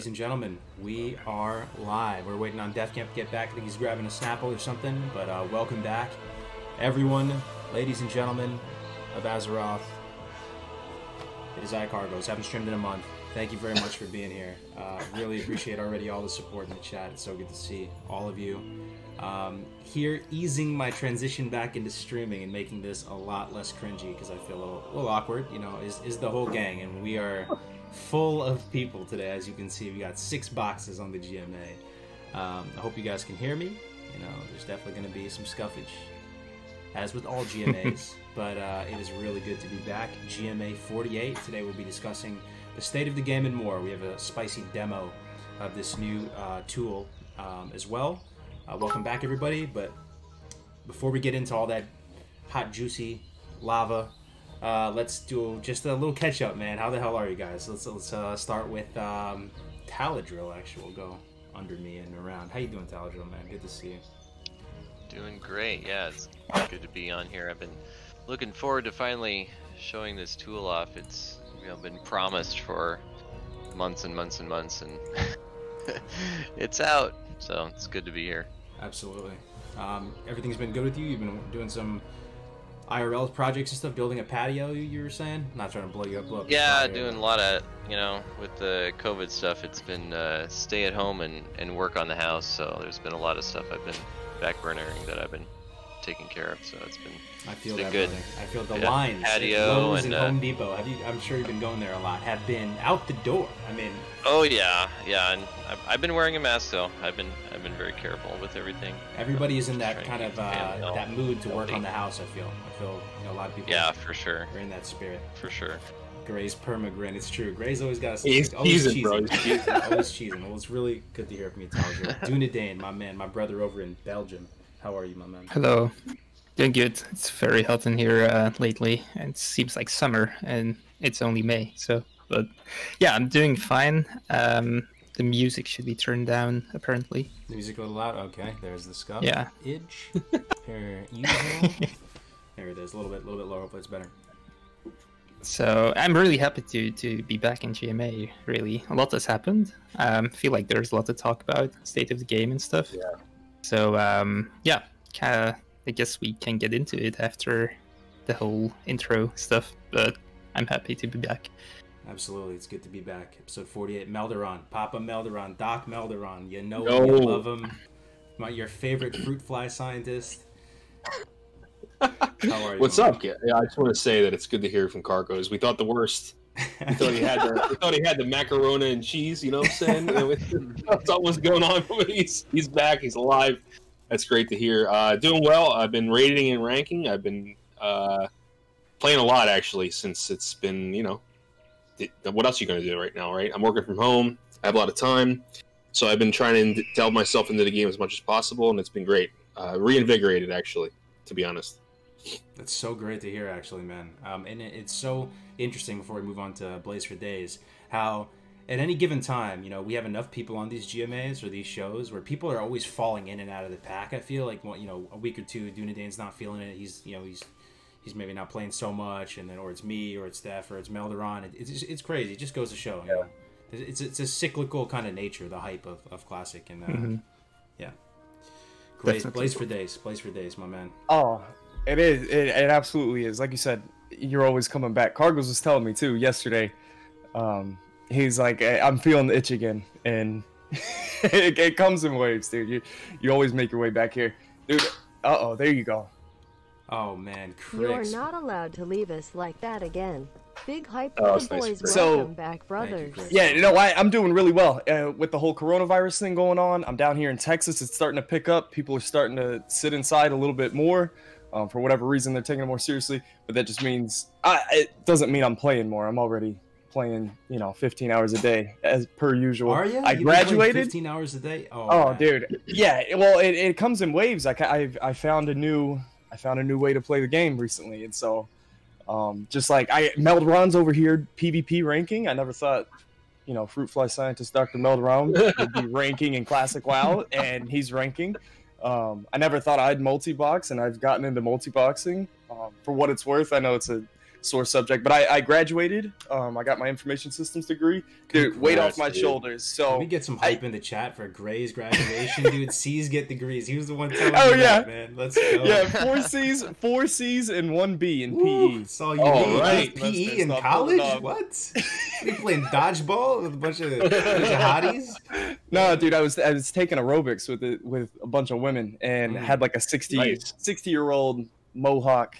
Ladies and gentlemen, we are live. We're waiting on Defcamp to get back. I think he's grabbing a Snapple or something, but welcome back. Everyone, ladies and gentlemen of Azeroth, it is I, Kargoz. Haven't streamed in a month. Thank you very much for being here. Really appreciate already all the support in the chat. It's so good to see all of you. Here, easing my transition back into streaming and making this a lot less cringy because I feel a little awkward, you know, is the whole gang, and we are full of people today. As you can see, we got 6 boxes on the GMA. I hope you guys can hear me. You know, there's definitely going to be some scuffage, as with all GMAs, but it is really good to be back. GMA 48. Today we'll be discussing the state of the game and more. We have a spicy demo of this new tool as well. Welcome back, everybody. But before we get into all that hot, juicy lava, let's do just a little catch up, man. How the hell are you guys? Let's start with Taladril. Actually, will go under me and around. How you doing, Taladril, man? Good to see you. Doing great. Yeah, it's good to be on here. I've been looking forward to finally showing this tool off. It's been promised for months and months and months, and it's out. So it's good to be here. Absolutely. Everything's been good with you. You've been doing some IRL projects and stuff, building a patio, you were saying? I'm not trying to blow you up. Yeah, doing a lot of, with the COVID stuff, it's been stay at home and work on the house. So there's been a lot of stuff I've been backburnering that I've been taking care of. So it's been good. Brother. I feel the lines patio and Home Depot. I'm sure you've been going there a lot. Have been out the door. I mean. Oh yeah, and I've been wearing a mask though. I've been very careful with everything. Everybody is in that kind of that mood to work on the house. I feel a lot of people. Yeah, for sure. Are in that spirit. For sure. Gray's permagrin. It's true. Gray's always got. He's cheesing, bro. He's cheesing. Always cheesing. Well, it's really good to hear from you, Taladril. Dunedain, my man, my brother over in Belgium. How are you, my man? Hello. Doing good. It's very hot in here lately, and it seems like summer, and it's only May. So, but yeah, I'm doing fine. The music should be turned down, apparently. The music a little loud. Okay, there's the scuff. Yeah. Idge. Per usual. There it is. A little bit lower. Hopefully, it's better. So I'm really happy to be back in GMA. Really, a lot has happened. Feel like there's a lot to talk about, state of the game and stuff. Yeah. So yeah, I guess we can get into it after the whole intro stuff. But I'm happy to be back. Absolutely, it's good to be back. Episode 48, Melderon, Papa Melderon, Doc Melderon. You know him, you love him. Your favorite fruit fly scientist. How are you? What's up, kid? Yeah, I just want to say that it's good to hear from Kargoz. We thought the worst. We thought he had the macaroni and cheese. You know what I'm saying? That's all what's going on. But he's back. He's alive. That's great to hear. Doing well. I've been rating and ranking. I've been playing a lot actually since it's been what else are you going to do right now, right? I'm working from home. I have a lot of time. So I've been trying to delve myself into the game as much as possible, and it's been great. Reinvigorated, actually, to be honest. That's so great to hear, actually, man. And it's so interesting, before we move on to Blaze for Days, how at any given time, we have enough people on these GMAs or these shows where people are always falling in and out of the pack. I feel like, a week or two, Dunedain's not feeling it. He's maybe not playing so much, and then or it's me, or it's Steph, or it's Melderon. It's crazy. It just goes to show. Yeah. It's a cyclical kind of nature, the hype of Classic, and yeah. Blaze for Days, my man. Oh, it is. It absolutely is. Like you said, you're always coming back. Kargoz was telling me too yesterday. He's like, I'm feeling the itch again, and it comes in waves, dude. You always make your way back here, dude. There you go. Oh man, You're not allowed to leave us like that again. Big hype for the boys. Nice. Welcome back, brothers. I'm doing really well with the whole coronavirus thing going on. I'm down here in Texas. It's starting to pick up. People are starting to sit inside a little bit more. For whatever reason, they're taking it more seriously. But that just means it doesn't mean I'm playing more. I'm already playing 15 hours a day as per usual. Are you? I graduated 15 hours a day. Oh dude, yeah. Well, it comes in waves. I found a new way to play the game recently, and so just like Melderon's over here PvP ranking. I never thought fruit fly scientist Dr. Melderon would be ranking in Classic WoW, and he's ranking. I never thought I'd multi-box, and I've gotten into multi-boxing. For what it's worth, I know it's a sore subject. But I graduated. I got my information systems degree. Dude, weight off my shoulders. So Can we get some hype in the chat for Gray's graduation, dude? C's get degrees. He was the one telling Oh, me yeah. that, man. Let's go. yeah, 4 C's and 1 B in PE. That's all you All need. right. PE in Stop college? holding up. What? We playing dodgeball with a bunch of hotties? No, dude, I was taking aerobics with a bunch of women and had like a 60-year-old Mohawk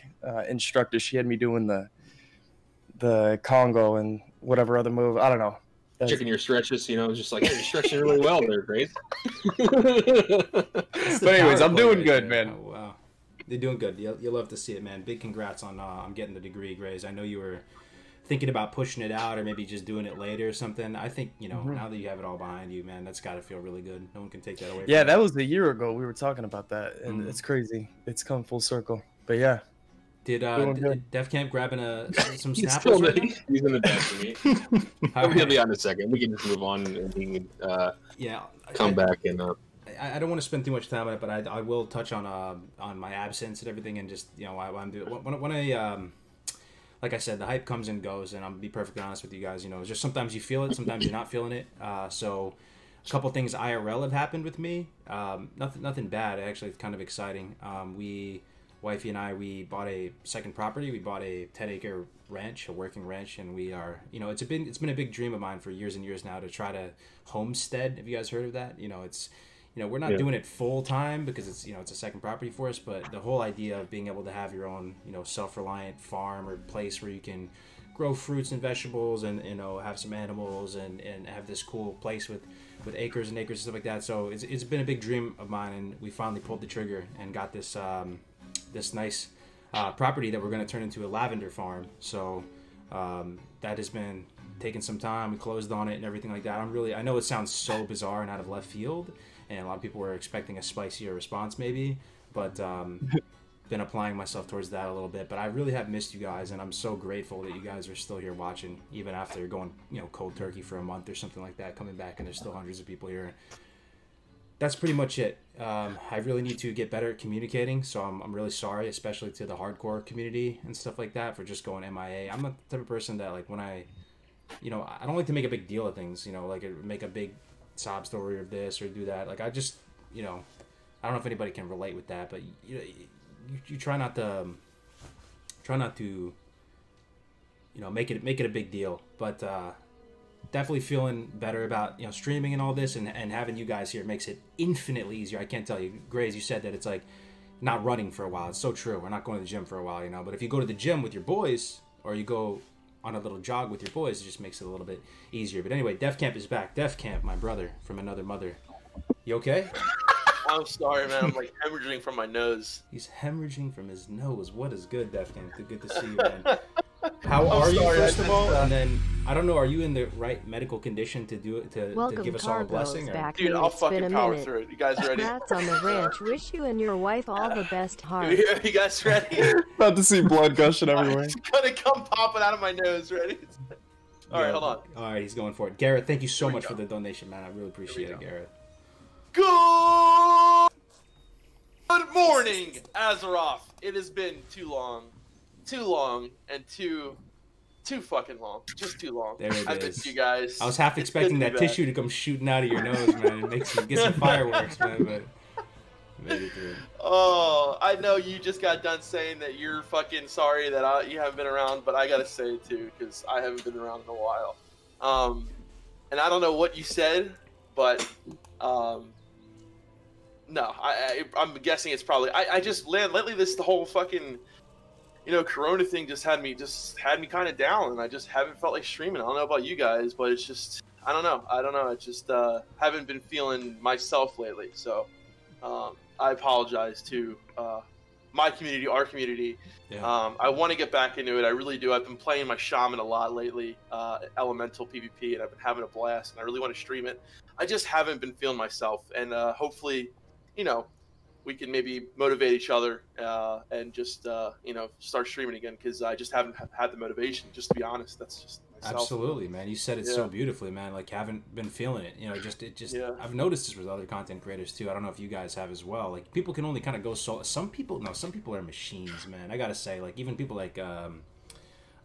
instructor. She had me doing the Congo and whatever other move. I don't know. Checking your stretches, you know, just like, hey, you're stretching really well there, Grace. But anyways, I'm doing good, man. Oh, wow. They're doing good. You'll love to see it, man. Big congrats on getting the degree, Grays. I know you were thinking about pushing it out or maybe just doing it later or something. I think, you know, now that you have it all behind you, man, that's got to feel really good. No one can take that away from you. Yeah, that was a year ago. We were talking about that, and it's crazy. It's come full circle. But yeah. Did Defcamp grabbing some He's snapples still right now? he's in the back for me. He'll be on in a second. We can just move on and he can come back and. I don't want to spend too much time on it, but I will touch on my absence and everything, and just why I'm doing when I like I said, the hype comes and goes, and I'm gonna be perfectly honest with you guys. You know, it's just sometimes you feel it, sometimes you're not feeling it. So a couple things IRL have happened with me. Nothing bad. Actually, it's kind of exciting. Wifey and I, we bought a second property. We bought a 10-acre ranch, a working ranch, and we are, it's been a big dream of mine for years and years now to try to homestead. Have you guys heard of that? We're not doing it full time because it's a second property for us, but the whole idea of being able to have your own, self-reliant farm or place where you can grow fruits and vegetables and, have some animals and have this cool place with acres and acres and stuff like that. So it's been a big dream of mine, and we finally pulled the trigger and got this this nice property that we're going to turn into a lavender farm. So that has been taking some time. We closed on it and everything like that. I know it sounds so bizarre and out of left field, and a lot of people were expecting a spicier response maybe, but been applying myself towards that a little bit. But I really have missed you guys, and I'm so grateful that you guys are still here watching, even after going cold turkey for a month or something like that, coming back and there's still hundreds of people here. That's pretty much it. I really need to get better at communicating, so I'm really sorry, especially to the hardcore community and stuff like that, for just going MIA. I'm not the type of person that, like, when I don't like to make a big deal of things, like make a big sob story of this or do that. Like, I just, I don't know if anybody can relate with that, but you try not to make it a big deal. But definitely feeling better about streaming and all this, and having you guys here makes it infinitely easier. I can't tell you, Grays, you said that it's like not running for a while. It's so true. We're not going to the gym for a while, but if you go to the gym with your boys, or you go on a little jog with your boys, it just makes it a little bit easier. But anyway, Defcamp is back. Defcamp, my brother from another mother. You okay? I'm sorry, man. I'm like hemorrhaging from my nose. He's hemorrhaging from his nose. What is good, Defcamp? Good to see you, man. How are you, first of all? And then, I don't know, are you in the right medical condition to do it, to give us all a blessing? Back. Dude, I'll fucking power through it. You guys ready? Congrats on the ranch. Wish you and your wife all the best heart. You guys ready? About to see blood gushing everywhere. It's gonna come popping out of my nose. Ready? All right, hold on. All right, he's going for it. Garrett, thank you so much for the donation, man. I really appreciate it, Garrett. Good morning, Azeroth. It has been too long, and too fucking long. Just too long. There it I is. missed you guys. I was half expecting that tissue to come shooting out of your nose, man, and get some fireworks, man, but made it through. Oh, I know you just got done saying that you're fucking sorry that you haven't been around, but I gotta say it too, because I haven't been around in a while. And I don't know what you said, but no, I'm guessing it's probably I just lately the whole fucking Corona thing just had me kind of down, and I just haven't felt like streaming. I don't know about you guys, but it's just I don't know. I just haven't been feeling myself lately. So I apologize to my community, our community. Yeah. I want to get back into it. I really do. I've been playing my shaman a lot lately, elemental PvP, and I've been having a blast. And I really want to stream it. I just haven't been feeling myself, and hopefully, we can maybe motivate each other and just start streaming again, because I just haven't had the motivation. Just to be honest, that's just myself. Absolutely, man. You said it so beautifully, man. Like, haven't been feeling it. I've noticed this with other content creators too. I don't know if you guys have as well. Like, people can only kind of go solo. Some people are machines, man. I gotta say, like, even people like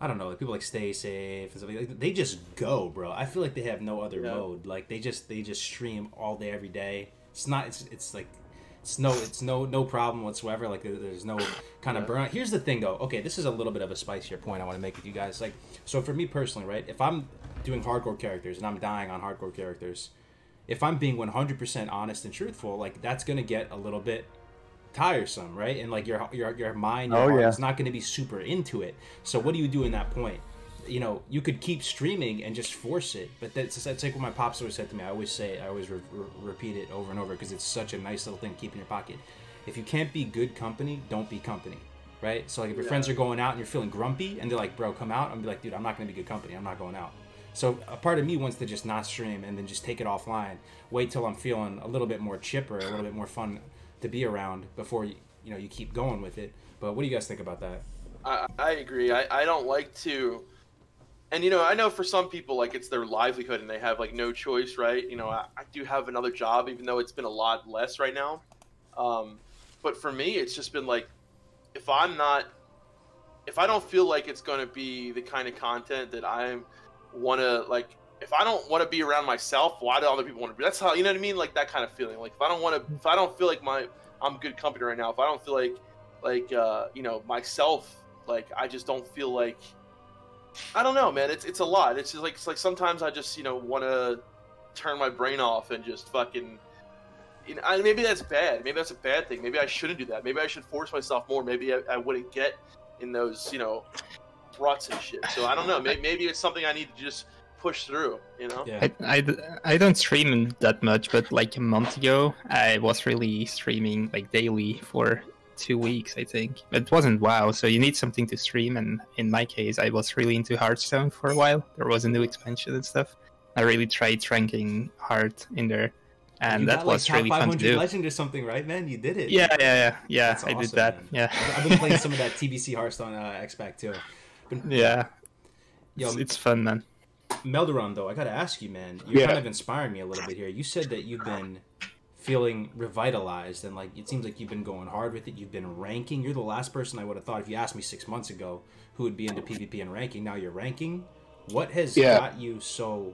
I don't know, like people like Stay Safe and stuff like they just go, bro. I feel like they have no other mode. Like they just stream all day every day. It's not it's like it's no problem whatsoever. Like there's no kind of burnout. Here's the thing though. Okay, this is a little bit of a spicier point I want to make with you guys. Like, so for me personally, right? If I'm doing hardcore characters and I'm dying on hardcore characters, if I'm being 100% honest and truthful, like that's gonna get a little bit tiresome, right? And like your mind, your heart is not going to be super into it. So what do you do in that point? You know, you could keep streaming and just force it, but that's like what my pops always said to me. I always repeat it over and over because it's such a nice little thing to keep in your pocket. If you can't be good company, don't be company, right? So like if your friends are going out and you're feeling grumpy and they're like, bro, come out, I'm be like, dude, I'm not going to be good company. I'm not going out. So a part of me wants to just not stream and then just take it offline. Wait till I'm feeling a little bit more chipper, a little bit more fun to be around before you keep going with it. But what do you guys think about that? I agree. I don't like to, and you know, I know for some people like it's their livelihood and they have like no choice, right? You know, I do have another job, even though it's been a lot less right now. But for me, it's just been like, if I don't feel like it's going to be the kind of content that I want to, like, if I don't want to be around myself, why do other people want to be? That's how, you know what I mean? Like that kind of feeling. Like if I don't feel like I'm good company right now, if I don't feel like you know, myself, like I just don't feel like, I don't know, man. It's a lot. It's just like, sometimes I just, you know, want to turn my brain off and just fucking, you know, maybe that's bad. Maybe that's a bad thing. Maybe I shouldn't do that. Maybe I should force myself more. Maybe I wouldn't get in those, you know, ruts and shit. So I don't know. Maybe it's something I need to just push through, you know? Yeah. I don't stream that much, but like a month ago, I was really streaming like daily for 2 weeks, I think. It wasn't WoW, so you need something to stream, and in my case, I was really into Hearthstone for a while. There was a new expansion and stuff. I really tried ranking hard in there, and you that got, was like, really fun to do. Legend or something, right, man? You did it. Yeah, That's I awesome, did that. man. Yeah, I've been playing some of that TBC Hearthstone X-Pack too. Yeah, Yo, it's fun, man. Melderon, though, I gotta ask you, man. You're kind of inspiring me a little bit here. You said that you've been feeling revitalized, and like it seems like you've been going hard with it. You've been ranking. You're the last person I would have thought, if you asked me 6 months ago, who would be into PvP and ranking. Now you're ranking. What has got you so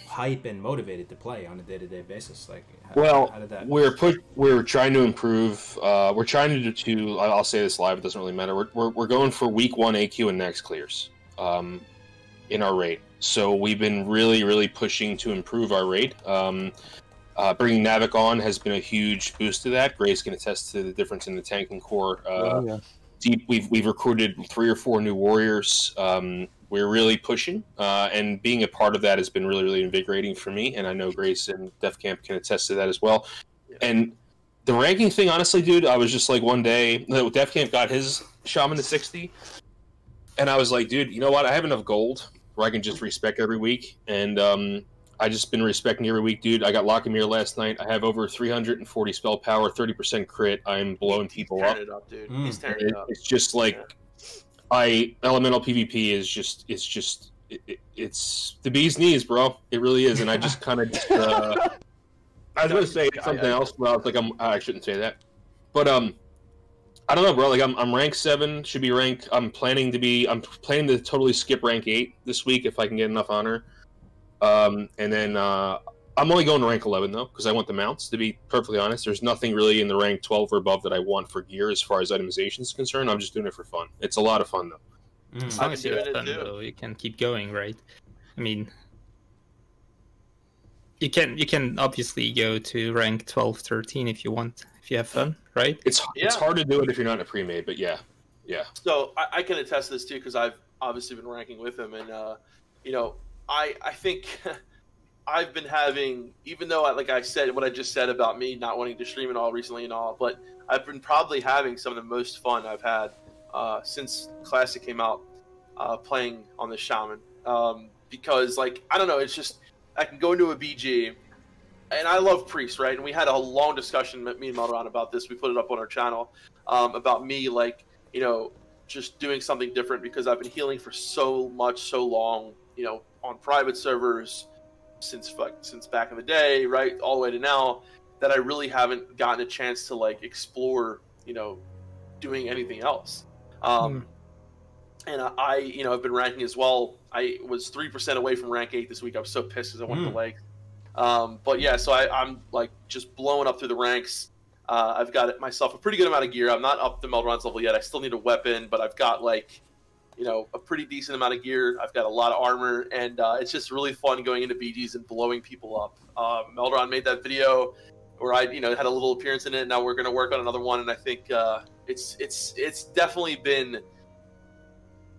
hype and motivated to play on a day-to-day basis? Like, how did that? We're trying to improve. We're trying to do. I'll say this live. It doesn't really matter. We're going for week 1 AQ and next clears. In our raid, so we've been really pushing to improve our raid. Bringing Navic on has been a huge boost to that. Grace can attest to the difference in the tank and core. We've recruited 3 or 4 new warriors. We're really pushing, and being a part of that has been really invigorating for me. And I know Grace and Defcamp can attest to that as well. And the ranking thing, honestly, dude, I was just like, one day, Defcamp got his shaman to 60, and I was like, dude, you know what? I have enough gold where I can just respec every week, and I just been respecting every week, dude. I got Lockhamir last night. I have over 340 spell power, 30% crit. I'm blowing people up. He's tearing it up, dude. He's tearing it up. It's just like, elemental PvP is just, it's the bee's knees, bro. It really is, and I just kind of I was gonna say something else, but I was like, I shouldn't say that, but I don't know, bro. Like I'm rank 7, should be rank. I'm planning to totally skip rank 8 this week if I can get enough honor. And then I'm only going to rank 11 though, because I want the mounts. To be perfectly honest, there's nothing really in the rank 12 or above that I want for gear as far as itemization is concerned. I'm just doing it for fun. It's a lot of fun though. As long as you have fun, though, you can keep going, right? I mean, you can obviously go to rank 12, 13 if you want, if you have fun, right? It's hard to do it if you're not in a pre-made, but yeah. So I can attest to this too, because I've obviously been ranking with him, and you know, I think I've been having, even though like I said what I just said about me not wanting to stream and all recently and all, but I've been probably having some of the most fun I've had since Classic came out playing on the Shaman, because like I don't know, it's just I can go into a BG, and I love Priest, right? And we had a long discussion, me and Melderon, about this. We put it up on our channel about me, like, you know, just doing something different, because I've been healing for so long, you know, on private servers since back in the day, right, all the way to now, that I really haven't gotten a chance to like explore, you know, doing anything else. and I've been ranking as well. I was 3% away from rank 8 this week. I was so pissed because I went to legs. But yeah, so I'm like just blowing up through the ranks. I've got myself a pretty good amount of gear. I'm not up to Melderon's level yet. I still need a weapon, but I've got like, a pretty decent amount of gear. I've got a lot of armor, and it's just really fun going into BGs and blowing people up. Melderon made that video where I, had a little appearance in it. Now we're going to work on another one, and I think it's definitely been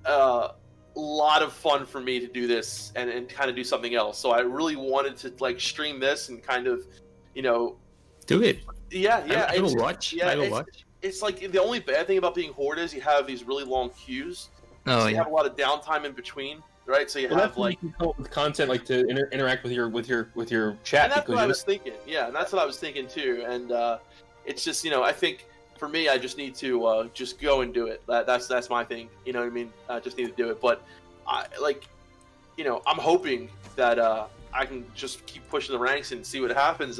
a lot of fun for me to do this and kind of do something else. So I really wanted to like stream this and kind of, do it. Yeah. I will watch. Yeah, I will watch. It's like the only bad thing about being Horde is you have these really long queues. Oh, so yeah. You have a lot of downtime in between, right? So you have like with content like to interact with your chat. And that's what I was thinking. Yeah, and that's what I was thinking too. And it's just I think for me I just need to just go and do it. That's my thing. You know what I mean? I just need to do it. But I'm hoping that I can just keep pushing the ranks and see what happens.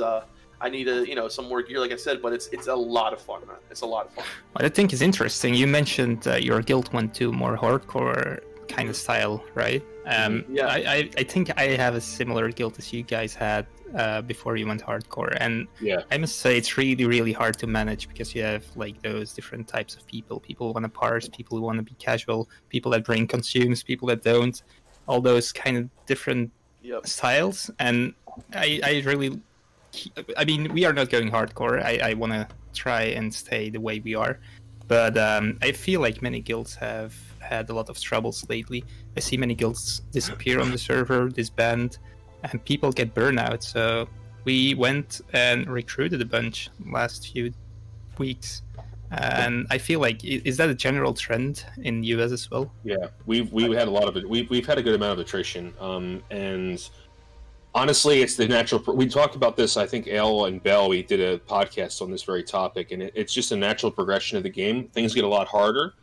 I need some more gear, like I said, but it's a lot of fun, man. It's a lot of fun. What I think is interesting, you mentioned your guild went to more hardcore kind of style, right? Yeah. I think I have a similar guild as you guys had before you went hardcore, and I must say it's really, really hard to manage because you have like those different types of people. People who want to parse, people who want to be casual, people that bring consumes, people that don't. All those kind of different styles, and I really. I mean, we are not going hardcore. I want to try and stay the way we are. But I feel like many guilds have had a lot of troubles lately. I see many guilds disappear on the server, disband, and people get burnout. So we went and recruited a bunch last few weeks. And I feel like, is that a general trend in the US as well? Yeah, we've had a lot of it. We've had a good amount of attrition. And honestly, it's the natural. We talked about this. I think Ale and Bell, we did a podcast on this very topic, and it's just a natural progression of the game. Things get a lot harder,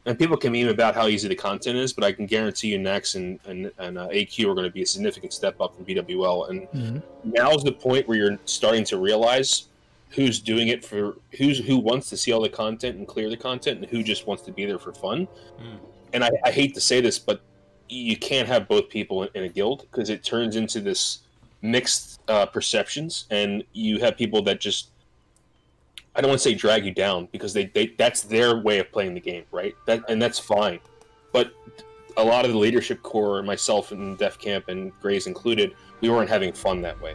and people can meme about how easy the content is, but I can guarantee you, Nex and AQ are going to be a significant step up from BWL. And now's the point where you're starting to realize who's doing it for who wants to see all the content and clear the content, and who just wants to be there for fun. And I hate to say this, but you can't have both people in a guild because it turns into this mixed perceptions, and you have people that just, I don't want to say drag you down, because they that's their way of playing the game, right? And that's fine. But a lot of the leadership core, myself and Defcamp and Grays included, we weren't having fun that way.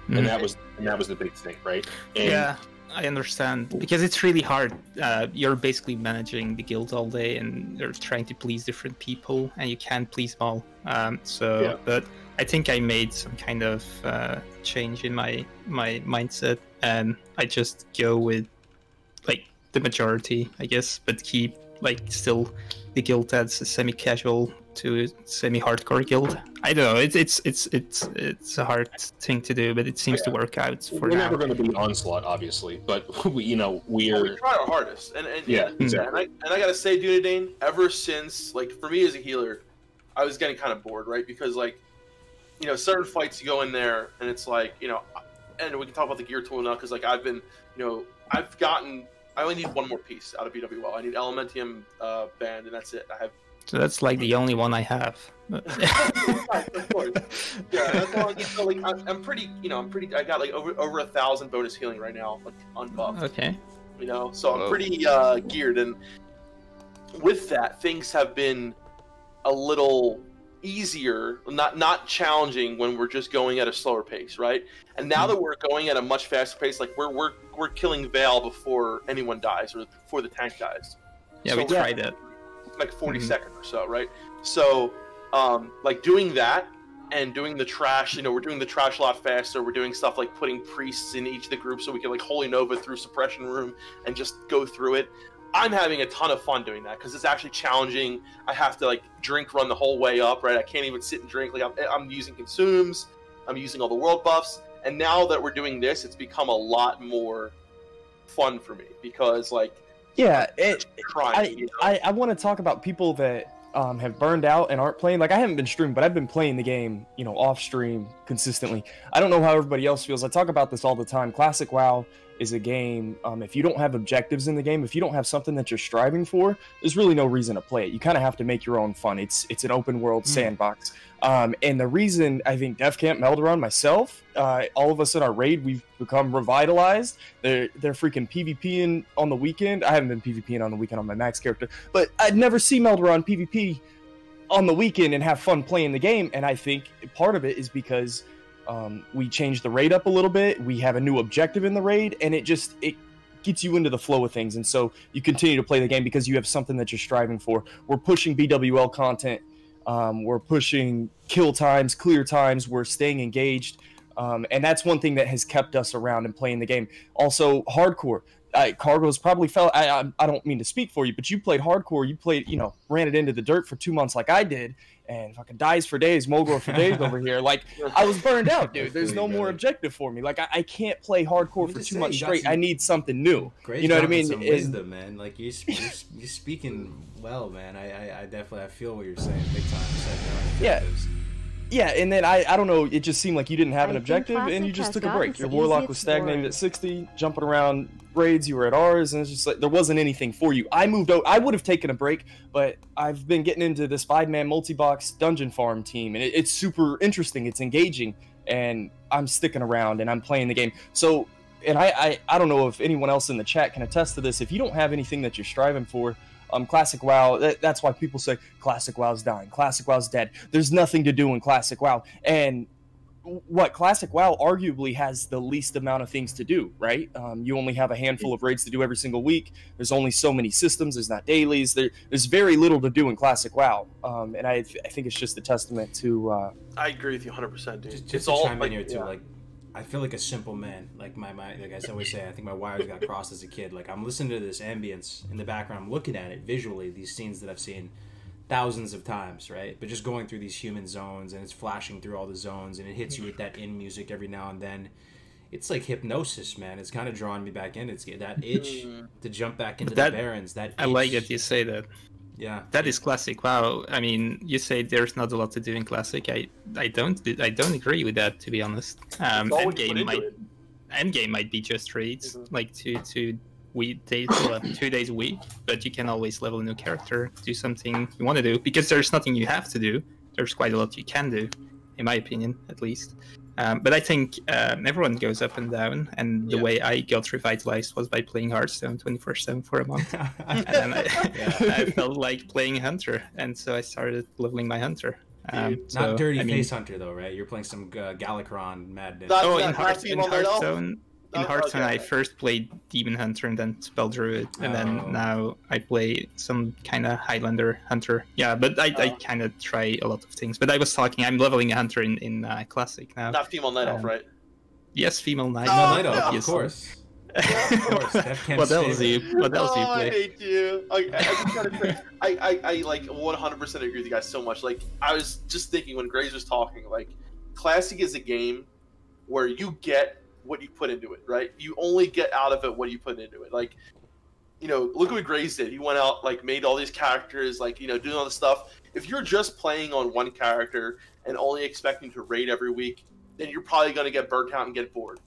And that was the big thing, right? And yeah, I understand, because it's really hard. You're basically managing the guild all day, and you're trying to please different people, and you can't please them all. But I think I made some kind of change in my mindset, and I just go with like the majority, I guess, but keep like still the guild that's a semi-casual to a semi-hardcore guild. I don't know. It's a hard thing to do, but it seems to work out for we're now. never going to be Onslaught, obviously, but we we try our hardest, and exactly. And I gotta say, Dunedain, ever since, like, for me as a healer, I was getting kind of bored, right? Because like, certain fights you go in there, and it's like, and we can talk about the gear tool now, because like I've been, I only need one more piece out of BWL. I need Elementium band, and that's it. I have. So that's like the only one I have. Of course. Yeah, that's all I need. So, like, I'm pretty. I got like over 1,000 bonus healing right now, like unbuffed. Okay. So I'm pretty geared, and with that, things have been a little easier, not challenging when we're just going at a slower pace, right? And now that we're going at a much faster pace, like we're killing Vale before anyone dies or before the tank dies. Yeah, so we tried it. Like 40 seconds or so, right? So, like doing that and doing the trash, we're doing the trash a lot faster. We're doing stuff like putting priests in each of the groups so we can like Holy Nova through Suppression Room and just go through it. I'm having a ton of fun doing that because it's actually challenging. I have to like drink run the whole way up, right? I can't even sit and drink. Like I'm using consumes, I'm using all the world buffs, and now that we're doing this, it's become a lot more fun for me because like I want to talk about people that have burned out and aren't playing. Like I haven't been streaming, but I've been playing the game, off stream consistently. I don't know how everybody else feels. I talk about this all the time. Classic WoW is a game, if you don't have objectives in the game, if you don't have something that you're striving for, there's really no reason to play it. You kind of have to make your own fun. It's an open world sandbox. And the reason I think Defcamp, Melderon, myself, all of us in our raid, we've become revitalized. They're freaking PvPing on the weekend. I haven't been PvPing on the weekend on my max character, but I'd never see Melderon PvP on the weekend and have fun playing the game. And I think part of it is because we changed the raid up a little bit. We have a new objective in the raid, and it gets you into the flow of things. And so you continue to play the game because you have something that you're striving for. We're pushing BWL content. We're pushing kill times, clear times. We're staying engaged. And that's one thing that has kept us around and playing the game. Also, hardcore. Kargoz probably felt, I don't mean to speak for you, but you played hardcore. You played, ran it into the dirt for 2 months like I did. And fucking dies for days, Mogor for days over here. Like, I was burned out, dude. There's no more objective for me. Like, I can't play hardcore for 2 months straight. I need something new. You know what I mean? Some wisdom, man. Like, you're speaking well, man. I definitely feel what you're saying big time. Yeah, and then I don't know, it just seemed like you didn't have an objective, and you just took a break. Your Warlock was stagnated at 60, jumping around raids, you were at ours, and it's just like, there wasn't anything for you. I moved out, I would have taken a break, but I've been getting into this 5-man multi-box dungeon farm team, and it's super interesting, it's engaging, and I'm sticking around, and I'm playing the game. So, and I don't know if anyone else in the chat can attest to this, if you don't have anything that you're striving for, Classic WoW, that's why people say Classic WoW's dying, Classic WoW's dead. There's nothing to do in Classic WoW. And what Classic WoW arguably has the least amount of things to do, right? You only have a handful of raids to do every single week. There's only so many systems. There's not dailies. There's very little to do in Classic WoW. And I think it's just a testament to... I agree with you 100%, dude. Just to chime in here, too, like, I feel like a simple man. Like like I always say, I think my wires got crossed as a kid. Like, I'm listening to this ambience in the background. I'm looking at it visually, these scenes that I've seen thousands of times, right? But just going through these human zones, and it's flashing through all the zones, and it hits you with that in music every now and then. It's like hypnosis, man. It's kind of drawing me back in. It's that itch to jump back into the Barrens. That itch. I like that you say that. Yeah, that is Classic WoW. I mean, you say there's not a lot to do in Classic. I don't agree with that, to be honest. Endgame might be just raids, like 2 days a week, but you can always level a new character, do something you want to do, because there's nothing you have to do. There's quite a lot you can do, in my opinion, at least. But I think everyone goes up and down, and the way I got revitalized was by playing Hearthstone 24/7 for a month. And I felt like playing Hunter, and so I started leveling my Hunter. Not Dirty Face Hunter, though, right? You're playing some Galakron madness. In Hearthstone, I first played Demon Hunter and then Spell Druid, and then now I play some kind of Highlander Hunter. Yeah, but I kind of try a lot of things. But I was talking, I'm leveling a Hunter in Classic now. Not female Night Elf, right? Yes, female Night Elf, of course. Of course. What else do you play? I hate you. I like 100% agree with you guys so much. Like, I was just thinking when Grays was talking, like, Classic is a game where you get what you put into it, right? You only get out of it what you put into it. Like, look at what Grays did. He went out, like, made all these characters, like, doing all this stuff. If you're just playing on one character and only expecting to raid every week, then you're probably going to get burnt out and get bored.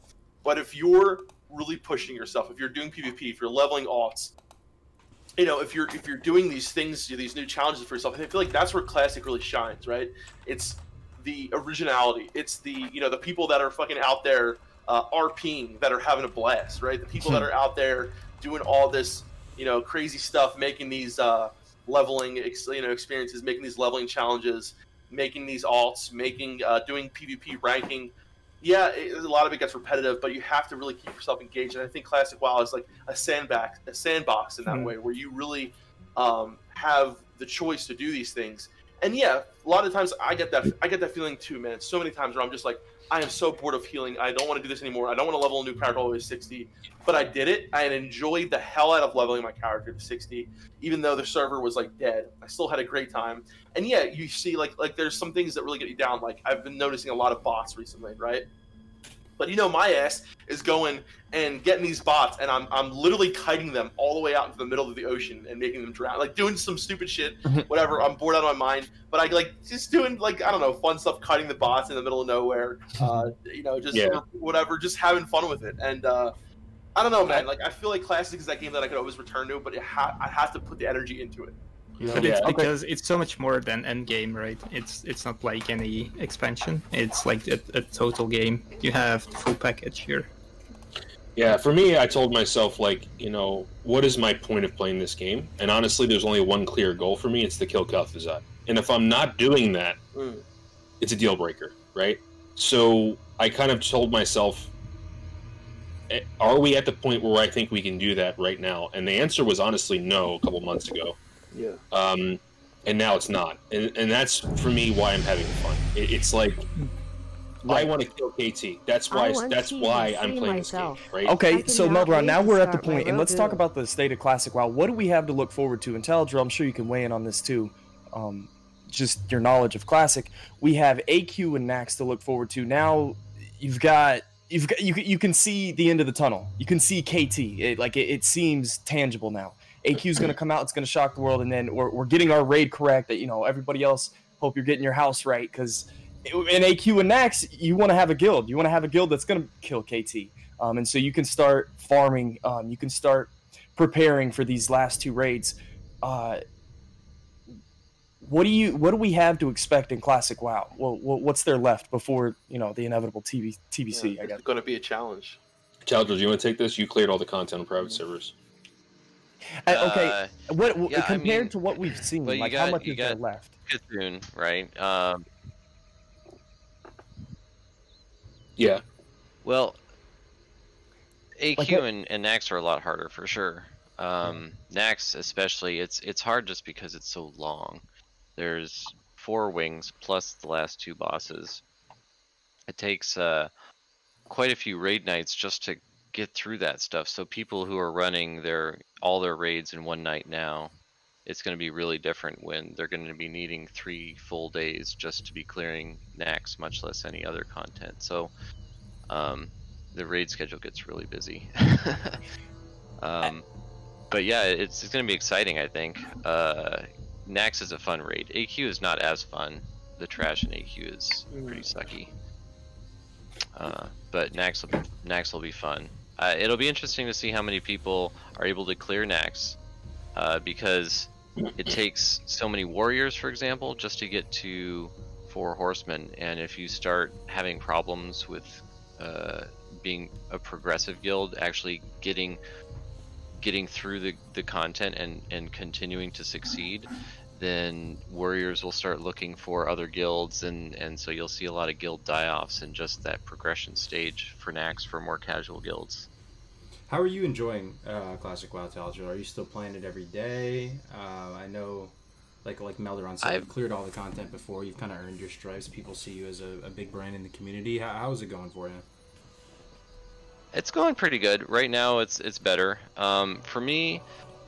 But if you're really pushing yourself, if you're doing PvP, if you're leveling alts, if you're doing these things, these new challenges for yourself, I feel like that's where Classic really shines, right? It's the originality. It's the the people that are fucking out there RPing, that are having a blast, right? The people that are out there doing all this, crazy stuff, making these leveling, experiences, making these leveling challenges, making these alts, doing PvP ranking. Yeah, a lot of it gets repetitive, but you have to really keep yourself engaged. And I think Classic WoW is like a sandbox in that way, where you really have the choice to do these things. And yeah, a lot of times I get that feeling too, man. So many times where I'm just like, I am so bored of healing. I don't want to do this anymore. I don't want to level a new character all the way to 60. But I did it. I enjoyed the hell out of leveling my character to 60, even though the server was like dead. I still had a great time. And yeah, you see like there's some things that really get you down. Like, I've been noticing a lot of bots recently, right? But my ass is going and getting these bots, and I'm literally kiting them all the way out into the middle of the ocean and making them drown, like doing some stupid shit, whatever. I'm bored out of my mind, but I like just doing, like, I don't know, fun stuff, kiting the bots in the middle of nowhere, just whatever, just having fun with it. And I don't know, man. Like I feel like Classic is that game that I could always return to, but I have to put the energy into it. But it's because it's so much more than endgame, right? It's not like any expansion. It's like a total game. You have the full package here. Yeah, for me, I told myself, like, you know, what is my point of playing this game? And honestly, there's only one clear goal for me. It's to kill Kel'Thuzad. And if I'm not doing that, it's a deal breaker, right? So I kind of told myself, are we at the point where I think we can do that right now? And the answer was honestly no a couple months ago. Yeah. And now it's not. And that's, for me, why I'm having fun. It's like... I want to kill KT. That's why I'm playing this game, right? Okay, so Melderon, now we're at the point, and let's talk about the state of Classic WoW. What do we have to look forward to? And Taladril, I'm sure you can weigh in on this too. Just your knowledge of Classic. We have AQ and Nax to look forward to. Now you can see the end of the tunnel. You can see KT. It seems tangible now. AQ is going to come out. It's going to shock the world, and then we're getting our raid correct. That everybody else. Hope you're getting your house right, because in AQ and Nax, you want to have a guild. You want to have a guild that's going to kill KT. And so you can start farming. You can start preparing for these last two raids. What do we have to expect in Classic WoW? Well, what's there left before the inevitable TBC? Yeah, I guess it's going to be a challenge. Taladril, do you want to take this? You cleared all the content on private servers. Okay. Compared to what we've seen, like how much is there left? Cthulhu, right? Yeah. Well, AQ and Nax are a lot harder for sure. Nax especially, it's hard just because it's so long. There's 4 wings plus the last 2 bosses. It takes quite a few raid nights just to get through that stuff. So people who are running all their raids in one night now, it's going to be really different when they're going to be needing 3 full days just to be clearing Nax, much less any other content. So the raid schedule gets really busy. But yeah, it's going to be exciting, I think. Nax is a fun raid. AQ is not as fun. The trash in AQ is pretty sucky. But Nax will be fun. It'll be interesting to see how many people are able to clear Nax, because it takes so many warriors, for example, just to get to 4 horsemen. And if you start having problems with being a progressive guild, actually getting through the content and continuing to succeed, then warriors will start looking for other guilds, and so you'll see a lot of guild die-offs in just that progression stage for Nax for more casual guilds. How are you enjoying Classic WoW, Taladril? Are you still playing it every day? I know, like Melderon said, you've cleared all the content before. You've kind of earned your stripes. People see you as a big brand in the community. How is it going for you? It's going pretty good. Right now it's better. For me,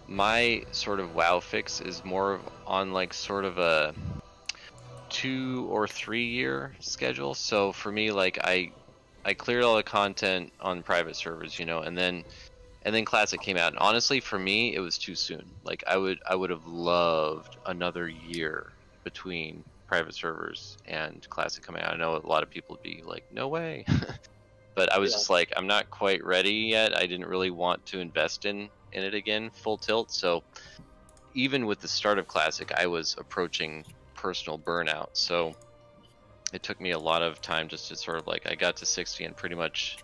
my sort of WoW fix is more on like sort of a 2 or 3 year schedule. So for me, like I cleared all the content on private servers, and then Classic came out. And honestly, for me, it was too soon. Like I would have loved another year between private servers and Classic coming out. I know a lot of people would be like, no way. But I was just like, I'm not quite ready yet. I didn't really want to invest in it again, full tilt. So even with the start of Classic, I was approaching personal burnout. So it took me a lot of time just to sort of like, I got to 60 and pretty much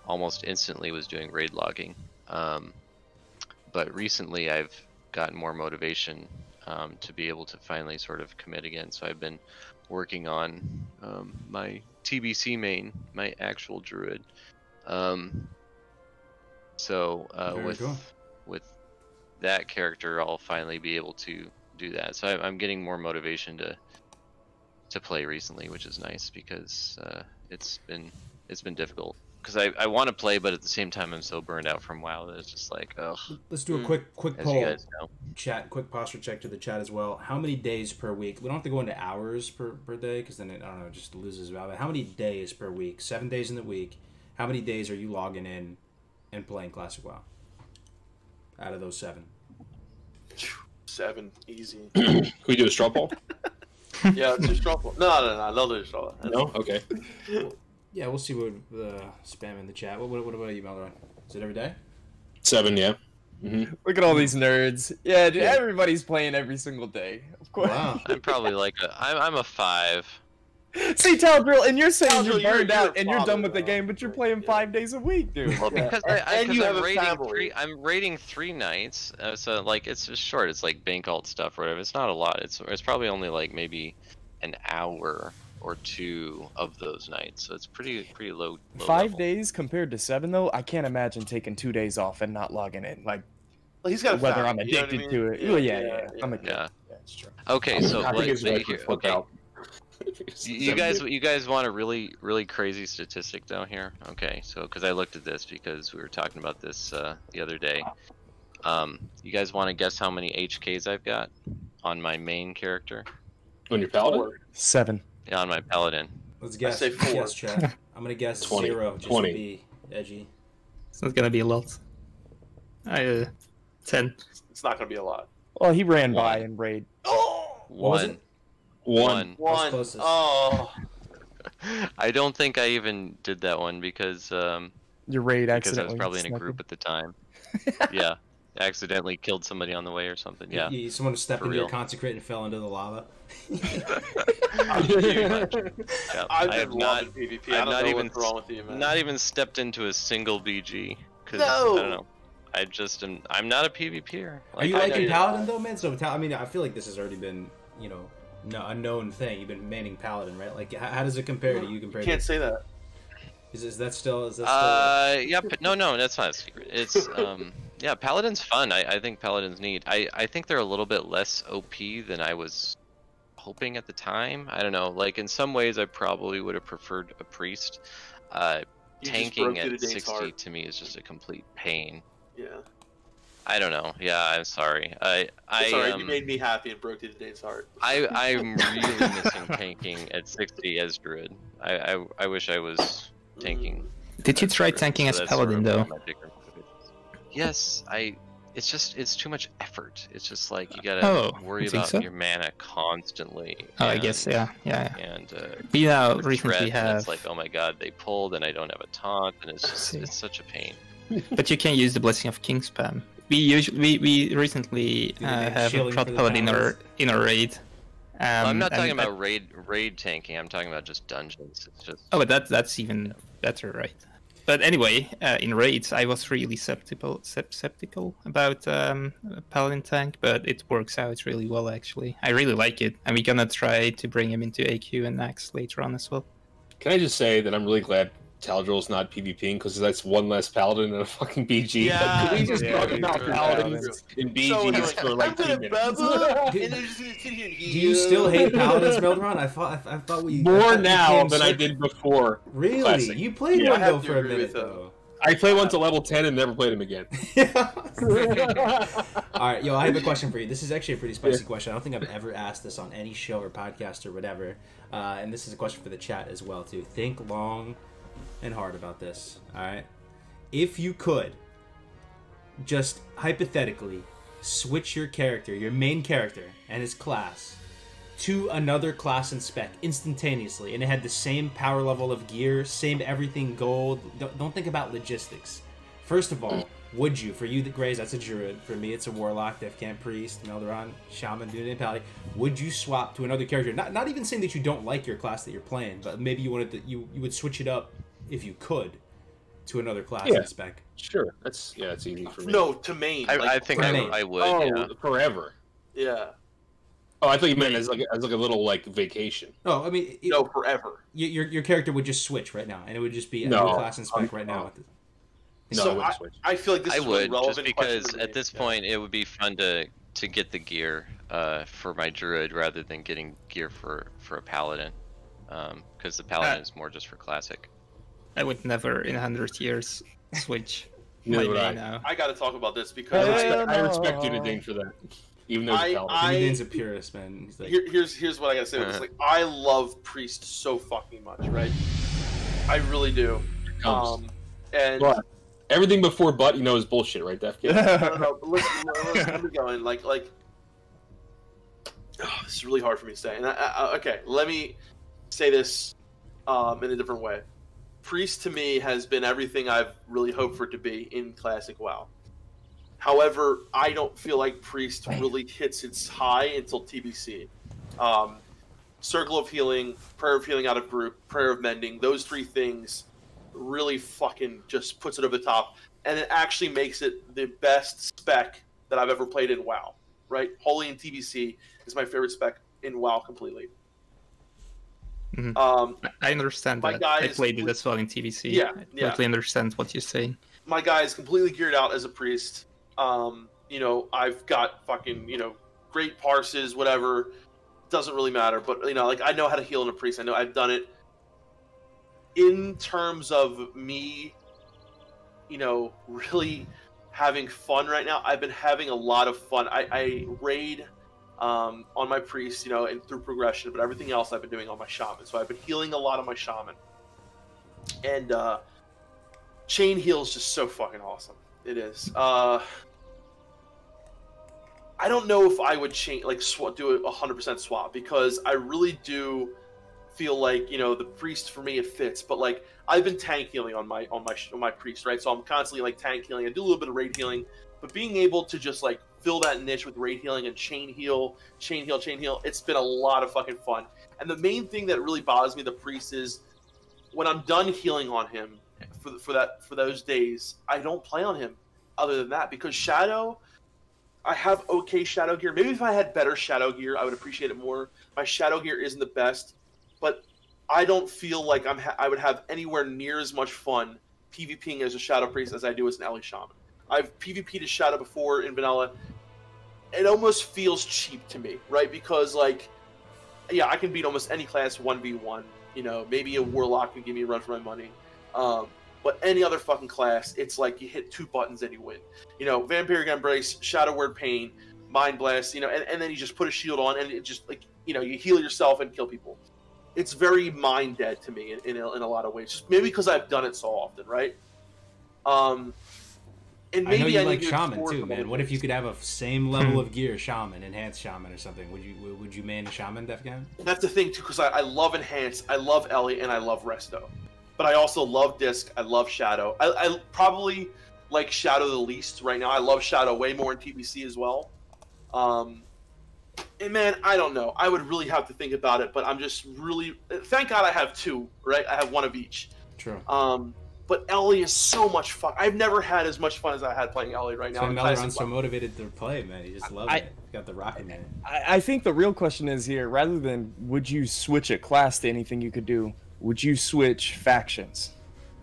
almost instantly was doing raid logging. But recently I've gotten more motivation to be able to finally sort of commit again. So I've been working on my TBC main, my actual druid. With that character, I'll finally be able to do that. So I'm getting more motivation to play recently, which is nice, because it's been difficult. Because I want to play, but at the same time I'm so burned out from WoW that it's just like, ugh. Let's do a quick As poll. you guys know. Chat, quick posture check to the chat as well. How many days per week? We don't have to go into hours per day, because then it just loses value. How many days per week? 7 days in the week. How many days are you logging in and playing Classic WoW? Out of those 7. 7, easy. Can we do a straw poll? Yeah, let's do a straw poll. No, I love the straw poll. No? Okay. Yeah, we'll see what spam in the chat. What about you, Melderon? Is it every day? 7, yeah. Look at all these nerds. Yeah, dude, everybody's playing every single day. Of course. Wow. I'm probably like I'm a 5. See, Taladril, and you're saying Taladril, you're burned you're out and you're father, done with the though. game, but you're playing 5 days a week, dude. Well, because And you have I'm a rating family. I'm rating 3 nights, so like it's just short. It's like bank alt stuff or whatever. It's not a lot. It's probably only like maybe an hour or 2 of those nights. So it's pretty low. 5 level. days compared to 7, though, I can't imagine taking 2 days off and not logging in. Like, Like, he's got a whether I'm family, you know what I addicted mean? to it. Yeah, Well, yeah. I'm a Yeah. Yeah, it's true. Okay, so I think his let's wife would here. flip Okay. out. You guys want a really crazy statistic down here? Okay, so because I looked at this because we were talking about this the other day. You guys want to guess how many HKs I've got on my main character? On your paladin? 7. Yeah, on my paladin. Let's guess. say 4. Guess, chat. I'm gonna guess 20. 0. Just 20. to be edgy. It's not gonna be a lot. 10. It's not going to be a lot. Well, he ran 1. by and raid. Oh! What was 1. it? 1. One. closest. Oh. I don't think I even did that one because Your raid I accidentally. was probably in a snuck group in. at the time. Yeah, accidentally killed somebody on the way or something. Yeah. Someone stepped For into your real. consecrate and fell into the lava. Pretty much. Yeah. I've I have been not, loving PvP. I've I don't not know even what's wrong with you, man. not even stepped into a single BG. Cause No! I don't know. I just am. I'm not a PvPer. Are you I liking know- Paladin though, man? So I mean, I feel like this has already been, a known thing. You've been manning Paladin, right? Like, how does it compare to you? Compared Can't to say that. is that still? Yeah, no, that's not a secret. It's yeah, Paladin's fun. I think Paladin's neat. I think they're a little bit less OP than I was hoping at the time. I don't know. Like in some ways, I probably would have preferred a priest. You just Tanking broke at Dunedain's 60 heart. to me is just a complete pain. Yeah. I don't know. Yeah, I'm sorry. It's alright. You made me happy and broke Dunedain's heart. I'm really missing tanking at 60 as druid. I wish I was tanking. Did you as try druid, tanking so as that's paladin sort of though? one of my bigger motivations. Yes, it's too much effort. It's just like you gotta Oh, worry you think about so? your mana constantly. Oh, I guess yeah. And We now with recently threat, and have, it's like, oh my god, they pulled and I don't have a taunt, and it's See. such a pain. but you can use the Blessing of King spam. We recently Do they make have a shilling prot for the paladin powers? in our raid. I'm not talking and about raid tanking. I'm talking about just dungeons. It's just Oh, but that's even better, right? But anyway, in raids, I was really skeptical about Paladin tank, but it works out really well, actually. I really like it, and we're gonna try to bring him into AQ and Max later on as well. Can I just say that I'm really glad Taladril's not PvPing because that's one less paladin in a fucking BG. Yeah, we just yeah, talk me about too. paladins in BGs for like 2 minutes. Do you still hate Paladins, Melderon? I thought we More now than I did before. Really? Classic. You played Yeah, one I though have to for a agree minute with him. though. I played one to level 10 and never played him again. All right, yo, I have a question for you. This is actually a pretty spicy question. I don't think I've ever asked this on any show or podcast or whatever. And this is a question for the chat as well too. Think long and hard about this. All right, if you could just hypothetically switch your character, your main character and his class, to another class and spec instantaneously, and it had the same power level of gear, same everything gold. Don't think about logistics. First of all, would you? For you, the Grays, that's a druid. For me, it's a warlock, Defcamp priest, Melderon, shaman, Dunedain, paladin. Would you swap to another character? Not even saying that you don't like your class that you're playing, but maybe you wanted to, you would switch it up if you could to another class and spec. Sure, it's easy for me. No, to main. I think for I, me. I would. Oh, Yeah. forever. Yeah. Oh, I thought you meant as like a little vacation. No, I mean, No, forever. your character would just switch right now, and it would just be No. another class and spec right now. No, I So wouldn't switch. I feel like this I is a really would relevant just because question to at me. this point it would be fun to get the gear for my druid rather than getting gear for a paladin, because the paladin is more just for classic. I would never in 100 years switch my Neither would I. main now. I got to talk about this I because respect Dunedain for that, even though he's a paladin. Dunedain's a purist, man. He's like, here's what I gotta say. It's like I love Priest so fucking much, right? I really do. And But everything before butt, is bullshit, right, Defcamp? no, but listen, let me go in. Like, this is really hard for me to say. And okay, let me say this in a different way. Priest to me has been everything I've really hoped for it to be in Classic WoW. However, I don't feel like Priest really hits its high until TBC. Circle of Healing, Prayer of Healing out of group, Prayer of Mending, those 3 things really fucking just puts it over the top. And it actually makes it the best spec that I've ever played in WoW, right? Holy and TBC is my favorite spec in WoW completely. I understand that. I played it as well in TVC. Yeah, I totally understand what you're saying. My guy is completely geared out as a priest. You know, I've got fucking, you know, great parses, whatever. Doesn't really matter. But, you know, like, I know how to heal in a priest. I know I've done it. In terms of me, you know, really having fun right now, I've been having a lot of fun. I raid on my priest, you know, and through progression, but everything else I've been doing on my shaman. So I've been healing a lot on my shaman. And chain heal is just so fucking awesome. It is. I don't know if I would change, like, do a 100% swap, because I really do feel like, you know, the priest for me, it fits. But, like, I've been tank healing on my priest, right? So I'm constantly, like, tank healing. I do a little bit of raid healing, but being able to just, like, fill that niche with raid healing and chain heal, it's been a lot of fucking fun. And the main thing that really bothers me, the priest, is when I'm done healing on him for those days, I don't play on him other than that, because Shadow, I have okay Shadow gear. Maybe if I had better Shadow gear, I would appreciate it more. My Shadow gear isn't the best, but I don't feel like I would have anywhere near as much fun PvPing as a Shadow Priest as I do as an Ellie Shaman. I've PvP'd as Shadow before in vanilla. It almost feels cheap to me, right? Because, like, yeah, I can beat almost any class 1v1. You know, maybe a Warlock can give me a run for my money. But any other fucking class, it's like you hit 2 buttons and you win. You know, Vampiric Embrace, Shadow Word Pain, Mind Blast, you know, and then you just put a shield on and it just, like, you know, you heal yourself and kill people. It's very mind dead to me in a lot of ways. Just maybe because I've done it so often, right? And maybe I know you like Shaman too, man. What if you could have a same level of gear Shaman, Enhanced Shaman or something? Would you main a Shaman, Defcamp? That's the thing too, because I love Enhanced, I love Ellie, and I love Resto. But I also love Disc, I love Shadow. I probably like Shadow the least right now. I love Shadow way more in TBC as well. And man, I don't know. I would really have to think about it, but I'm just really... Thank God I have 2, right? I have 1 of each. True. But Ellie is so much fun. I've never had as much fun as I had playing Ellie right now. So Melderon's so motivated to play, man. He just loves it. He's got the rocket man. I think the real question is here, rather than would you switch a class to anything you could do, would you switch factions?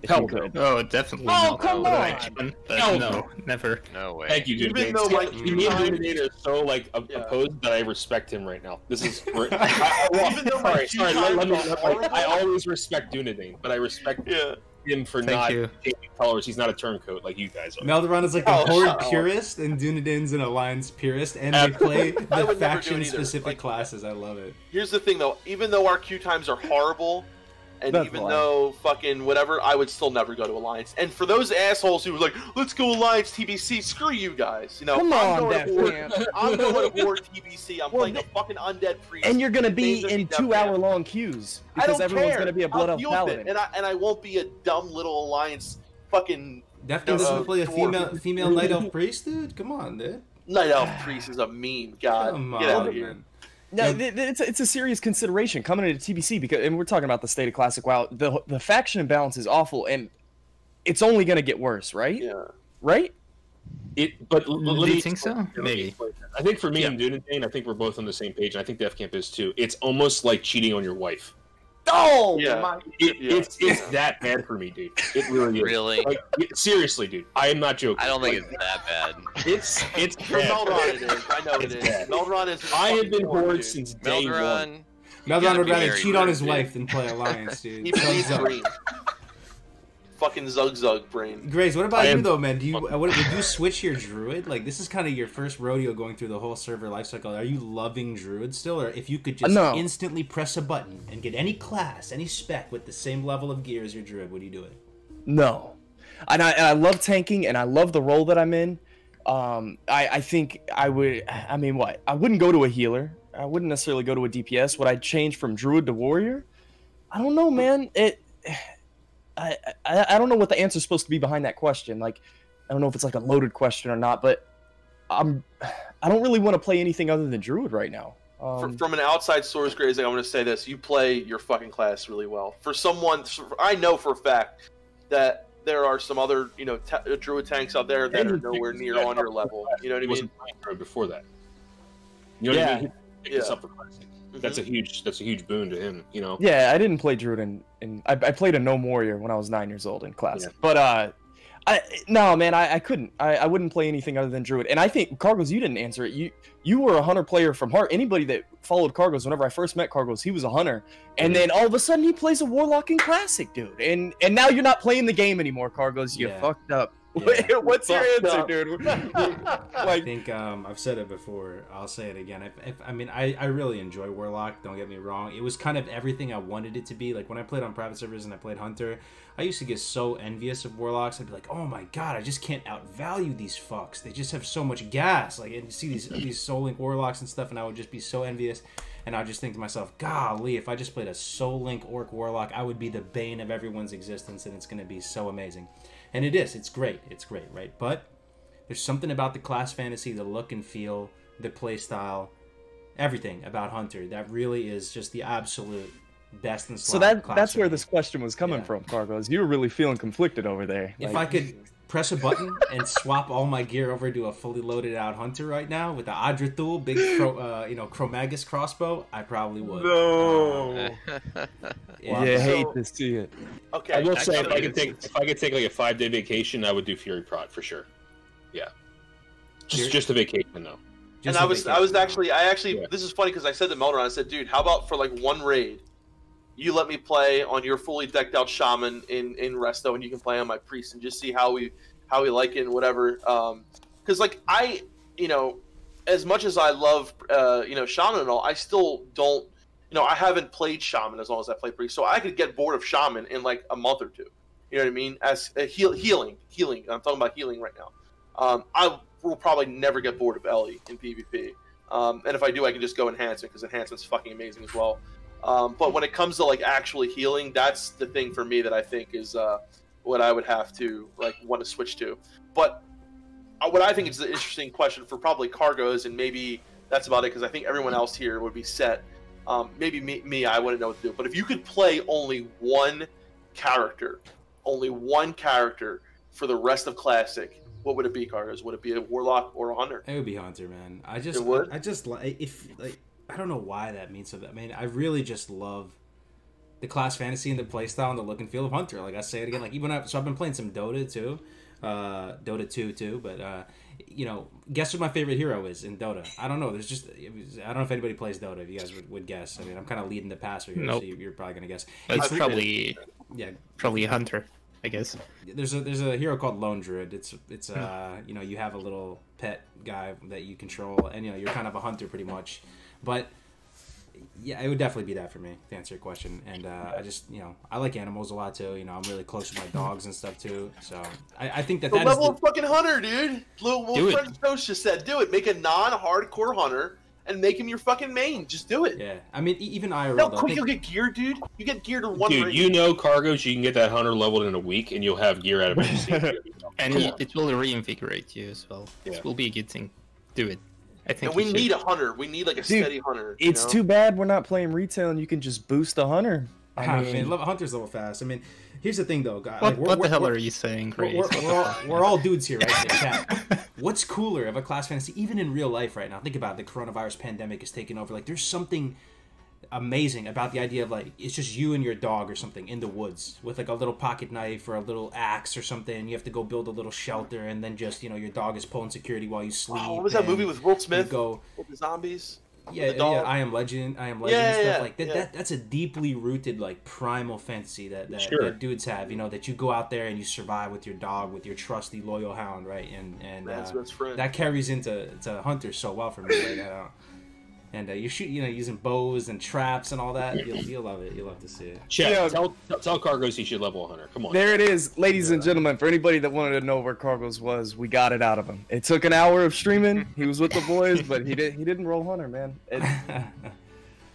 Hell no. Oh, definitely Oh, not. come on! But no, never. No way. Thank you, dude. Even though, like, me and Dunedain are so, like, opposed that I respect him right now. This is great. I always respect Dunedain, but I respect him for not taking colors. He's not a turncoat like you guys are. Melderon is like the Horde purist, and Dunedain's an Alliance purist, and they play the faction-specific classes. I love it. Here's the thing, though. Even though our queue times are horrible, and even though fucking whatever, I would still never go to Alliance. And for those assholes who was like, let's go Alliance TBC, screw you guys. You know, Come on, I'm going to Horde TBC. I'm playing a fucking undead priest. And you're going to be in 2-hour-long queues. Because everyone's going to be a Blood Elf Paladin. And I won't be a dumb little Alliance fucking... Defcamp doesn't play a female Night Elf priest, dude? Come on, dude. Night Elf priest is a meme, God. Come Get out on, of here. man. No, it's a serious consideration coming into TBC, because, and we're talking about the state of Classic WoW. The faction imbalance is awful, and it's only going to get worse, right? Yeah. Right? Do you think so? Maybe. I think for me and Dunedain, I think we're both on the same page, and I think Defcamp is too. It's almost like cheating on your wife. Oh, yeah. It's that bad for me, dude. It really is. Really? Like, seriously, dude. I am not joking. I don't think it's that bad. It's For bad. Melderon, it is. I know it is. Bad. Melderon is. I have been Horde since day one. Melderon. Melderon would rather cheat on his dude. wife than play Alliance, dude. He plays green. Fucking Zug brain. Grace, what about you though, man? Would you switch your druid? Like, this is kind of your first rodeo going through the whole server lifecycle. Are you loving druid still, or if you could just instantly press a button and get any class, any spec with the same level of gear as your druid, would you do it? No, and I love tanking, and I love the role that I'm in. I think I would. I mean, what? I wouldn't go to a healer. I wouldn't necessarily go to a DPS. Would I change from druid to warrior? I don't know, man. I don't know what the answer's supposed to be behind that question. Like, don't know if it's like a loaded question or not, but I don't really want to play anything other than Druid right now. From an outside source, Grazing, I'm going to say this: you play your fucking class really well. For someone, I know for a fact that there are some other, you know, Druid tanks out there that are nowhere near on your level. You know what I mean? Before that, you know what I mean? He picked Yeah. this up for classic. That's a huge boon to him. You know? Yeah, I didn't play Druid, and I played a Gnome Warrior when I was 9 years old in classic. Yeah. But no, man, I couldn't. I wouldn't play anything other than Druid. And I think Kargoz, you didn't answer it. You were a hunter player from heart. Anybody that followed Kargoz, whenever I first met Kargoz, he was a hunter. And then all of a sudden he plays a warlock in classic, dude. And now you're not playing the game anymore, Kargoz. You fucked up. Yeah. What's your answer, dude? I think I've said it before. I'll say it again. I really enjoy Warlock. Don't get me wrong. It was kind of everything I wanted it to be. Like when I played on private servers and I played Hunter, I used to get so envious of Warlocks. I'd be like, oh my god, I just can't outvalue these fucks. They just have so much gas. Like, and you see these Soul Link Warlocks and stuff, and I would just be so envious. And I'd just think to myself, golly, if I just played a Soul Link Orc Warlock, I would be the bane of everyone's existence, and it's going to be so amazing. And it is. It's great, right? But there's something about the class fantasy, the look and feel, the play style, everything about Hunter that really is just the absolute best in slot. So that's where this question was coming from, Kargoz. You were really feeling conflicted over there. If I could press a button and swap all my gear over to a fully loaded out Hunter right now with the Adrathul big Chromagus crossbow, I probably would. No. You hate to see it. Okay. I will say if I could take like a 5-day vacation, I would do Fury Prod for sure. Yeah. Just a vacation though. And I actually this is funny because I said to Melderon, I said, dude, how about for like one raid, you let me play on your fully decked out shaman in Resto, and you can play on my priest and just see how we like it and whatever. Because like as much as I love shaman and all, I still don't. I haven't played shaman as long as I play priest, so I could get bored of shaman in like a month or two. You know what I mean? As healing. I'm talking about healing right now. I will probably never get bored of Ellie in PvP. And if I do, I can just go enhancement because enhancement's fucking amazing as well. But when it comes to like actually healing, that's the thing for me that I think is what I would have to like want to switch to. But what I think is the interesting question for probably Kargoz, and maybe that's about it because I think everyone else here would be set. Maybe me, I wouldn't know what to do. But if you could play only one character for the rest of Classic, what would it be, Kargoz? Would it be a Warlock or a Hunter? It would be Hunter, man. I don't know why that means something. I mean, I really just love the class fantasy and the playstyle and the look and feel of Hunter. Like I say it again, like I've been playing some Dota too, Dota 2 too. But guess what my favorite hero is in Dota? I don't know. I don't know if anybody plays Dota. If you guys would guess. I mean, I'm kind of leading the passer here, so you're probably gonna guess. It's probably a Hunter, I guess. There's a hero called Lone Druid. It's you have a little pet guy that you control, and you're kind of a hunter pretty much. But yeah, it would definitely be that for me to answer your question. And I just I like animals a lot too. I'm really close to my dogs and stuff too. So I think that level of fucking hunter, dude. Little friend Coach just said, do it. Make a non-hardcore hunter and make him your fucking main. Just do it. Yeah, I mean even IRL. No, quick, you'll get gear, dude. You get gear to one. Dude, raid. Kargoz, you can get that hunter leveled in a week, and you'll have gear out of it. And it will reinvigorate you as well. Yeah. It will be a good thing. Do it. I think. And we need a hunter. We need like a steady hunter. It's too bad we're not playing retail, and you can just boost a hunter. I mean, Hunter's level fast. I mean, here's the thing though, guys. What the hell are you saying, Grace? We're all dudes here, right? In the chat. What's cooler of a class fantasy, even in real life right now? Think about it, the coronavirus pandemic is taking over. Like, there's something amazing about the idea of like it's just you and your dog or something in the woods with like a little pocket knife or a little axe or something. You have to go build a little shelter, and then just your dog is pulling security while you sleep. Oh, what was that movie with Will Smith? With the zombies. Yeah, I Am Legend. And stuff like that. That's a deeply rooted like primal fantasy that dudes have. That you go out there and you survive with your dog, with your trusty loyal hound, right? And that carries into hunters so well for me. Right? And you shoot, using bows and traps and all that. You'll love it. You'll love to see it. Tell Kargoz he should level a hunter. Come on. There it is, ladies and gentlemen. For anybody that wanted to know where Kargoz was, we got it out of him. It took an hour of streaming. He was with the boys, but he didn't roll hunter, man.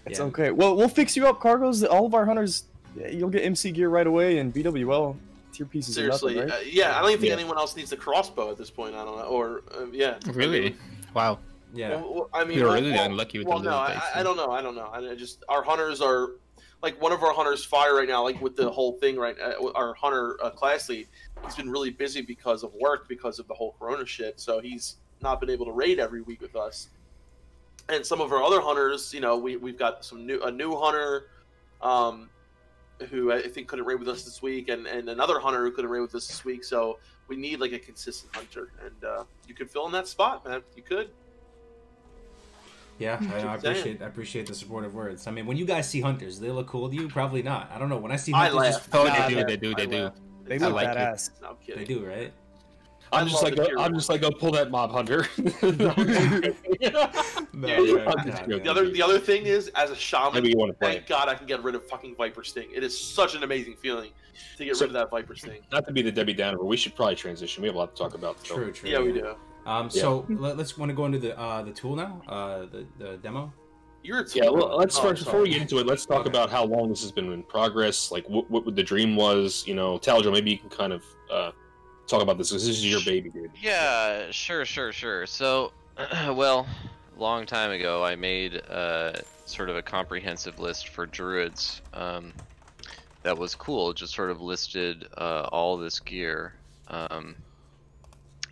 It's okay. Well, we'll fix you up, Kargoz. All of our hunters, you'll get MC gear right away, and BWL tier pieces Seriously, are nothing, right? yeah, I don't even think Yeah. anyone else needs the crossbow at this point. I don't know, or yeah. Really? Wow. Yeah. Well, I mean, We were really unlucky with well, the no, loot base, I don't know. I don't know. I just our hunters are like one of our hunters fire right now, like with the whole thing right. Our hunter class lead, he's been really busy because of work, because of the whole Corona shit. So he's not been able to raid every week with us. And some of our other hunters, you know, we've got a new hunter, who I think couldn't raid with us this week, and another hunter who couldn't raid with us this week. So we need like a consistent hunter, and you could fill in that spot, man. You could. Yeah, I appreciate the supportive words. I mean, when you guys see hunters, they look cool to you? Probably not. I don't know. When I see I hunters, laugh. Oh, Nah, they I do. laugh. They I look like it. badass. No, I'm they kidding. do, right? I'm I just love like, the tier I'm just like, go pull that mob hunter. No, Yeah, I'm just joking. The other thing is, as a shaman, Maybe you want to play thank it. God I can get rid of fucking Viper Sting. It is such an amazing feeling to get So- rid of that Viper Sting. Not to be the Debbie Downer, but we should probably transition. We have a lot to talk about. So. True, true. Yeah, we do. So let's want to go into the tool now, the demo. You're a Yeah, well, let's Oh, start sorry. before we get into it. Let's talk Okay. about how long this has been in progress. Like, what the dream was. You know, Taladril, maybe you can kind of talk about this because this is your baby, dude. Yeah, sure. So, well, long time ago, I made sort of a comprehensive list for druids that was cool. It just sort of listed all this gear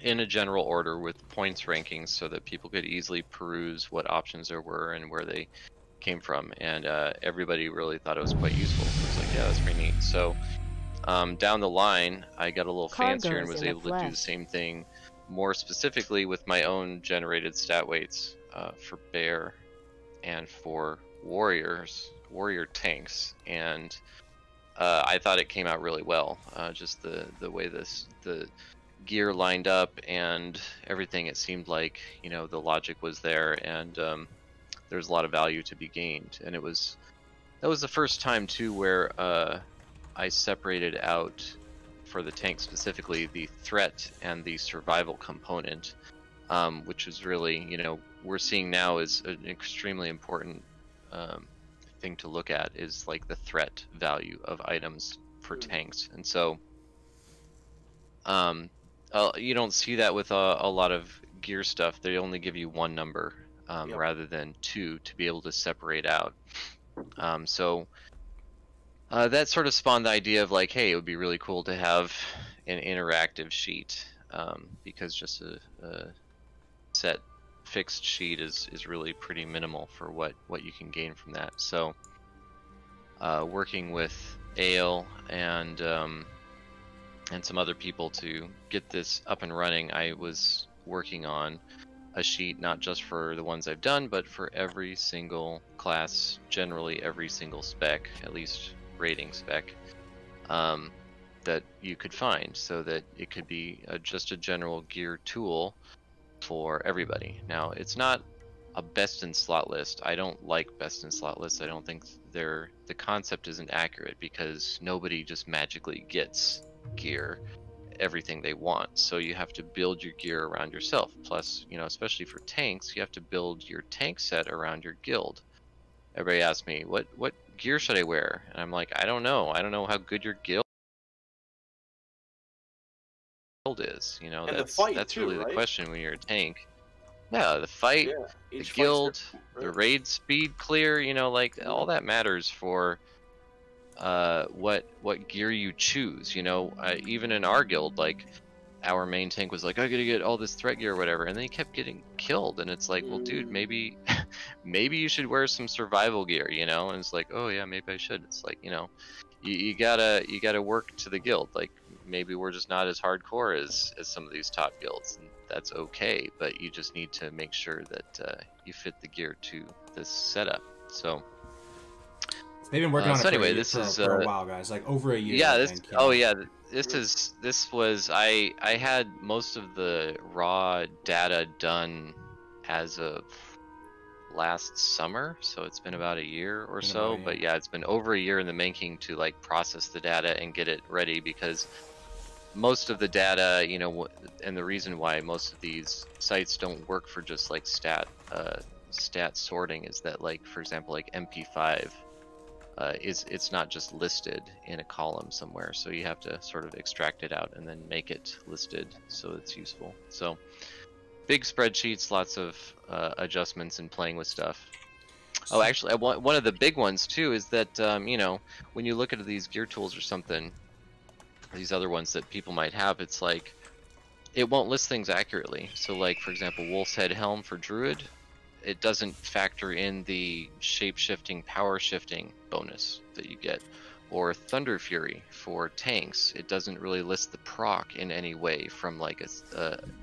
in a general order with points rankings so that people could easily peruse what options there were and where they came from. And everybody really thought it was quite useful. It was like, yeah, that's pretty neat. So down the line, I got a little fancier and Kargoz was in the able to do the flesh. same thing more specifically with my own generated stat weights for bear and for warrior tanks. And I thought it came out really well. Just the way the gear lined up and everything, it seemed like, you know, the logic was there, and there's a lot of value to be gained. And that was the first time too where I separated out, for the tank specifically, the threat and the survival component, which is really, you know, we're seeing now is an extremely important thing to look at, is like the threat value of items for tanks. And so you don't see that with a lot of gear stuff. They only give you one number rather than two to be able to separate out. So that sort of spawned the idea of like, hey, it would be really cool to have an interactive sheet, because just a set fixed sheet is really pretty minimal for what you can gain from that. So working with Ale and some other people to get this up and running, I was working on a sheet not just for the ones I've done, but for every single class, generally every single spec, at least rating spec, that you could find, so that it could be just a general gear tool for everybody. Now, it's not a best in slot list. I don't like best in slot lists. I don't think the concept isn't accurate, because nobody just magically gets gear everything they want. So you have to build your gear around yourself. Plus, you know, especially for tanks, you have to build your tank set around your guild. Everybody asks me, what gear should I wear? And I'm like, I don't know. I don't know how good your guild is. You know, And the that's fight too, really right? the question when you're a tank. Yeah, the fight, Yeah, the each fight's guild, different, the right? raid speed clear, you know, like all that matters for what gear you choose. You know, even in our guild, like our main tank was like, I gotta get all this threat gear or whatever, and then he kept getting killed, and it's like, well, dude, maybe you should wear some survival gear, you know? And it's like, oh yeah, maybe I should. It's like, you know, you gotta work to the guild. Like, maybe we're just not as hardcore as some of these top guilds, and that's okay, but you just need to make sure that you fit the gear to this setup. So They've been working on it so for, anyway, a, this for, is, for a while, guys. Like over a year. yeah, I this think, oh yeah, this was I had most of the raw data done as of last summer, so it's been about a year or Been so. about a year. But yeah, it's been over a year in the making to like process the data and get it ready, because most of the data, you know, and the reason why most of these sites don't work for just like stat sorting is that, like, for example, like MP5 it's not just listed in a column somewhere. So you have to sort of extract it out and then make it listed so it's useful. So big spreadsheets, lots of adjustments and playing with stuff. Oh, actually, one of the big ones too is that you know, when you look at these gear tools or something, or these other ones that people might have, it's like it won't list things accurately. So like, for example, Wolf's Head Helm for Druid, it doesn't factor in the shape-shifting, power-shifting bonus that you get. Or Thunder Fury for tanks, it doesn't really list the proc in any way from like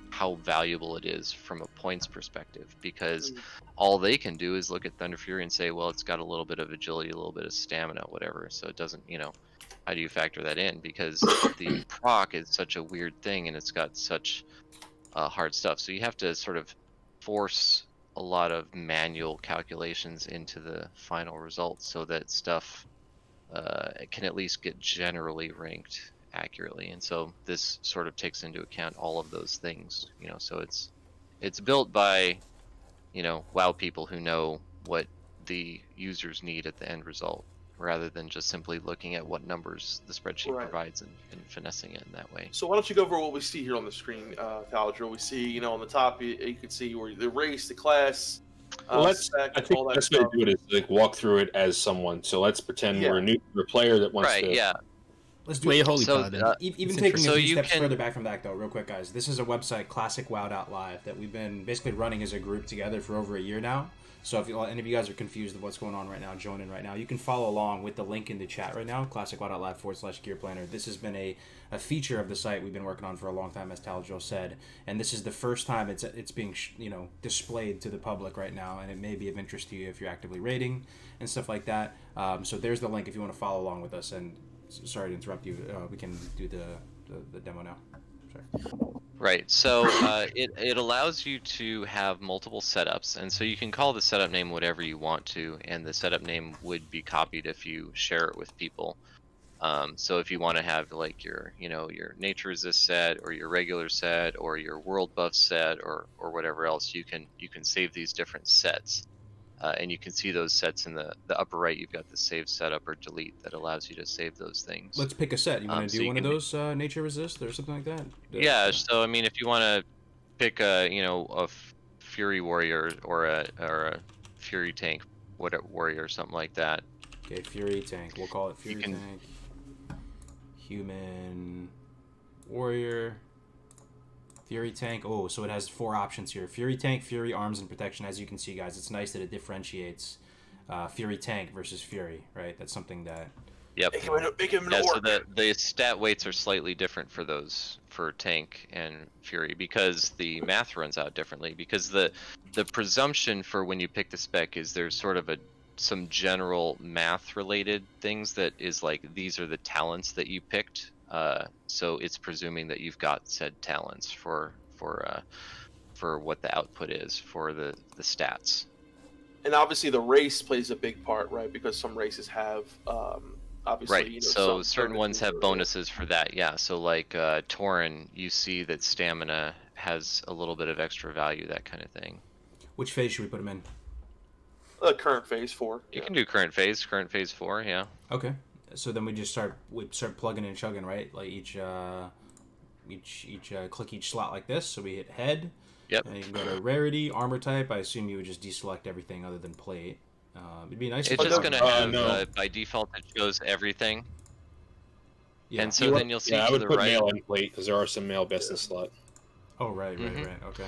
how valuable it is from a points perspective, because all they can do is look at Thunder Fury and say, well, it's got a little bit of agility, a little bit of stamina, whatever. So it doesn't, you know, how do you factor that in? Because the proc is such a weird thing and it's got such hard stuff. So you have to sort of force a lot of manual calculations into the final results so that stuff can at least get generally ranked accurately. And so this sort of takes into account all of those things, you know. So it's built by, you know, WoW people who know what the users need at the end result, rather than just simply looking at what numbers the spreadsheet provides and finessing it in that way. So why don't you go over what we see here on the screen, Taladril? We see, you know, on the top, you can see where the race, the class. Well, I think the best way to do it is like walk through it as someone. So let's pretend we're a new player that wants to. Yeah. Let's do it. Holy so, even taking a few steps can... further back from that, though, real quick, guys. This is a website, classicwow.live, that we've been basically running as a group together for over a year now. So if any of you guys are confused of what's going on right now, join in right now. You can follow along with the link in the chat right now, classicwow.live/gearplanner. This has been a feature of the site we've been working on for a long time, as Taladril said, and this is the first time it's being displayed to the public right now, and it may be of interest to you if you're actively rating and stuff like that. So there's the link if you want to follow along with us. And sorry to interrupt you. We can do the demo now. Sorry. Right, so it allows you to have multiple setups, and so you can call the setup name whatever you want to, and the setup name would be copied if you share it with people. So if you want to have like your nature resist set, or your regular set, or your world buff set, or whatever else, you can save these different sets. And you can see those sets in the upper right. You've got the save setup or delete that allows you to save those things. Let's pick a set. You want to do one of those nature resist or something like that? Yeah. So I mean, if you want to pick a fury warrior or a fury tank, warrior or something like that. Okay, fury tank. We'll call it fury tank. Human warrior. Fury tank. Oh, so it has 4 options here. Fury tank, fury, arms, and protection. As you can see, guys, it's nice that it differentiates fury tank versus fury, right? That's something that... Yep. Make him yeah, so the stat weights are slightly different for those, for tank and fury, because the math runs out differently. Because the presumption for when you pick the spec is there's sort of some general math-related things that is like, these are the talents that you picked. So it's presuming that you've got said talents for what the output is for the stats. And obviously the race plays a big part, right? Because some races have obviously. Right. So certain ones have bonuses for that. Yeah. So like Tauren, you see that stamina has a little bit of extra value, that kind of thing. Which phase should we put him in? Current phase 4. You can do current phase 4. Yeah. Okay. So then we start plugging and chugging, right? Like each click each slot like this. So we hit head. Yep. And you can go to rarity, armor type. I assume you would just deselect everything other than plate. It'd be nice. It's just gonna have by default it shows everything. Yeah. And so then you'll see I to would the put right. male in plate because there are some male best in slot. Oh right. Okay.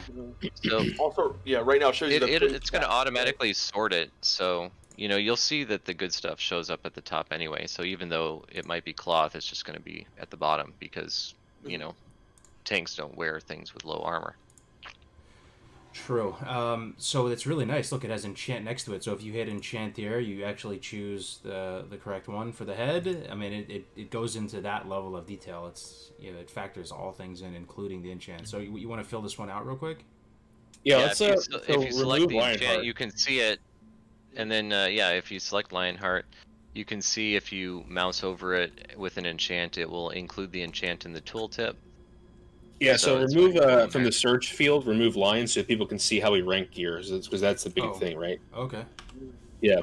So also, yeah, right now it shows you it's going to automatically sort it. So you'll see that the good stuff shows up at the top anyway. So even though it might be cloth, it's just going to be at the bottom because tanks don't wear things with low armor. True. So it's really nice. Look, it has enchant next to it. So if you hit enchant here, you actually choose the correct one for the head. I mean, it goes into that level of detail. It's it factors all things in, including the enchant. So you want to fill this one out real quick? Yeah. Let's if you select the enchant, you can see it, and then if you select Lionheart, you can see if you mouse over it with an enchant, it will include the enchant in the tooltip. Yeah, so remove from the search field, remove lines so people can see how we rank gears, because that's the big thing, right? Okay. Yeah.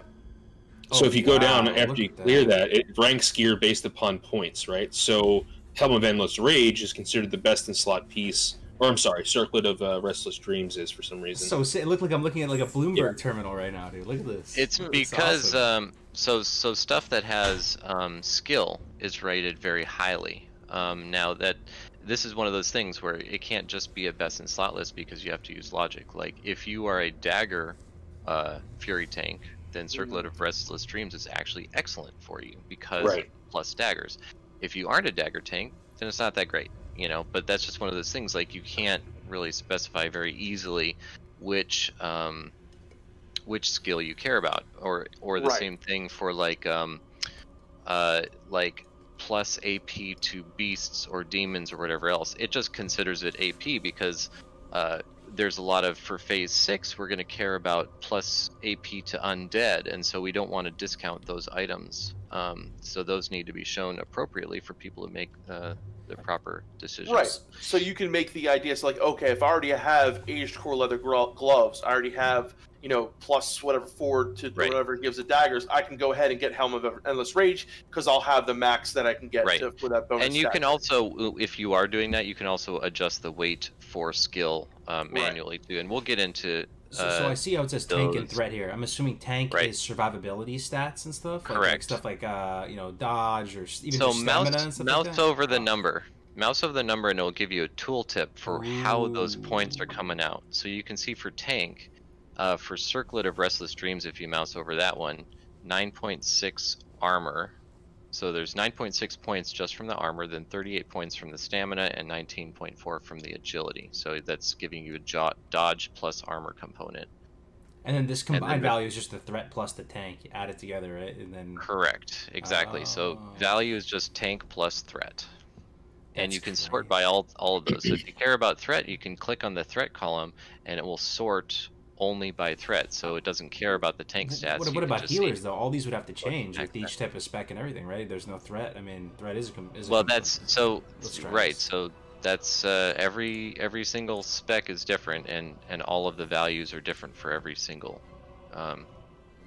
So if you go down wow, after look you at clear that, it ranks gear based upon points, right? So Helm of Endless Rage is considered the best in slot piece, or I'm sorry, Circlet of Restless Dreams is for some reason. So it looked like I'm looking at like a Bloomberg terminal right now, dude. Look at this. It's because awesome. so stuff that has skill is rated very highly. Now that this is one of those things where it can't just be a best in slot list because you have to use logic. Like if you are a dagger fury tank, then Circlet of Restless Dreams is actually excellent for you because plus daggers. If you aren't a dagger tank, then it's not that great, you know. But that's just one of those things. Like you can't really specify very easily which skill you care about, or the same thing for like plus AP to beasts or demons or whatever else. It just considers it AP because there's a lot of, for phase 6 we're going to care about plus AP to undead, and so we don't want to discount those items, so those need to be shown appropriately for people to make the proper decisions. Right, so you can make the idea, so like, okay, if I already have aged core leather gloves, I already have, you know, plus whatever 4 to whatever it gives the daggers, I can go ahead and get Helm of Endless Rage because I'll have the max that I can get for that bonus. And you can also, if you are doing that, you can also adjust the weight for skill manually too, and we'll get into so I see how it says tank and threat here. I'm assuming tank is survivability stats and stuff. Correct. Like stuff like you know, dodge or even so just stamina and stuff like that? over the number. Mouse over the number, and it'll give you a tooltip for how those points are coming out. So you can see for tank, for Circlet of Restless Dreams, if you mouse over that one, 9.6 armor. So there's 9.6 points just from the armor, then 38 points from the stamina, and 19.4 from the agility. So that's giving you a dodge plus armor component. And then this combined value is just the threat plus the tank. You add it together, right? And then correct, exactly. So value is just tank plus threat. And you can sort by all of those. So if you care about threat, you can click on the threat column, and it will sort only by threat, so it doesn't care about the tank stats. What about healers though? All these would have to change with each type of spec and everything, right? There's no threat. I mean, threat is well, that's so right. So that's every single spec is different, and all of the values are different for every single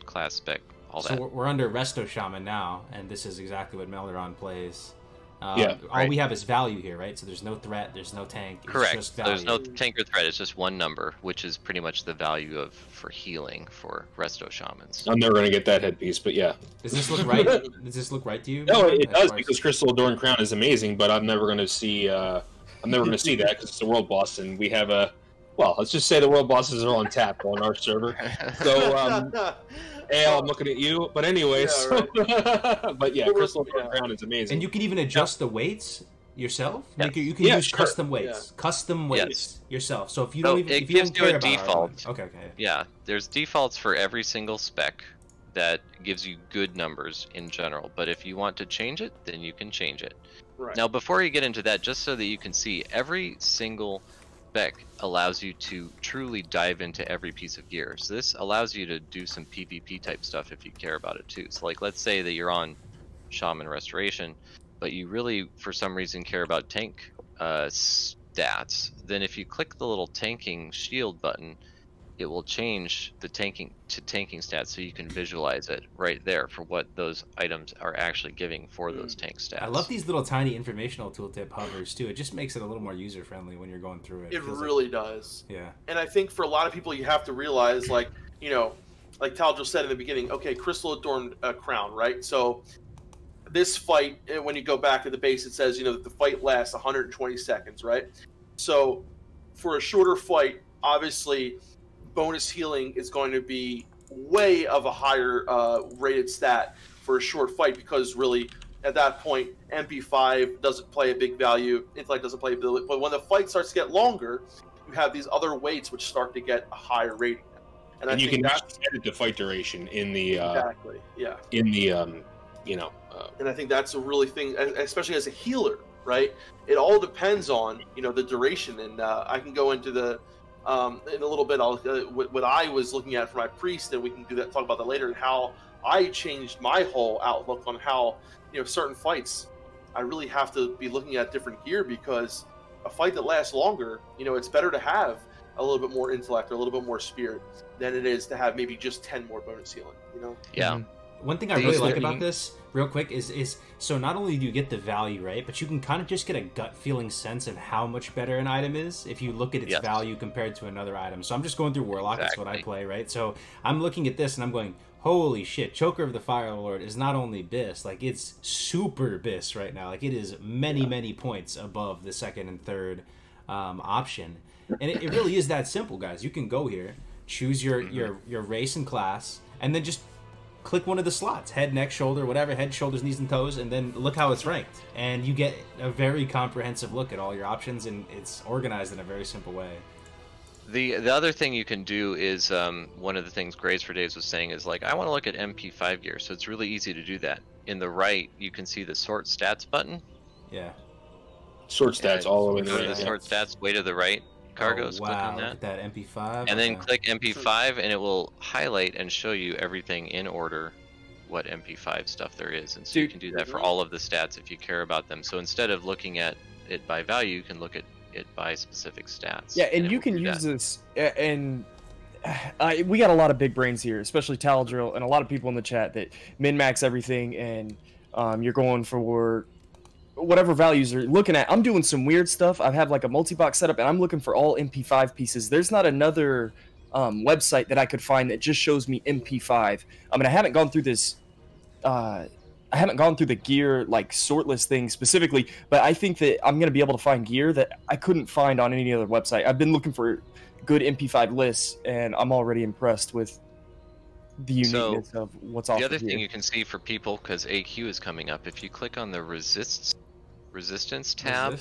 class spec. So we're under Resto Shaman now, and this is exactly what Melderon plays. All we have is value here, right? So there's no threat, there's no tank. It's correct. Just value. There's no tank or threat. It's just one number, which is pretty much the value for healing for Resto Shamans. I'm never going to get that headpiece, but yeah. Does this look right? Does this look right to you? No, it does, because Crystal Adorned Crown is amazing, but I'm never going to see. I'm never going to see that because it's a world boss, and we have a. Well, let's just say the world bosses are on tap on our server. So. Ale, I'm looking at you, but anyways. But yeah, Crystal Adorned Crown is amazing. And you can even adjust the weights yourself. Yes. Like you can use custom weights, custom weights yourself. So if you don't, it gives you a default. Okay. Yeah, there's defaults for every single spec that gives you good numbers in general. But if you want to change it, then you can change it. Right. Now, before you get into that, just so that you can see, every single spec allows you to truly dive into every piece of gear. So this allows you to do some PvP type stuff if you care about it too. So like, let's say that you're on Shaman Restoration, but you really for some reason care about tank stats, then if you click the little tanking shield button, it will change the tanking to tanking stats, so you can visualize it right there for what those items are actually giving for those tank stats. I love these little tiny informational tooltip hovers too. It just makes it a little more user friendly when you're going through it. It really does. Yeah. And I think for a lot of people, you have to realize, like, you know, like Taladril said in the beginning, okay, Crystal Adorned Crown, right? So this fight, when you go back to the base, it says, you know, that the fight lasts 120 seconds, right? So for a shorter fight, obviously, bonus healing is going to be way of a higher rated stat for a short fight, because really at that point MP5 doesn't play a big value, intellect doesn't play a big value, but when the fight starts to get longer, you have these other weights which start to get a higher rating. And you can edit the fight duration in the exactly, yeah, in the you know, and I think that's a really thing, especially as a healer, right? It all depends on, you know, the duration, and I can go into the in a little bit, what I was looking at for my priest, and we can do that, talk about that later, and how I changed my whole outlook on how, you know, certain fights, I really have to be looking at different gear, because a fight that lasts longer, you know, it's better to have a little bit more intellect or a little bit more spirit than it is to have maybe just 10 more bonus healing, you know? Yeah. One thing I really like about this, real quick, is so not only do you get the value, right, but you can kind of just get a gut feeling sense of how much better an item is if you look at its value compared to another item. So I'm just going through Warlock, that's what I play, right? So I'm looking at this and I'm going, holy shit, Choker of the Fire Lord is not only BIS, like it's super BIS right now. Like it is many points above the second and third option. And it really is that simple, guys. You can go here, choose your race and class, and then just click one of the slots, head, neck, shoulder, whatever, head, shoulders, knees, and toes, and then look how it's ranked. And you get a very comprehensive look at all your options, and it's organized in a very simple way. The other thing you can do is, one of the things Graysfordays was saying is like, I want to look at MP5 gear, so it's really easy to do that. In the right, you can see the sort stats button. Yeah. Sort stats all the way to the sort stats way to the right. Kargoz, click on that. Look at that MP5. And then click MP5 and it will highlight and show you everything in order what MP5 stuff there is. And so you can do that for all of the stats if you care about them. So instead of looking at it by value, you can look at it by specific stats. Yeah, and you can use this, and we got a lot of big brains here, especially Taladril and a lot of people in the chat that min-max everything, and you're going for whatever values you're looking at. I'm doing some weird stuff. I have like a multi-box setup, and I'm looking for all MP5 pieces. There's not another website that I could find that just shows me MP5. I mean, I haven't gone through this. I haven't gone through the gear like sort list thing specifically, but I think that I'm going to be able to find gear that I couldn't find on any other website. I've been looking for good MP5 lists, and I'm already impressed with the uniqueness of what's offered. The other here. thing you can see for people, because AQ is coming up, if you click on the resistance tab,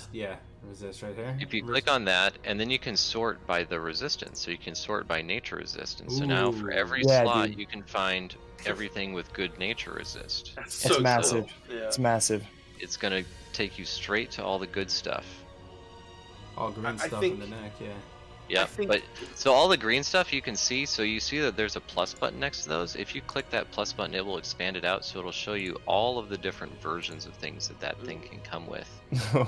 resist right there. if you click on that, and then you can sort by the resistance, so you can sort by nature resistance. So now for every slot you can find everything with good nature resist. It's massive. Yeah. It's massive. It's gonna take you straight to all the good stuff. All green stuff in the neck, Yeah, but so all the green stuff you can see, so you see that there's a plus button next to those. If you click that plus button, it will expand it out, so it'll show you all of the different versions of things that thing can come with.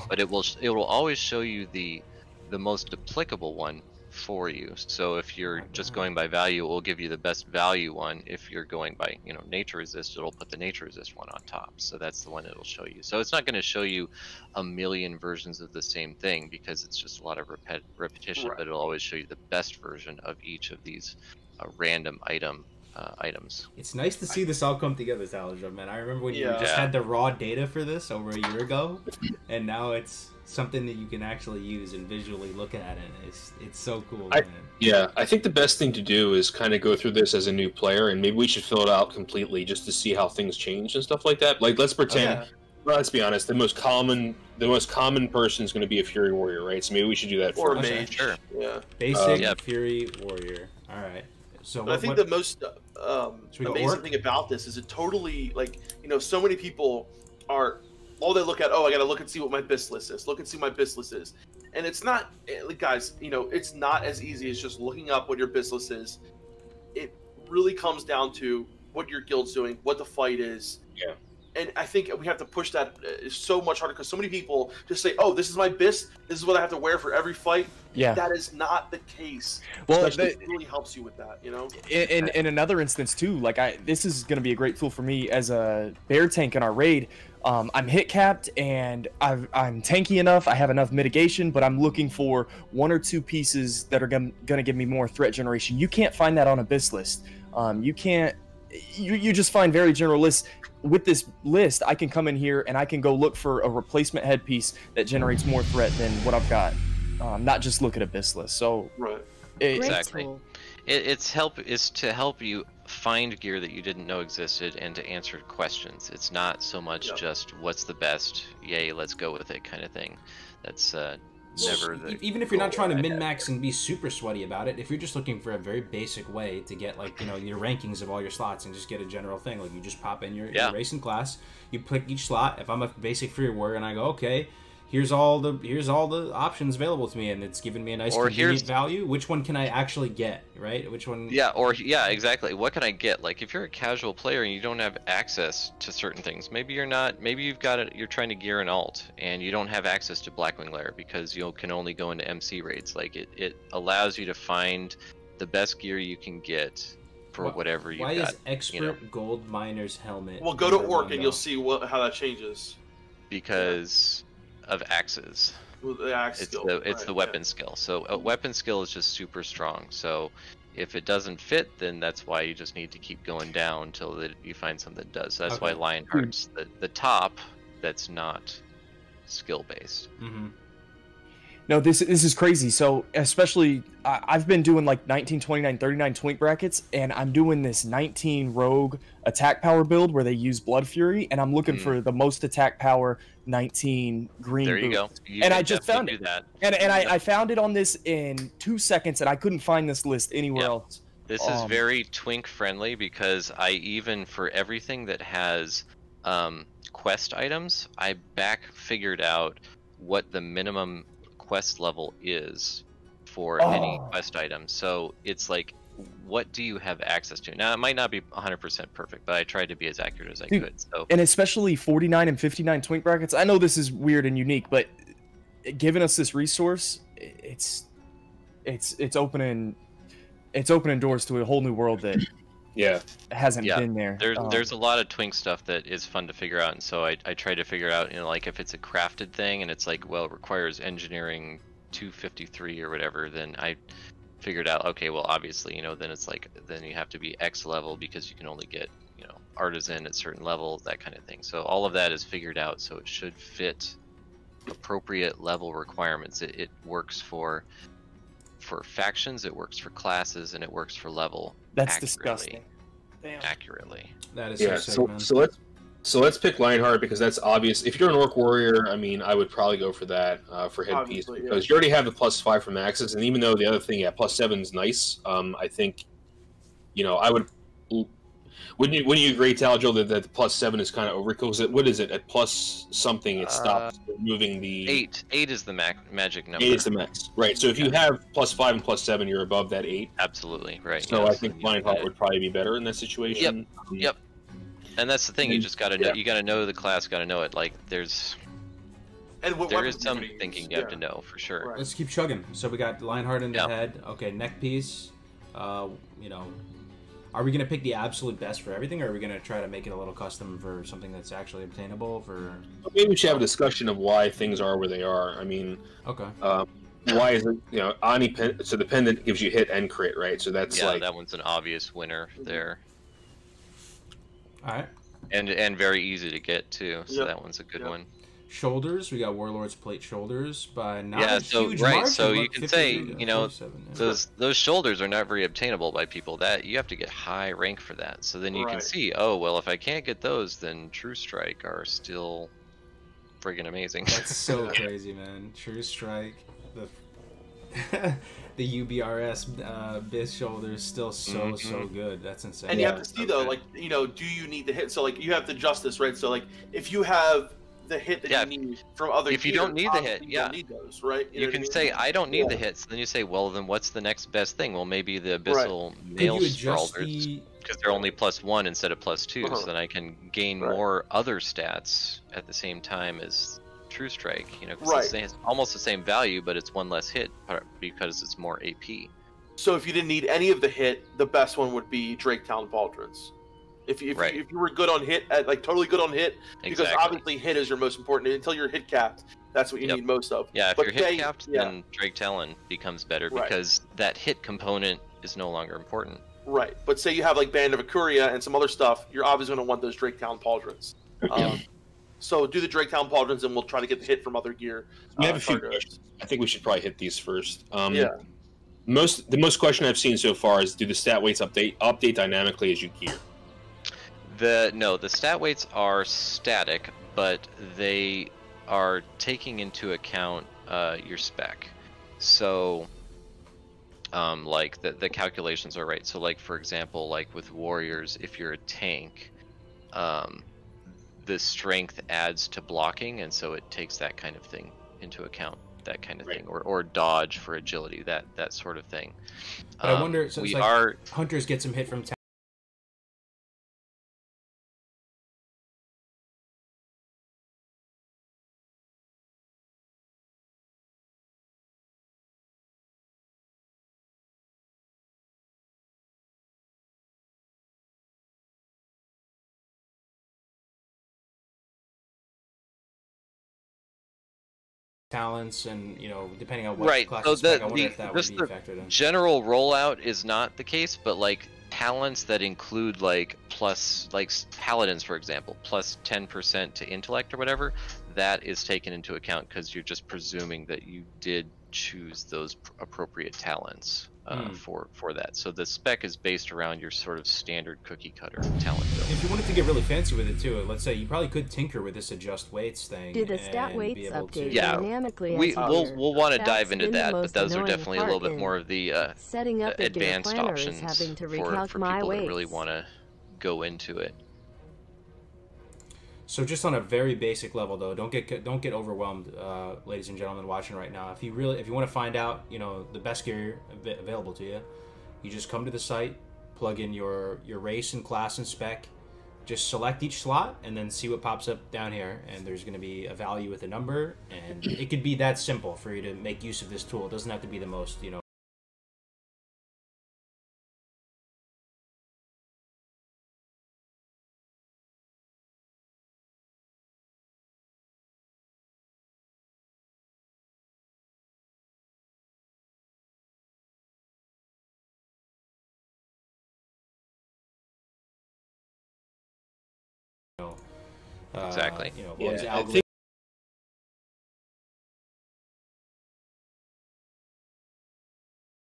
But it will always show you the most applicable one for you. So if you're just going by value, it will give you the best value one. If you're going by nature resist, it'll put the nature resist one on top. So that's the one it'll show you. So it's not going to show you a million versions of the same thing, because it's just a lot of repetition, but it'll always show you the best version of each of these random items. It's nice to see this all come together, Taladril, man. I remember when you just had the raw data for this over a year ago, and now it's something that you can actually use and visually look at it. It's so cool, man. Yeah, I think the best thing to do is kind of go through this as a new player, and maybe we should fill it out completely just to see how things change and stuff like that. Like, let's pretend, well, let's be honest, the most common person is going to be a Fury Warrior, right? So maybe we should do that or first. Mage. Sure. Yeah. Basic Fury Warrior. All right. So I think the most amazing thing about this is it totally, like, so many people are, all they look at, I gotta look and see what my BIS list is. Look and see what my BIS list is. And it's not, guys, it's not as easy as just looking up what your BIS list is. It really comes down to what your guild's doing, what the fight is. Yeah. And I think we have to push that so much harder, because so many people just say, oh, this is my BIS, this is what I have to wear for every fight. Yeah. That is not the case. Well, it really helps you with that, In another instance, too, like this is going to be a great tool for me as a bear tank in our raid. I'm hit capped, and I'm tanky enough, I have enough mitigation, but I'm looking for one or two pieces that are going to give me more threat generation. You can't find that on a BIS list. You just find very general lists. With this list, I can come in here and I can go look for a replacement headpiece that generates more threat than what I've got. Not just look at a BIS list. So exactly, it's to help you find gear that you didn't know existed and to answer questions. It's not so much just what's the best, yay, let's go with it kind of thing. That's never the even if you're not trying to min-max and be super sweaty about it, if you're just looking for a very basic way to get, like, your rankings of all your slots and just get a general thing, like you just pop in your race and class, you pick each slot. If I'm a basic Fury Warrior and I go, okay, here's all the options available to me, and it's giving me a nice convenient value. Which one can I actually get, right? Which one? Yeah, exactly. What can I get? Like, if you're a casual player and you don't have access to certain things, maybe you're trying to gear an alt and you don't have access to Blackwing Lair because you can only go into MC raids. Like, it allows you to find the best gear you can get for whatever you've why got. is expert gold miner's helmet? Well, go to number orc one, and though? you'll see how that changes. Because of axes. With the axe It's skill. the weapon skill. So a weapon skill is just super strong. So if it doesn't fit, then that's why you just need to keep going down until you find something that does. So that's why Lionheart's the top that's not skill based. Mm-hmm. No, this is crazy. So especially, I've been doing like 19, 29, 39 twink brackets, and I'm doing this 19 rogue attack power build where they use Blood Fury, and I'm looking for the most attack power 19 green. There you boots. go. And I just found it. That. And I found it on this in 2 seconds, and I couldn't find this list anywhere else. This is very twink friendly because I even for everything that has quest items, I figured out what the minimum quest level is for any quest item. So it's like, what do you have access to? Now it might not be 100% perfect, but I tried to be as accurate as I could. So and especially 49 and 59 twink brackets. I know this is weird and unique, but giving us this resource, it's opening doors to a whole new world that hasn't been there. There's a lot of twink stuff that is fun to figure out, and so I try to figure out, like if it's a crafted thing and it's like, well, it requires engineering 253 or whatever, then I figured out, okay, well, obviously, then it's like, then you have to be X level because you can only get, artisan at certain levels, that kind of thing. So all of that is figured out, so it should fit appropriate level requirements. It works for factions, it works for classes, and it works for level. That's disgusting. Damn. Accurately. That is so let's pick Lionheart because that's obvious. If you're an Orc Warrior, I mean, I would probably go for that for headpiece because you already have the +5 from axes, and even though the other thing, +7 is nice, I think, I would. Wouldn't you agree, Taladril, that the +7 is kind of overkill? What is it at plus something? It stops moving the 8. 8 is the magic number. 8 is the max, right? So if you have +5 and +7, you're above that 8. Absolutely, right. So I think Lionheart would probably be better in that situation. Yep. And that's the thing. You just gotta know. You gotta know the class. Gotta know it. Like there is some thinking you have to know for sure. Right. Let's keep chugging. So we got Lionheart in the head. Okay, neck piece. Are we gonna pick the absolute best for everything, or are we gonna try to make it a little custom for something that's actually obtainable? Maybe we should have a discussion of why things are where they are. I mean, why is it? Ani so the pendant gives you hit and crit, right? So that's that one's an obvious winner there. All right. And very easy to get too. So that one's a good one. Shoulders, we got Warlord's Plate shoulders by not a huge right. margin, So you can say, 47, those shoulders are not very obtainable by people. That you have to get high rank for that. So then you can see, oh well, if I can't get those, then True Strike are still friggin' amazing. That's so crazy, man. True Strike, the UBRS Biz shoulders still so good. That's insane. And you have to see though, like do you need the hit? So like you have the justice, right? So like if you have the hit that you need from other if you don't need the hit, you don't need those, right? You can say I don't need the hits. Then you say, well, then what's the next best thing? Well, maybe the abyssal male Stralders, because they're only +1 instead of +2, so then I can gain more other stats at the same time as True Strike. Because it's almost the same value, but it's 1 less hit because it's more AP. So if you didn't need any of the hit, the best one would be Draketown Pauldrons. If you were good on hit, totally good on hit, because obviously hit is your most important. Until you're hit capped, that's what you need most of. Yeah, if you're hit capped, then Drake Talon becomes better because that hit component is no longer important. Right, but say you have like Band of Akuria and some other stuff, you're obviously going to want those Draketown Pauldrons. So do the Draketown Pauldrons, and we'll try to get the hit from other gear. We have a few questions. I think we should probably hit these first. The most question I've seen so far is, do the stat weights update dynamically as you gear? The stat weights are static, but they are taking into account your spec. So, like the calculations are right. So, like for example, like with warriors, if you're a tank, the strength adds to blocking, and so it takes that kind of thing into account. That kind of thing, or dodge for agility, that sort of thing. But I wonder, so hunters get some hit from talents, and depending on what Right. class So you spec, I wonder if that would just be the factored in. general rollout is not the case, but like talents that include like plus, like paladins for example, plus 10% to intellect or whatever, that is taken into account because you're just presuming that you did choose those appropriate talents for that. So the spec is based around your sort of standard cookie cutter talent build. If you wanted to get really fancy with it too, let's say you probably could tinker with this adjust weights thing. Do the stat and weights be able update to... Yeah, dynamically? we'll want to That's dive into been the that, but most those are annoying definitely a little part bit in more of the setting up the gear advanced planner options is having to for recalc my people that weights. really want to go into it. So just on a very basic level, though, don't get overwhelmed, ladies and gentlemen watching right now. If you want to find out, the best gear available to you, you just come to the site, plug in your race and class and spec, just select each slot, and then see what pops up down here. And there's going to be a value with a number, and it could be that simple for you to make use of this tool. It doesn't have to be the most, Exactly. bugs, I algorithms,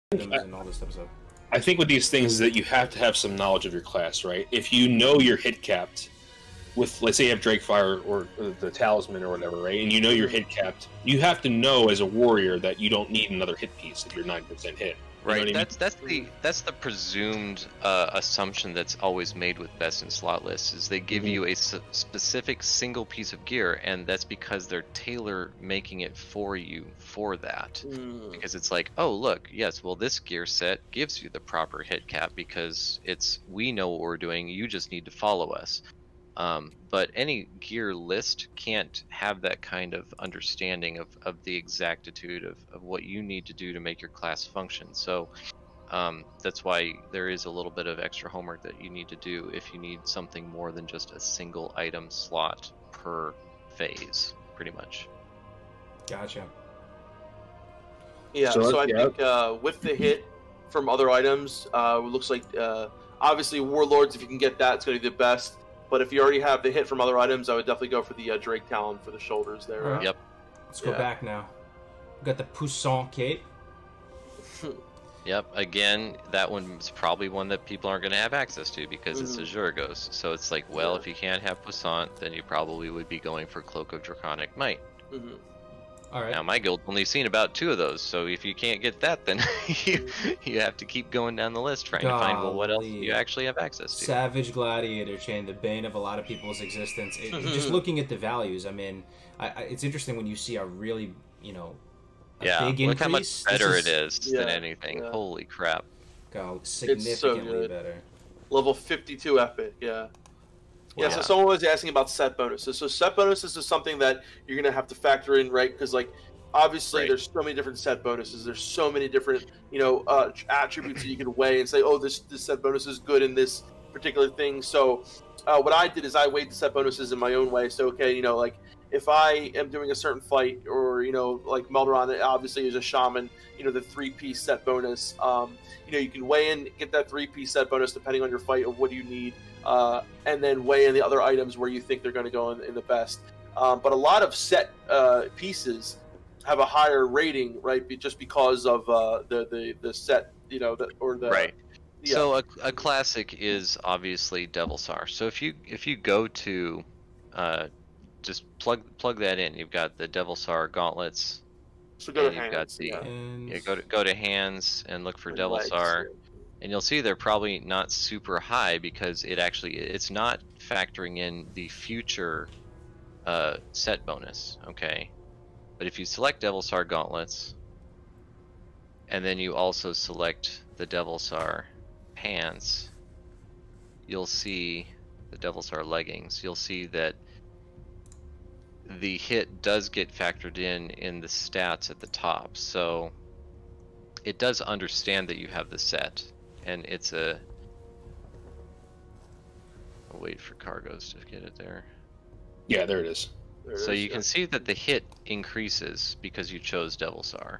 think and all this stuff. So. I think with these things is that you have to have some knowledge of your class, right? If you know you're hit capped with, let's say you have Drakefire or the Talisman or whatever, right? And you know you're hit capped, you have to know as a warrior that you don't need another hit piece if you're 9% hit. Right, You know what I mean? that's the presumed assumption that's always made with best in slot lists, is they give you a specific single piece of gear, and that's because they're tailor making it for you for that. Because it's like, oh look, yes, well this gear set gives you the proper hit cap because we know what we're doing, you just need to follow us. But any gear list can't have that kind of understanding of the exactitude of what you need to do to make your class function. So that's why there is a little bit of extra homework that you need to do if you need something more than just a single item slot per phase, pretty much. Gotcha. Yeah, so I think with the hit from other items, it looks like obviously Warlords, if you can get that, it's going to be the best. But if you already have the hit from other items, I would definitely go for the Drake Talon for the shoulders there. Right. Yep. Let's go back now. We've got the Poussin cape. Yep, again, that one's probably one that people aren't going to have access to because it's a Jurgos. So it's like, well, if you can't have Poussin, then you probably would be going for Cloak of Draconic Might. All right. Now, my guild's only seen about 2 of those, so if you can't get that, then you have to keep going down the list trying to find, well, what else do you actually have access to? Savage Gladiator Chain, the bane of a lot of people's existence. Just looking at the values, I mean, it's interesting when you see a really, big increase. Look how much better it is than anything. Yeah. Holy crap. Significantly better. Level 52 epic, yeah. Yeah, so someone was asking about set bonuses. So set bonuses is something that you're going to have to factor in, right? Because, like, obviously there's so many different set bonuses. There's so many different, attributes that you can weigh and say, oh, this set bonus is good in this particular thing. So what I did is I weighed the set bonuses in my own way. So, okay, like, if I am doing a certain fight or, like Melderon, obviously is a shaman, the 3-piece set bonus, you can weigh in, get that 3-piece set bonus depending on your fight of what do you need. And then weigh in the other items where you think they're going to go in the best. But a lot of set pieces have a higher rating, right? Just because of the set, right. Yeah. So a classic is obviously Devilsar. So if you go to just plug that in, you've got the Devilsar gauntlets. So go to hands. Go to hands and look for And Devilsar. legs. And you'll see they're probably not super high because it's not factoring in the future set bonus, okay? But if you select Devilsar gauntlets, and then you also select the Devilsar pants, you'll see the Devilsar leggings. You'll see that the hit does get factored in the stats at the top. So it does understand that you have the set. And it's I'll wait for Kargoz to get it there. Yeah, there it is. So you can see that the hit increases because you chose Devilsaur.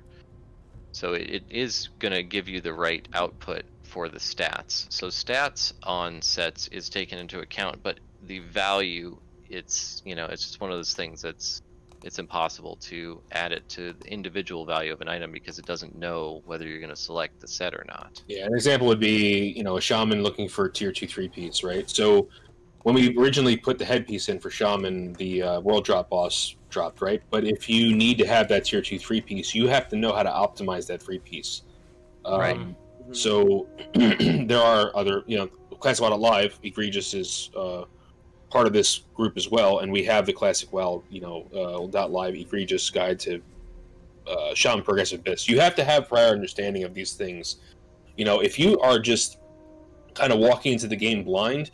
So it is going to give you the right output for the stats. So stats on sets is taken into account, but the value, it's just one of those things that's it's impossible to add it to the individual value of an item because it doesn't know whether you're going to select the set or not. Yeah, an example would be, a shaman looking for a tier 2 3-piece, right? So when we originally put the headpiece in for shaman, the world drop boss dropped, right? But if you need to have that tier 2 3-piece, you have to know how to optimize that 3-piece. Right. So there are other, classicwow.live, Egregious is part of this group as well, and we have the classicwow.live Egregious guide to shaman progressive bits. You have to have prior understanding of these things. If you are just kind of walking into the game blind,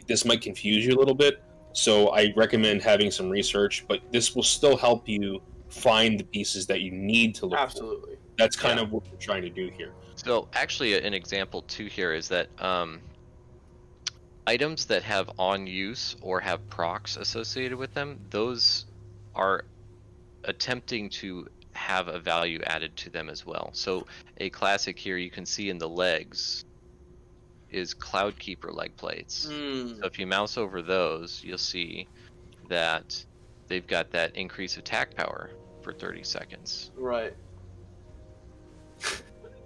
this might confuse you a little bit. So I recommend having some research, but this will still help you find the pieces that you need to look Absolutely. for. That's kind of what we're trying to do here. So actually an example too here is that items that have on use or have procs associated with them, those are attempting to have a value added to them as well. So a classic here you can see in the legs is Cloudkeeper leg plates. So if you mouse over those, you'll see that they've got that increased attack power for 30 seconds. Right.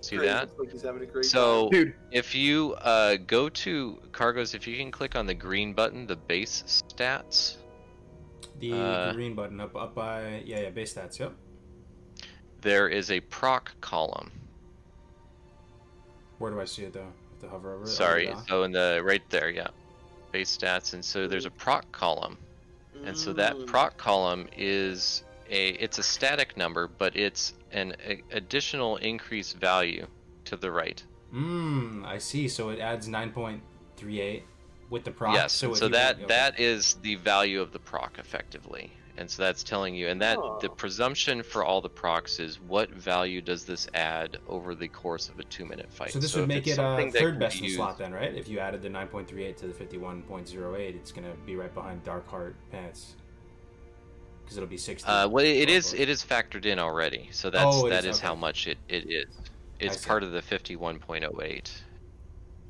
See Great. that? Looks like he's having a great So Dude. if you go to Kargoz, if you can click on the green button, the base stats. The green button up by base stats. Yep. There is a proc column. Where do I see it though? I have to hover over it. Sorry, Oh, yeah. so in the right there, yeah, base stats, and so there's a proc column, and so that proc column is it's a static number, but it's an additional increased value to the right. I see. So it adds 9.38 with the proc. Yes, So, so that is the value of the proc effectively. And so that's telling you, and that the presumption for all the procs is what value does this add over the course of a 2-minute fight. So this if would make it's it something that third can best be in used- slot then, right? If you added the 9.38 to the 51.08, it's going to be right behind Darkheart Pants. Because it'll be 60. Well, it is factored in already. So that is okay. how much it is. It's part of the 51.08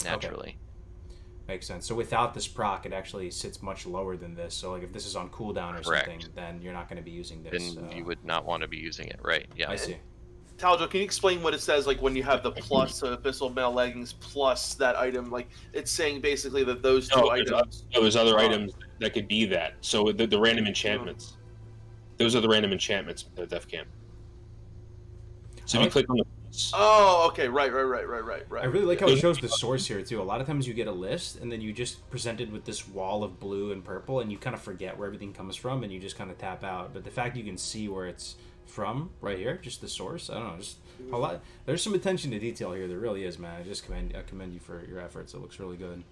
naturally. Okay. Makes sense. So without this proc, it actually sits much lower than this. So like if this is on cooldown or Correct. something, then you're not going to be using this. Then you would not want to be using it, right? Yeah. I see. Taladril, can you explain what it says, like when you have the plus Abyssal Mail Leggings plus that item? Like it's saying basically that those two items. There's other items that could be that. So the random enchantments. Those are the random enchantments with the Defcamp. So if you click on the... Oh, okay, right. I really like how it shows the source here too. A lot of times you get a list and then you just presented with this wall of blue and purple and you kind of forget where everything comes from and you just kind of tap out. But the fact you can see where it's from right here, just the source, I don't know, just a lot. There's some attention to detail here. There really is, man. I commend you for your efforts. It looks really good.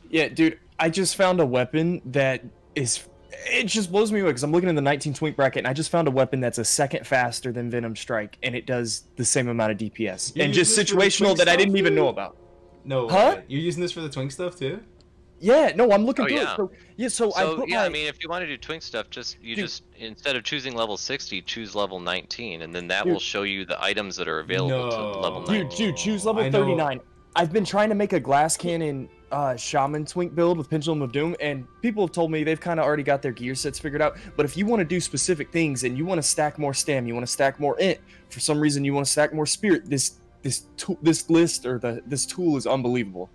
Yeah, dude, I just found a weapon that is... It just blows me away because I'm looking in the 19 twink bracket and I just found a weapon that's a second faster than Venom Strike and it does the same amount of DPS. You're and just using this for the situational twink that I stuff, didn't even dude? know about. No, Huh? You're using this for the twink stuff too? Yeah, no, I'm looking Oh, through yeah. it. So I put I my... mean, if you want to do twink stuff, just instead of choosing level 60, choose level 19, and then that Dude. will show you the items that are available to level 19. Dude, choose level I know. 39. I've been trying to make a glass cannon shaman twink build with Pendulum of Doom, and people have told me they've kind of already got their gear sets figured out. But if you want to do specific things and you want to stack more stam, you want to stack more int, for some reason you want to stack more spirit, this list or this tool is unbelievable.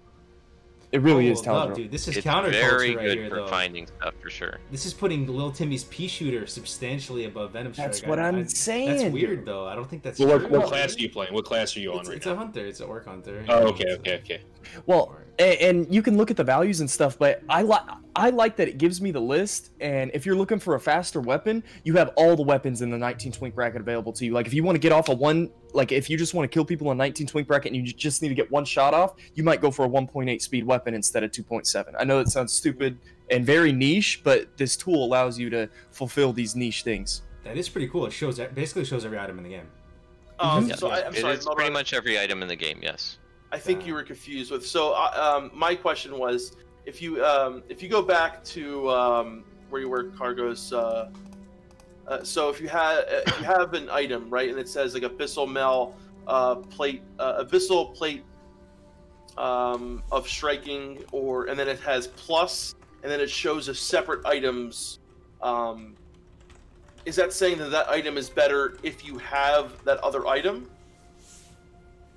It really is, no, Taladril. dude, this is It's counterculture very right good here, for though. finding stuff for sure. This is putting Little Timmy's pea shooter substantially above Venom Strike. That's what I'm saying, That's dude. weird, though. I don't think that's Well, true. what class are you playing? What class are you on It's, right it's now? a hunter. It's an orc hunter. Oh, okay. Well, and you can look at the values and stuff, but I like that it gives me the list, and if you're looking for a faster weapon, you have all the weapons in the 19 twink bracket available to you. Like if you want to get off a one, like if you just want to kill people in 19 twink bracket and you just need to get one shot off, you might go for a 1.8 speed weapon instead of 2.7. I know it sounds stupid and very niche, but this tool allows you to fulfill these niche things. That is pretty cool. It basically shows every item in the game. So I'm It sorry, is Melderon, pretty much every item in the game, yes. I think you were confused with. So my question was, if you go back to where you were, Kargoz, So if you have an item, right, and it says like abyssal mail plate, abyssal plate of striking, and then it has plus, and then it shows a separate items. Is that saying that that item is better if you have that other item?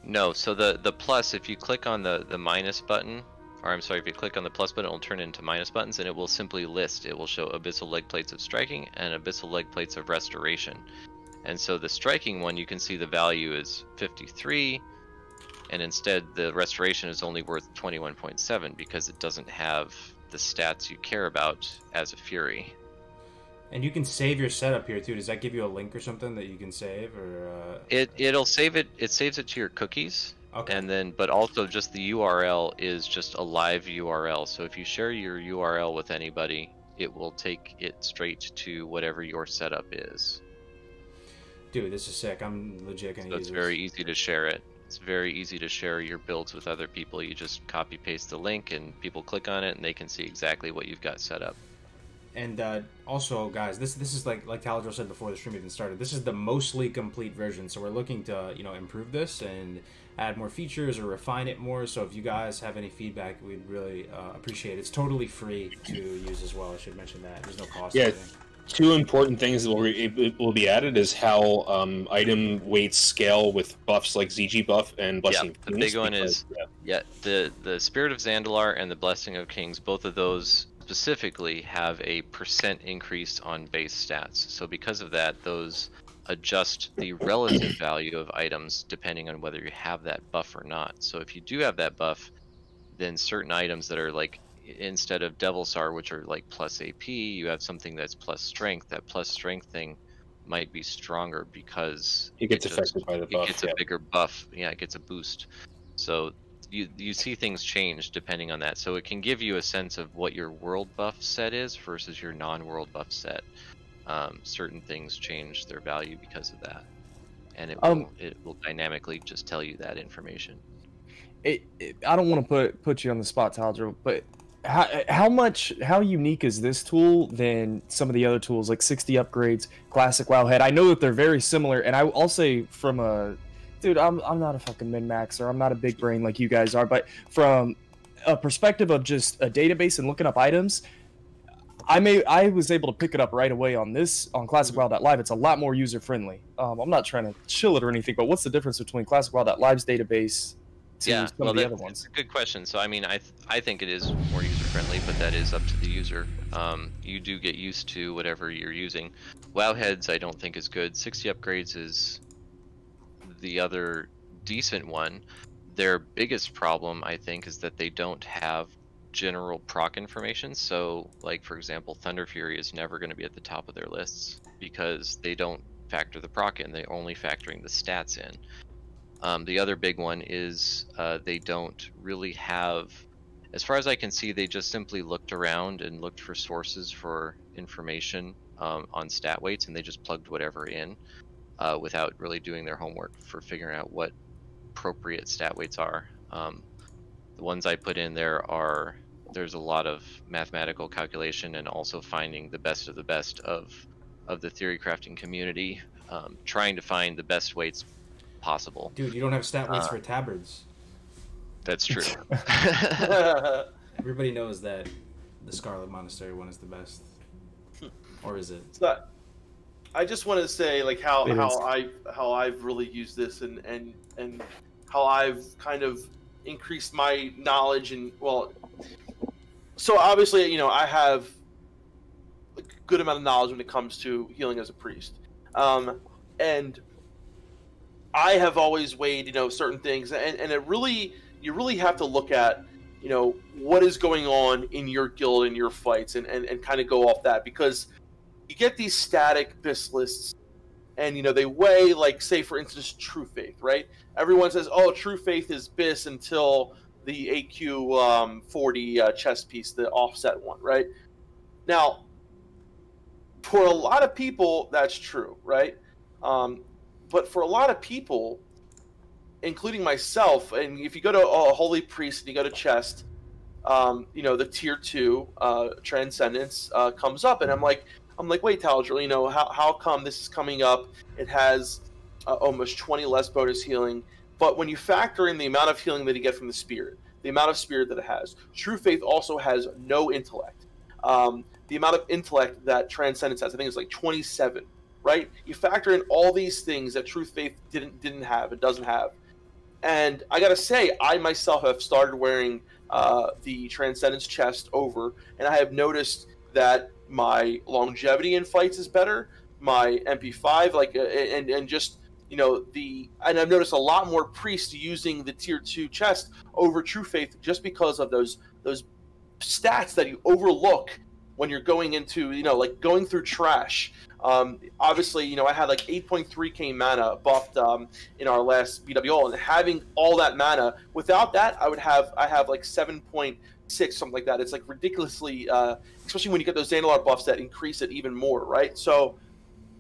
No. So the plus, if you click on the minus button, or I'm sorry, if you click on the plus button, it will turn into minus buttons, and it will simply list. It will show abyssal leg plates of striking and abyssal leg plates of restoration. And so the striking one, you can see the value is 53, and instead the restoration is only worth 21.7 because it doesn't have the stats you care about as a fury. And you can save your setup here too. Does that give you a link or something that you can save, or It'll save it. It saves it to your cookies. Okay. And then, but also just the URL is just a live URL. So if you share your URL with anybody, it will take it straight to whatever your setup is. Dude, this is sick. I'm legit gonna So use it's this. very easy to share it. It's very easy to share your builds with other people. You just copy paste the link and people click on it and they can see exactly what you've got set up. And also, guys, this is like Taladril said before the stream even started. This is the mostly complete version, so we're looking to improve this and add more features or refine it more. So if you guys have any feedback, we'd really appreciate it. It's totally free to use as well. I should mention that there's no cost. Yeah, two important things that will be added is how item weights scale with buffs like ZG buff and Blessing. Yeah, the big one is the Spirit of Zandalar and the Blessing of Kings. Both of those specifically have a % increase on base stats. So because of that, those adjust the relative value of items depending on whether you have that buff or not. So if you do have that buff, then certain items that are like, instead of Devilsar, which are like plus AP, you have something that's plus strength. That plus strength thing might be stronger because it gets affected by the buff. It gets a bigger buff. Yeah, it gets a boost. So you see things change depending on that. So it can give you a sense of what your world buff set is versus your non-world buff set. Certain things change their value because of that, and it will dynamically just tell you that information. I don't want to put you on the spot, Taladril, but how unique is this tool than some of the other tools like 60 upgrades, classic Wowhead? I know that they're very similar, and I'll say from a dude, I'm not a fucking min-maxer, I'm not a big brain like you guys are, but from a perspective of just a database and looking up items, I was able to pick it up right away on classicwow.live. It's a lot more user friendly. I'm not trying to chill it or anything, but what's the difference between classicwow.live's database to some of the other ones? It's a good question. So I mean, I think it is more user friendly, but that is up to the user. You do get used to whatever you're using. Wowheads I don't think is good. 60 upgrades is the other decent one. Their biggest problem, I think, is that they don't have general proc information. So like, for example, Thunder Fury is never going to be at the top of their lists because they don't factor the proc in. They're only factoring the stats in. The other big one is they don't really have, as far as I can see, they just simply looked around and looked for sources for information on stat weights, and they just plugged whatever in without really doing their homework for figuring out what appropriate stat weights are. The ones I put in there's a lot of mathematical calculation and also finding the best of the best of the theory crafting community, trying to find the best weights possible. Dude, you don't have stat weights for tabards. That's true. Everybody knows that the Scarlet Monastery one is the best. Or is it? So, I just want to say like how I've really used this and how I've kind of increased my knowledge and so obviously I have a good amount of knowledge when it comes to healing as a priest, and I have always weighed certain things, and you really have to look at what is going on in your guild and your fights and kind of go off that, because you get these static BIS lists and they weigh, like, say for instance True Faith, right? Everyone says, oh, True Faith is BIS until the AQ 40 chest piece, the offset one, right? Now for a lot of people that's true, right? But for a lot of people, including myself, and if you go to a Holy Priest and you go to chest, the tier 2 Transcendence comes up, and I'm like, I'm like, wait, Taladril, you know, how come this is coming up? It has almost 20 less bonus healing, but when you factor in the amount of healing that you get from the spirit, the amount of spirit that it has, True Faith also has no intellect. The amount of intellect that Transcendence has, I think it's like 27, right? You factor in all these things that True Faith didn't have, it doesn't have. And I gotta say, I myself have started wearing the Transcendence chest over, and I have noticed that my longevity in fights is better, my MP5, like, and just, you know, and I've noticed a lot more priests using the tier 2 chest over True Faith just because of those stats that you overlook when you're going into, you know, like going through trash. Obviously, you know, I had like 8.3k mana buffed in our last BWO, and having all that mana, without that, I have like 7.6, something like that. It's like ridiculously, especially when you get those Zandalar buffs that increase it even more, right? So,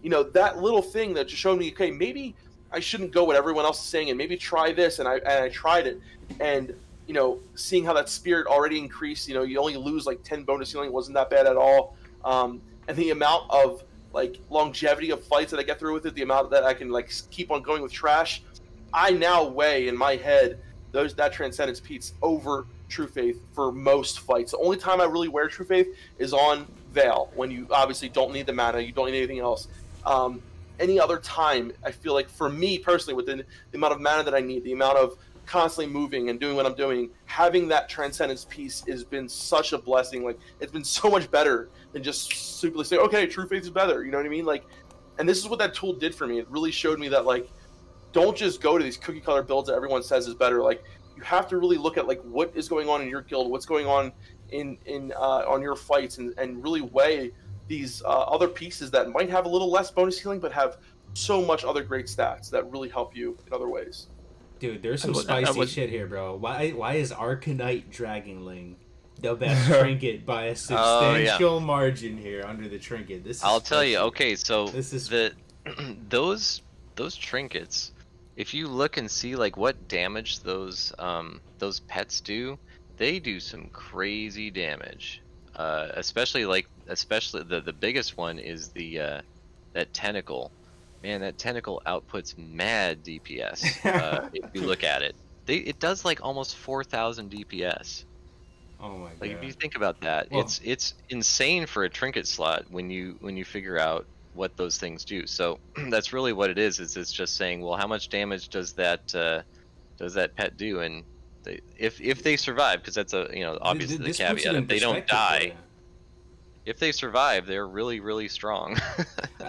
you know, that little thing that just showed me, okay, maybe I shouldn't go what everyone else is saying, and maybe try this, and I tried it, and, you know, seeing how that spirit already increased, you know, you only lose like 10 bonus healing, wasn't that bad at all, and the amount of like longevity of fights that I get through with it, the amount that I can like keep on going with trash, I now weigh in my head that Transcendence piece over True Faith for most fights. The only time I really wear True Faith is on Veil, when you obviously don't need the mana, you don't need anything else. Any other time, I feel like for me personally, with the amount of mana that I need, the amount of constantly moving and doing what I'm doing, having that Transcendence piece has been such a blessing. Like, it's been so much better than just simply saying, okay, True Faith is better, you know what I mean? Like, and this is what that tool did for me. It really showed me that, like, don't just go to these cookie cutter builds that everyone says is better. Like, you have to really look at like what is going on in your guild, what's going on in on your fights, and really weigh these other pieces that might have a little less bonus healing but have so much other great stats that really help you in other ways. Dude, there's some spicy shit here, bro. Why is Arcanite Dragonling the best trinket by a substantial margin here under the trinket? This is I'll tell you. Okay, so this is those trinkets, if you look and see like what damage those pets do, they do some crazy damage. Especially the biggest one is the that tentacle. Man, that tentacle outputs mad DPS. If you look at it, it does like almost 4,000 DPS. Oh my god! Like, if you think about that, well, it's insane for a trinket slot when you figure out what those things do. So that's really what it is. It's just saying, well, how much damage does that pet do? And if they survive, because that's obviously the caveat. If they don't die. If they survive, they're really, really strong.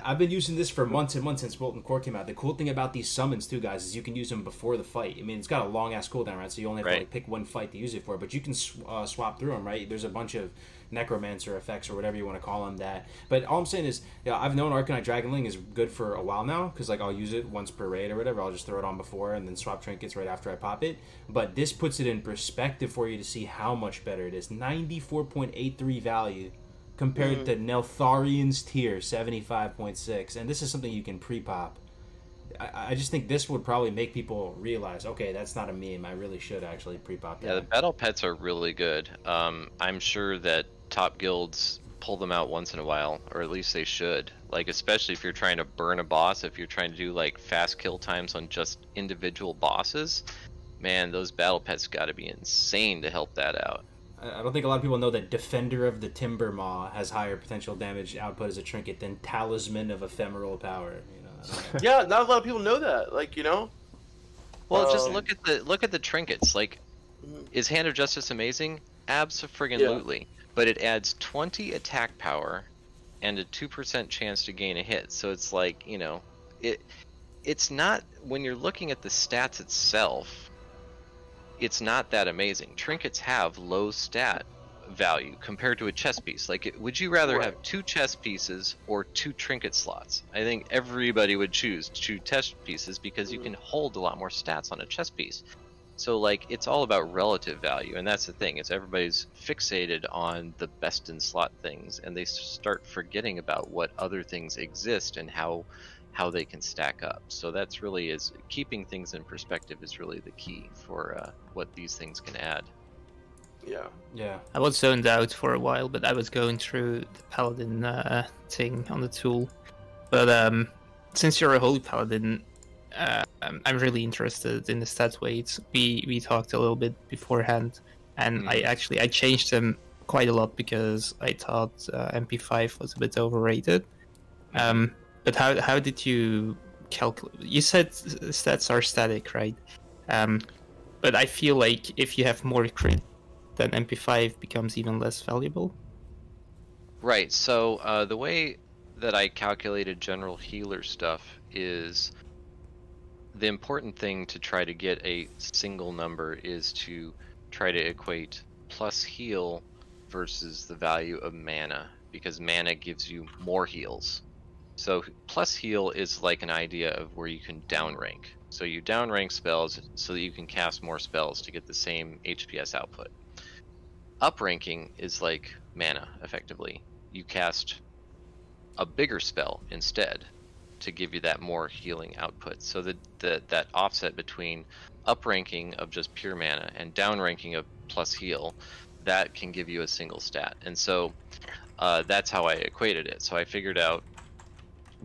I've been using this for months and months since Molten Core came out. The cool thing about these summons, too, guys, is you can use them before the fight. I mean, it's got a long-ass cooldown, right? So you only have to like, pick one fight to use it for. But you can swap through them, right? There's a bunch of necromancer effects or whatever you want to call them that. But all I'm saying is, I've known Arcanite Dragonling is good for a while now, because like I'll use it once per raid or whatever. I'll just throw it on before and then swap trinkets right after I pop it. But this puts it in perspective for you to see how much better it is. 94.83 value. Compared to Neltharian's tier, 75.6. And this is something you can pre-pop. I just think this would probably make people realize, okay, that's not a meme. I really should actually pre-pop that. Yeah, the battle pets are really good. I'm sure that top guilds pull them out once in a while, or at least they should. Like, especially if you're trying to burn a boss, if you're trying to do, like, fast kill times on just individual bosses, man, those battle pets gotta be insane to help that out. I don't think a lot of people know that Defender of the Timber Maw has higher potential damage output as a trinket than Talisman of Ephemeral Power. Yeah, not a lot of people know that. Like, Well, just look at the trinkets. Like, is Hand of Justice amazing? Abso-friggin-lutely. Yeah. But it adds 20 attack power and a 2% chance to gain a hit. So it's like, it's not, when you're looking at the stats itself, it's not that amazing. Trinkets have low stat value compared to a chess piece. Like, would you rather have 2 chess pieces or 2 trinket slots? I think everybody would choose 2 chess pieces because you can hold a lot more stats on a chess piece. So, like, it's all about relative value, and that's the thing. Is everybody's fixated on the best in slot things, and they start forgetting about what other things exist and how they can stack up. So that's really keeping things in perspective is really the key for what these things can add. Yeah. I was zoned out for a while, but I was going through the paladin thing on the tool. But since you're a holy paladin, I'm really interested in the stat weights. We talked a little bit beforehand, and I changed them quite a lot because I thought MP5 was a bit overrated. But how did you calculate? You said stats are static, right? But I feel like if you have more crit, then MP5 becomes even less valuable. Right. So the way that I calculated general healer stuff is the important thing to try to get a single number is to try to equate plus heal versus the value of mana, because mana gives you more heals. So plus heal is like an idea of where you can downrank. So you downrank spells so that you can cast more spells to get the same HPS output. Upranking is like mana, effectively. You cast a bigger spell instead to give you that more healing output. So that offset between upranking of just pure mana and downranking of plus heal, that can give you a single stat. And so that's how I equated it. So I figured out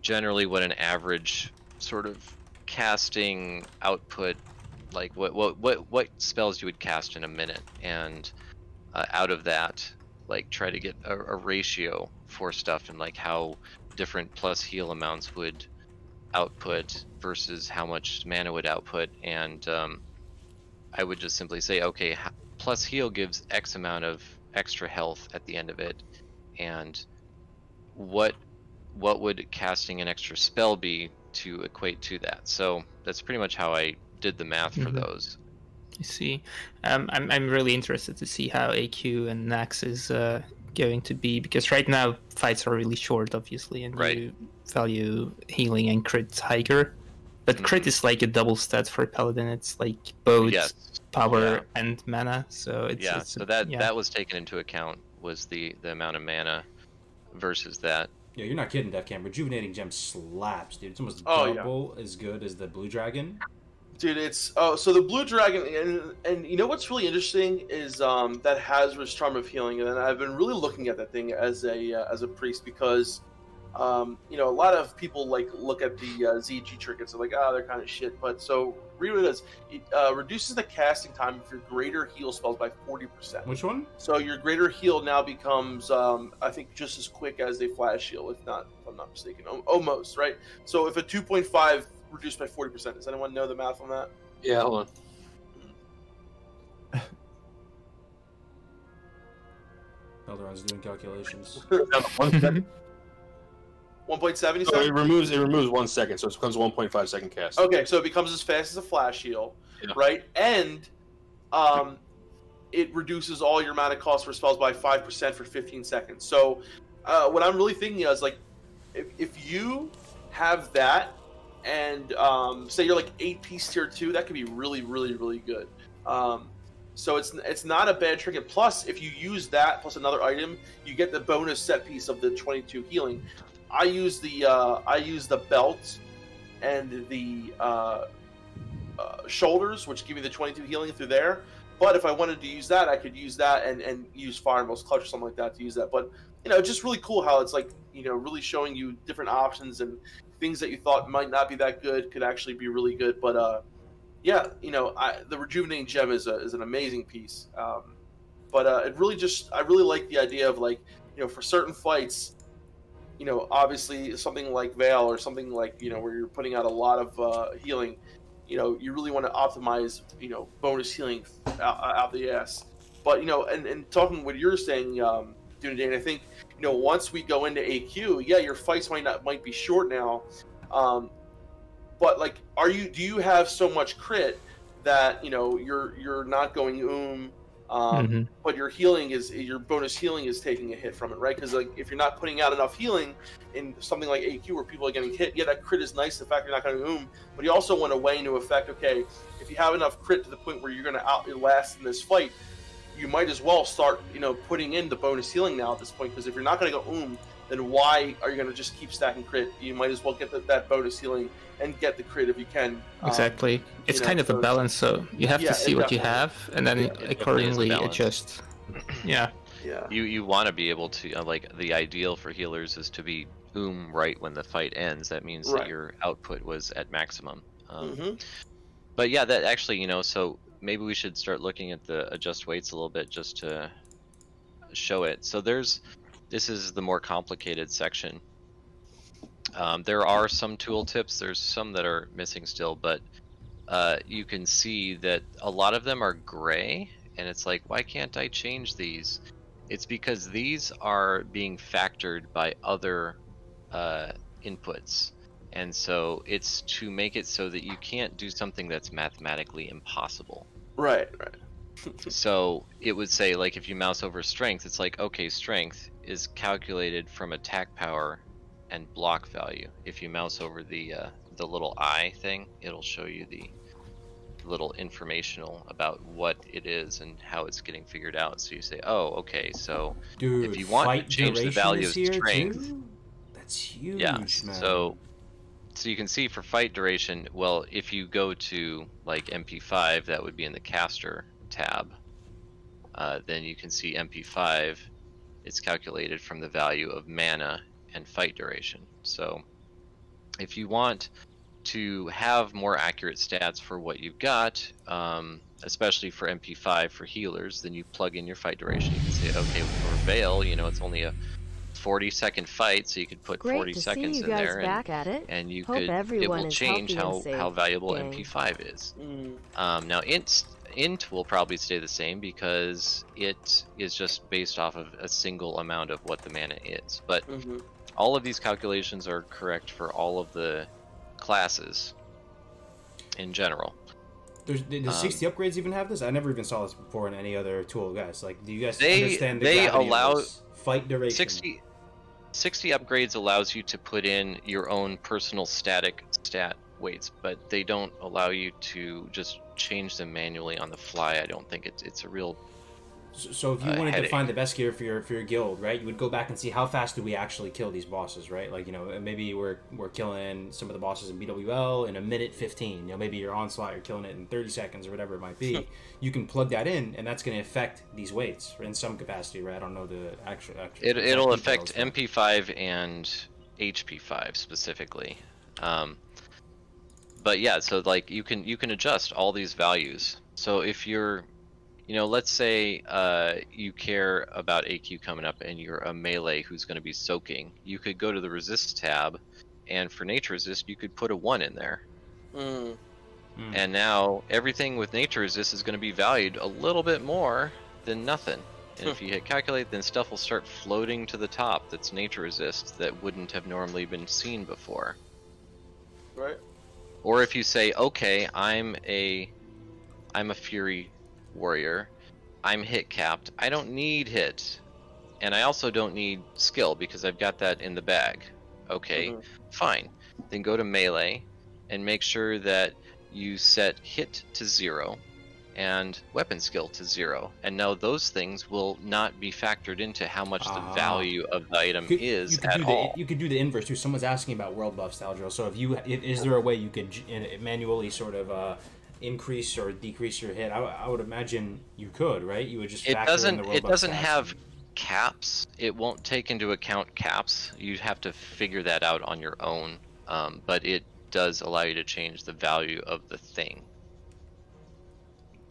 generally what an average sort of casting output, like what spells you would cast in a minute, and out of that, like try to get a ratio for stuff, and like how different plus heal amounts would output versus how much mana would output. And I would just simply say, okay, plus heal gives X amount of extra health at the end of it, and what would casting an extra spell be to equate to that? So that's pretty much how I did the math for those. I see. I'm really interested to see how AQ and Nax is going to be, because right now fights are really short, obviously, and you value healing and crit higher. But crit is like a double stat for Paladin. It's like both power and mana. So it's so that was taken into account, was the amount of mana versus that. Yeah, you're not kidding, Defcamp. Rejuvenating Gem slaps, dude. It's almost double as good as the Blue Dragon. Dude, it's so the Blue Dragon, and you know what's really interesting is that Hazard's Charm of Healing, and I've been really looking at that thing as a priest, because you know, a lot of people like look at the ZG trinkets and like, they're kind of shit. But so read what it is. It reduces the casting time of your greater heal spells by 40%. Which one? So your greater heal now becomes, I think, just as quick as a flash heal, if I'm not mistaken, almost, right? So if a 2.5 reduced by 40%, does anyone know the math on that? Yeah, hold on. Melderon's doing calculations. 1.7, you So said? it removes 1 second, so it becomes 1.5 second cast. Okay, so it becomes as fast as a flash heal, right? And it reduces all your mana cost for spells by 5% for 15 seconds. So what I'm really thinking is, like, if you have that, and say you're like 8-piece tier 2, that could be really, really, really good. So it's not a bad trinket. Plus, if you use that plus another item, you get the bonus set piece of the 22 healing. I use the belt and the shoulders, which give me the 22 healing through there. But if I wanted to use that, I could use that and use Firemost Clutch or something like that to use that. But you know, just really cool how it's like, you know, really showing you different options, and things that you thought might not be that good could actually be really good. But yeah, you know, the Rejuvenating Gem is an amazing piece. But it really I really like the idea of, like, you know, for certain fights, you know, obviously something like Veil or something like, you know, where you're putting out a lot of healing, you know, you really want to optimize, you know, bonus healing out the ass. But, you know, and talking what you're saying, Dunedain, I think, you know, once we go into AQ, yeah, your fights might be short now, but like, do you have so much crit that, you know, you're not going but your bonus healing is taking a hit from it, right? Because, like, if you're not putting out enough healing in something like AQ where people are getting hit, yeah, that crit is nice, the fact you're not going but you also want to weigh into effect, okay, if you have enough crit to the point where you're going to outlast in this fight, you might as well start, you know, putting in the bonus healing now at this point, because if you're not going to go then why are you going to just keep stacking crit? You might as well get that bonus healing and get the crit if you can. Exactly. It's kind of a balance, so you have to see what you have and then accordingly adjust. Yeah. Yeah. You want to be able to like the ideal for healers is to be right when the fight ends. That means that Right. your output was at maximum. Mm-hmm. But yeah, that actually, so maybe we should start looking at the adjust weights a little bit just to show it. So this is the more complicated section. There are some tooltips. There's some that are missing still, but you can see that a lot of them are gray, and it's like, why can't I change these? It's because these are being factored by other inputs. And so it's to make it so that you can't do something that's mathematically impossible. Right. So it would say, like, if you mouse over strength, it's like, okay, strength is calculated from attack power and block value. If you mouse over the little eye thing, it'll show you the little informational about what it is and how it's getting figured out. So you say, oh, okay, so Dude, if you want to change the value of strength, too? That's huge, yeah. man. So you can see for fight duration, well, if you go to like MP5, that would be in the caster tab. Then you can see MP5, it's calculated from the value of mana and fight duration. So if you want to have more accurate stats for what you've got, especially for MP5 for healers, then you plug in your fight duration. You can say, okay, for Vale, it's only a 40-second fight, so you could put 40 seconds in there, and you could, it will change how valuable MP5 is. Now int will probably stay the same because it is just based off of a single amount of what the mana is. But all of these calculations are correct for all of the classes in general. Does 60 upgrades even have this? I never even saw this before in any other tool, guys. Like, do you guys They understand the gravity allow of this? Fight duration. 60 upgrades allows you to put in your own personal static stat weights, but they don't allow you to just change them manually on the fly. I don't think it's a real So if you wanted to find the best gear for your guild, right, you would go back and see how fast do we actually kill these bosses, right? Like, maybe we're killing some of the bosses in BWL in a minute 15. Maybe your onslaught, you're killing it in 30 seconds or whatever it might be. You can plug that in, and that's going to affect these weights in some capacity, right? I don't know the actual It'll affect MP5 and HP5 specifically. But yeah, so like you can adjust all these values. So if you're let's say you care about AQ coming up and you're a melee who's going to be soaking. You could go to the resist tab, and for nature resist, you could put a 1 in there. And now everything with nature resist is going to be valued a little bit more than nothing. And if you hit calculate, then stuff will start floating to the top that's nature resist that wouldn't have normally been seen before. Right. Or if you say, okay, I'm a fury warrior, I'm hit capped, I don't need hit, and I also don't need skill because I've got that in the bag. Okay, fine. Then go to melee and make sure that you set hit to 0 and weapon skill to 0, and now those things will not be factored into how much the value of the item is at all. You could do the inverse too. Someone's asking about world buffs, Taladril. So is there a way you could manually sort of increase or decrease your hit? I would imagine you could, right? You would just factor in the world buff. It doesn't have caps. It won't take into account caps. You'd have to figure that out on your own. But it does allow you to change the value of the thing.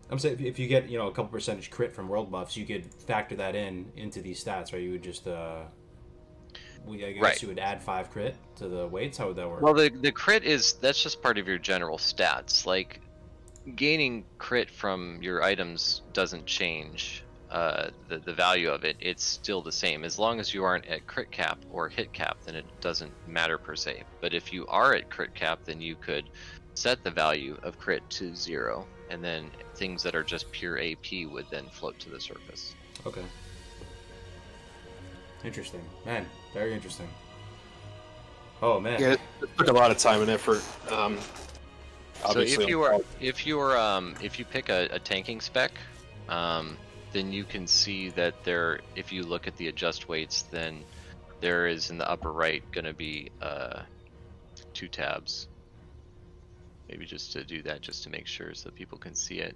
I'm saying if you get a couple percentage crit from world buffs, you could factor that into these stats, right? You would just I guess you would add 5 crit to the weights. How would that work? Well, the crit that's just part of your general stats. Like, gaining crit from your items doesn't change the value of it. It's still the same. As long as you aren't at crit cap or hit cap, then it doesn't matter per se. But if you are at crit cap, then you could set the value of crit to 0, and then things that are just pure AP would then float to the surface. Okay. Interesting. Man, very interesting. Oh, man. Yeah, it took a lot of time and effort. So if you pick a tanking spec, then you can see that if you look at the adjust weights, then there is in the upper right going to be 2 tabs. Maybe just to do that, just to make sure so people can see it.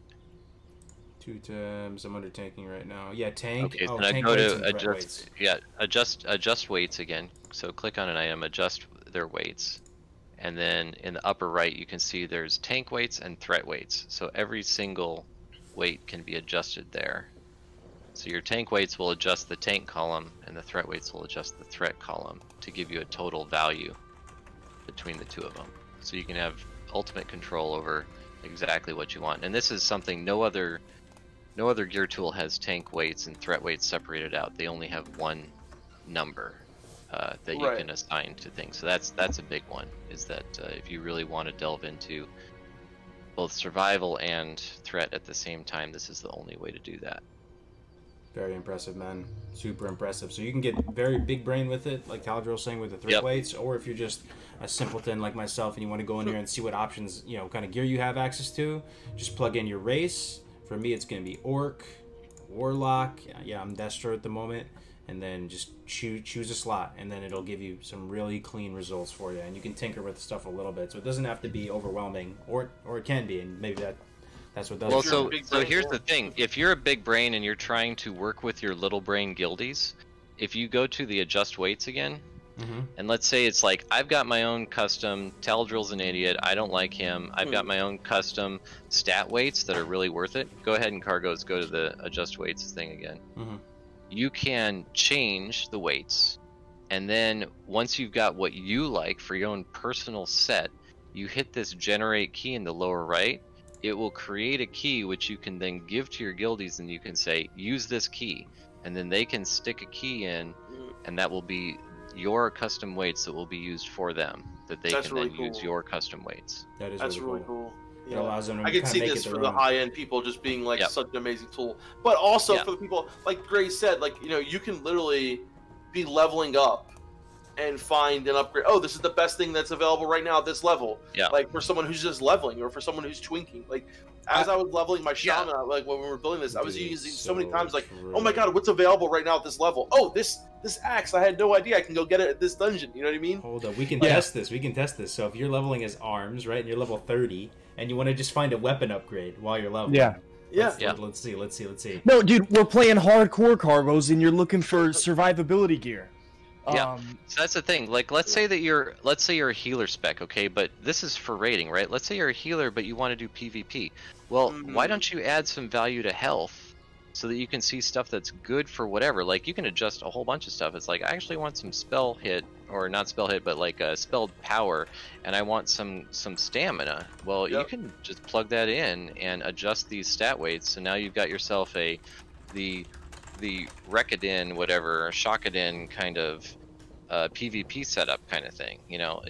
2 times. I'm under tanking right now. Yeah, tank. Okay, oh, then I tank go weights to and threat adjust. weights. Yeah, adjust weights again. So click on an item, adjust their weights, and then in the upper right you can see there's tank weights and threat weights. So every single weight can be adjusted there. So your tank weights will adjust the tank column, and the threat weights will adjust the threat column to give you a total value between the two of them. So you can have ultimate control over exactly what you want. And this is something no other gear tool has tank weights and threat weights separated out. They only have one number that you can assign to things. So that's a big one, is that if you really want to delve into both survival and threat at the same time, this is the only way to do that. Very impressive, man. Super impressive. So you can get very big brain with it, like Taladril saying, with the threat weights, or if you're just a simpleton like myself and you want to go in here and see what options, you know, kind of gear you have access to, just plug in your race. For me, it's going to be Orc, Warlock. Yeah, I'm Destro at the moment. And then just choose a slot, and then it'll give you some really clean results for you. And you can tinker with the stuff a little bit, so it doesn't have to be overwhelming, or it can be, and maybe that's what does well, it. so here's the thing. If you're a big brain and you're trying to work with your little brain guildies, if you go to the adjust weights again, and let's say it's like, I've got my own custom, Taladril's an idiot, I don't like him, I've got my own custom stat weights that are really worth it. Go ahead and Kargoz, go to the adjust weights thing again. You can change the weights, and then once you've got what you like for your own personal set, you hit this generate key in the lower right. It will create a key which you can then give to your guildies, and you can say, use this key, and then they can stick a key in, and that will be your custom weights that will be used for them, that they can then use your custom weights. That's really cool. Yeah. It allows them to I can see make this it for their the own. high-end people just being like such an amazing tool, but also for the people like Gray said, like, you know, you can literally be leveling up and find an upgrade. Oh, this is the best thing that's available right now at this level. Like for someone who's just leveling, or for someone who's twinking. Like as I was leveling my shaman, like when we were building this, I was using so many times like, oh my god, what's available right now at this level? Oh, this axe, I had no idea I can go get it at this dungeon. You know what I mean? Hold up, we can test this. We can test this. So if you're leveling as arms, right, and you're level 30, and you want to just find a weapon upgrade while you're leveling. Let's see. No, dude, we're playing hardcore Kargoz, and you're looking for survivability gear. So that's the thing. Like, let's say you're a healer spec, okay? But this is for raiding, right? Let's say you're a healer, but you want to do PvP. Well, why don't you add some value to health, so that you can see stuff that's good for whatever? Like, you can adjust a whole bunch of stuff. It's like, I actually want some spell hit, or not spell hit, but like a spelled power, and I want some stamina. Well, you can just plug that in and adjust these stat weights. So now you've got yourself the Rekadin, whatever, Shockadin kind of PvP setup kind of thing. You know,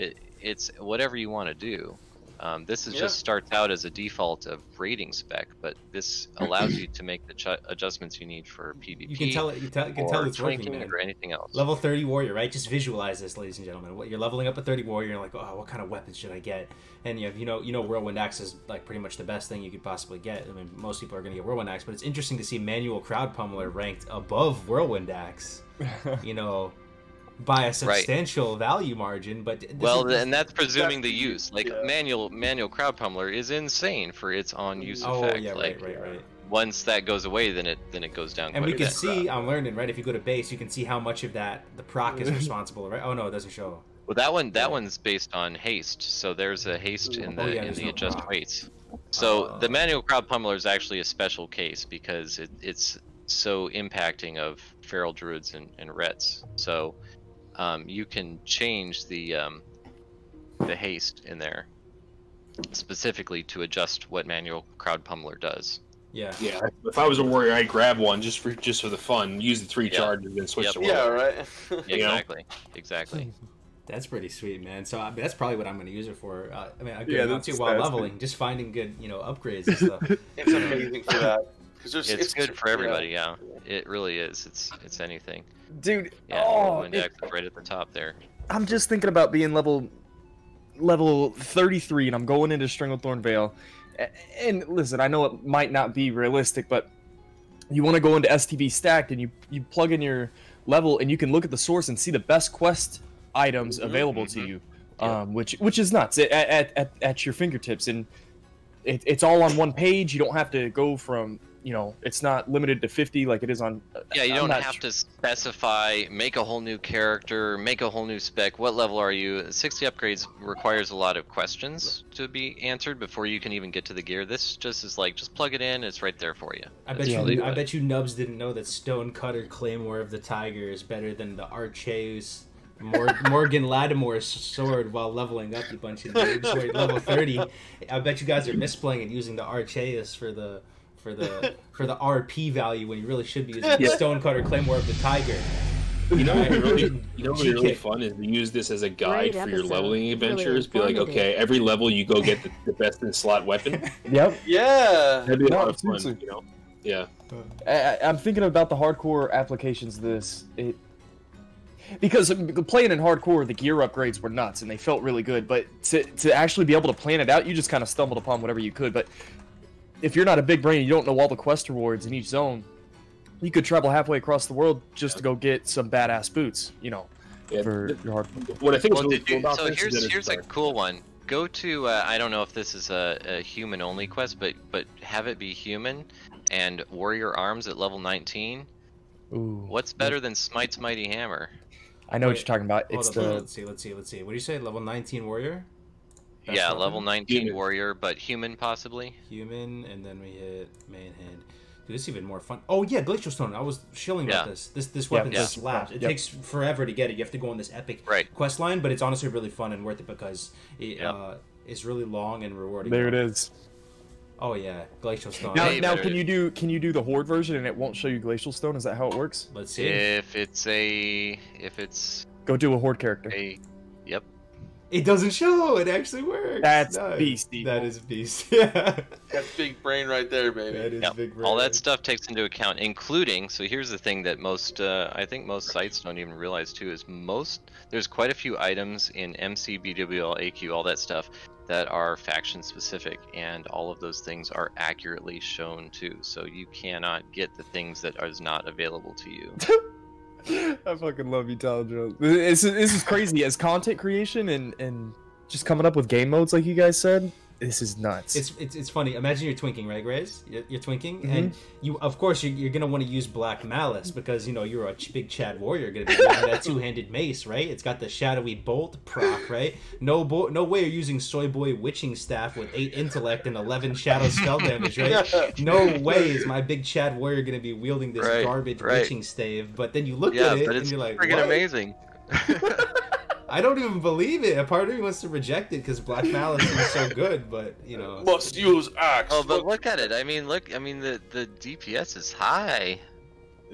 it's whatever you want to do. This is just starts out as a default of rating spec, but this allows you to make the adjustments you need for PvP. You can tell it's working, man. Or anything else. Level 30 warrior, right? Just visualize this, ladies and gentlemen. You're leveling up a 30 warrior, you're like, oh, what kind of weapons should I get? And you know, Whirlwind Axe is like pretty much the best thing you could possibly get. I mean, most people are going to get Whirlwind Axe, but it's interesting to see Manual Crowd Pummeler ranked above Whirlwind Axe. You know, by a substantial value margin, but and that's presuming the use. Like manual crowd pummeler is insane for its on use effect. Right. Once that goes away, then it goes down. And we can see, I'm learning, right? If you go to base, you can see how much of that the proc is responsible, right? Oh no, it doesn't show. Well, that one's based on haste. So there's a haste in the adjust weights. So the manual crowd pummeler is actually a special case because it's so impacting of feral druids and rets. So you can change the haste in there specifically to adjust what manual crowd pummeler does. Yeah. If I was a warrior, I'd grab one just for the fun, use the 3 charges, and switch to one. Yeah, right. Exactly. That's pretty sweet, man. So that's probably what I'm going to use it for. I mean, I could too while leveling, just finding good, upgrades and stuff. It's amazing for that. It's good for everybody. Yeah, it really is. It's anything, dude. Index right at the top there. I'm just thinking about being level 33, and I'm going into Stranglethorn Vale. And listen, I know it might not be realistic, but you want to go into STB Stacked, and you plug in your level, and you can look at the source and see the best quest items available to you, which is nuts at your fingertips, and it's all on one page. You don't have to go from you know, it's not limited to 50 like it is on. Yeah, you I'm don't not have sure. to specify, make a whole new character, make a whole new spec. What level are you? 60 upgrades requires a lot of questions to be answered before you can even get to the gear. This just is like, just plug it in, it's right there for you. I That's bet really you. I good. bet you Nubs didn't know that Stonecutter Claymore of the Tiger is better than the Archeus Morgan Lattimore's sword while leveling up, you bunch of noobs. Where at level 30, I bet you guys are misplaying and using the Archeus for the RP value when you really should be using the Stonecutter Claymore of the Tiger. You know, Right. what'd be really GK. fun is to use this as a guide Great for your episode. leveling adventures. Really Be like, informative. okay, every level you go get the best in slot weapon. Yep. Yeah. That'd be a No, lot of fun, seriously. you know. Yeah. I'm thinking about the hardcore applications of this. Because playing in hardcore, the gear upgrades were nuts and they felt really good. But to actually be able to plan it out, you just kind of stumbled upon whatever you could. But if you're not a big brain and you don't know all the quest rewards in each zone, you could travel halfway across the world just to go get some badass boots, you know, Yeah, for your hardcore. What I think is Well, really cool about so this is that it's here's a dark. cool one. Go to I don't know if this is a human only quest, but have it be human and warrior arms at level 19. Ooh. What's better than Smite's mighty hammer? I know what Wait, you're talking about. Hold It's up, the let's see. What do you say? Level 19 warrior? Best Yeah, weapon? level 19 Human. warrior, but human possibly. Human, and then we hit main hand. Dude, this is even more fun. Oh yeah, Glacial Stone. I was shilling about Yeah. this weapon yeah. slaps. It Yep. takes forever to get it. You have to go on this epic Right. quest line, but it's honestly really fun and worth it because it Yep. is really long and rewarding. there it is. Oh yeah, Glacial Stone. Now, Hey, now better- can you do the horde version and it won't show you glacial stone? Is that how it works? Let's see. If it's Go do a horde character. yep. It doesn't show. It actually works. That's Nice. beastie. That is beast. Yeah. That's big brain right there, baby. That is Yep. big. All brain. that stuff takes into account, including. So here's the thing that most, I think most sites don't even realize too, is there's quite a few items in MC, BWL, AQ, all that stuff that are faction specific, and all of those things are accurately shown too. So you cannot get the things that is not available to you. I fucking love you, Taladril. This is crazy. As content creation and just coming up with game modes like you guys said, this is nuts. It's funny. Imagine you're twinking, right, Grace? You're twinking, Mm-hmm. and you, of course, you're gonna want to use Black Malice because you know you're a big Chad warrior. Gonna be using that two-handed mace, right? It's got the shadowy bolt proc, right? No way you're using Soy Boy witching staff with 8 intellect and 11 shadow spell damage, right? No way is my big Chad warrior gonna be wielding this Right, garbage right. witching stave. But then you look Yeah, at it but and it's you're like, freaking what? amazing. I don't even believe it. A part of me wants to reject it because Black Malice is so good, but you know. Must use axe. Oh, but look at it. I mean, the DPS is high.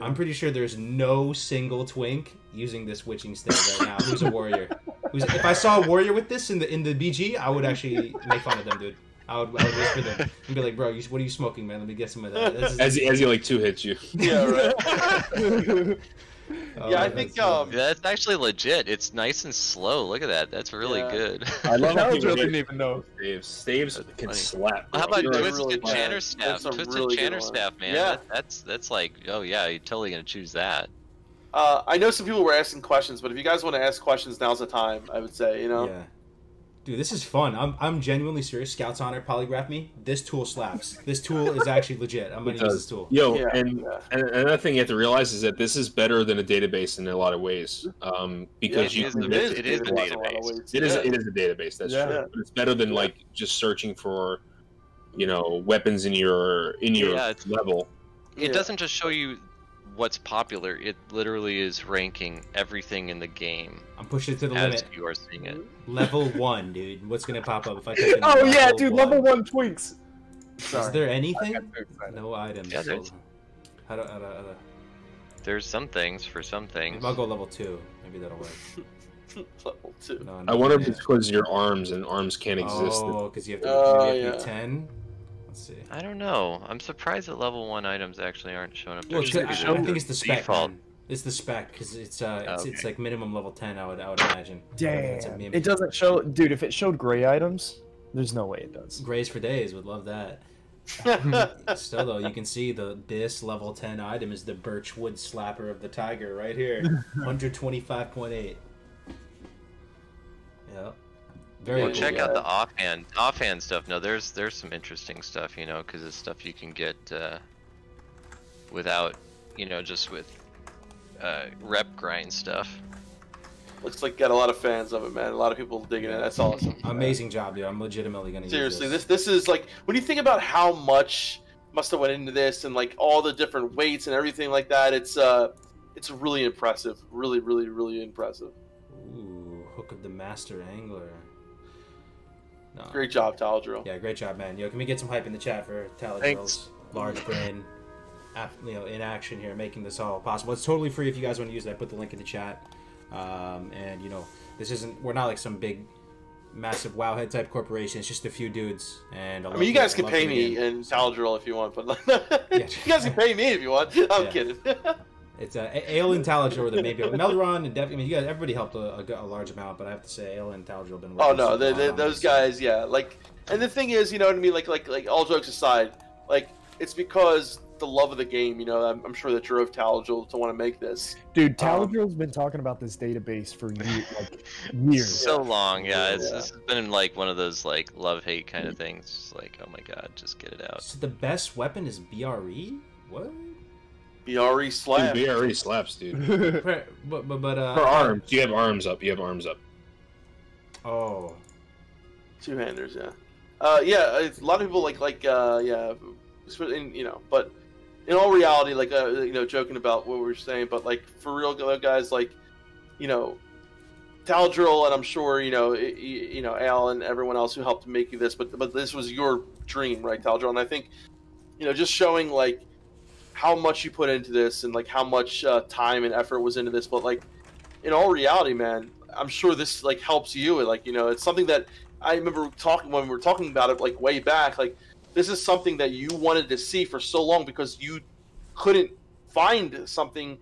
I'm pretty sure there's no single twink using this witching stave right now who's a warrior. If I saw a warrior with this in the BG, I would actually make fun of them, dude. I would whisper them and be like, bro, what are you smoking, man? Let me get some of that. This is- As he like two hits you. Yeah, right. oh, yeah, I that's think funny. That's actually legit. It's nice and slow. Look at that. That's really Yeah. good. I love how people Taladril didn't get even know. staves. Staves That's can funny. slap. How bro. about You're like, Twisted really bad. Channer Staff? That's a Twisted really good Channer one. Staff, man. Yeah. That's like, oh yeah, you're totally gonna choose that. I know some people were asking questions, but if you guys want to ask questions, now's the time. I would say, you know. Yeah. Dude, this is fun. I'm genuinely serious. Scouts Honor, polygraph me. This tool slaps. This tool is actually legit. I'm gonna use this tool. Yo, Yeah, and another thing you have to realize is that this is better than a database in a lot of ways. Because Yeah, you it can is a in a lot of database. ways. It is Yeah. a database. That's Yeah. true. But it's better than like just searching for, weapons in your Yeah, it's- level. It Yeah. doesn't just show you what's popular. It literally is ranking everything in the game I'm pushing it to the as limit. you are seeing it. Level 1, dude. What's gonna pop up if I type in Oh yeah, dude, level 1 twinks. Is there anything? I'm so excited. No items. Yeah, there's- How do There's some things for some things. Maybe I'll go level 2. Maybe that'll work. Level 2. No, I wonder if yeah. it's because your arms and arms can't exist. Oh, because you have to, Oh, maybe you have to yeah. be 10. Let's see. I don't know. I'm surprised that level 1 items actually aren't showing up there. Well, just I because think it's the spec. default. Man. It's the spec because it's okay. like minimum level 10. I would imagine. It's a Damn. meme. It doesn't show, dude. If it showed gray items, there's no way it does. Graysfordays would love that. Still though, you can see this level 10 item is the Birchwood Slapper of the Tiger right here, 125.8. Yep. Very Well, cool. check yeah. out the offhand stuff. No, there's some interesting stuff, because it's stuff you can get without, you know, just with rep grind stuff. Looks like you got a lot of fans of it, man. A lot of people digging it. That's awesome. Amazing job, dude. I'm legitimately gonna Seriously, use this is like, when you think about how much must have went into this and like all the different weights and everything like that, it's really impressive. Really, really, really impressive. Ooh, hook of the master angler. No. Great job, Taladril. Yeah, great job, man. Yo, can we get some hype in the chat for Taladril's large brain, you know, in action here, making this all possible. It's totally free if you guys want to use it. I put the link in the chat. And you know, we're not like some big, massive wowhead type corporation. It's just a few dudes. And I mean, you guys can pay me in Taladril if you want, but you guys can pay me if you want. I'm kidding. It's Ale and Taladril were the main people. Melderon and Defcamp. I mean, you guys, everybody helped a large amount, but I have to say, Ale and Taladril have been. Oh no, those guys, yeah. Like, and the thing is, you know what I mean? Like all jokes aside, like it's because the love of the game. You know, I'm sure that drove Taladril to want to make this. Dude, Taladril's been talking about this database for years. So long, yeah. This has been like one of those like love-hate kind of things. Just like, oh my god, just get it out. So the best weapon is BRE? What? BRE slaps. Dude, BRE slaps, dude. but for arms, you have arms up. You have arms up. Oh. Two-handers, yeah. Yeah, a lot of people yeah, you know, but in all reality, like, you know, joking about what we were saying, but like for real, guys, like, you know, Taladril, and I'm sure you know Al and everyone else who helped make you this, but this was your dream, right, Taladril? And I think, you know, just showing like how much you put into this and like how much time and effort was into this, but like in all reality, man, I'm sure this like helps you. And, like, you know, it's something that I remember when we were talking about it like way back, like. This is something that you wanted to see for so long because you couldn't find something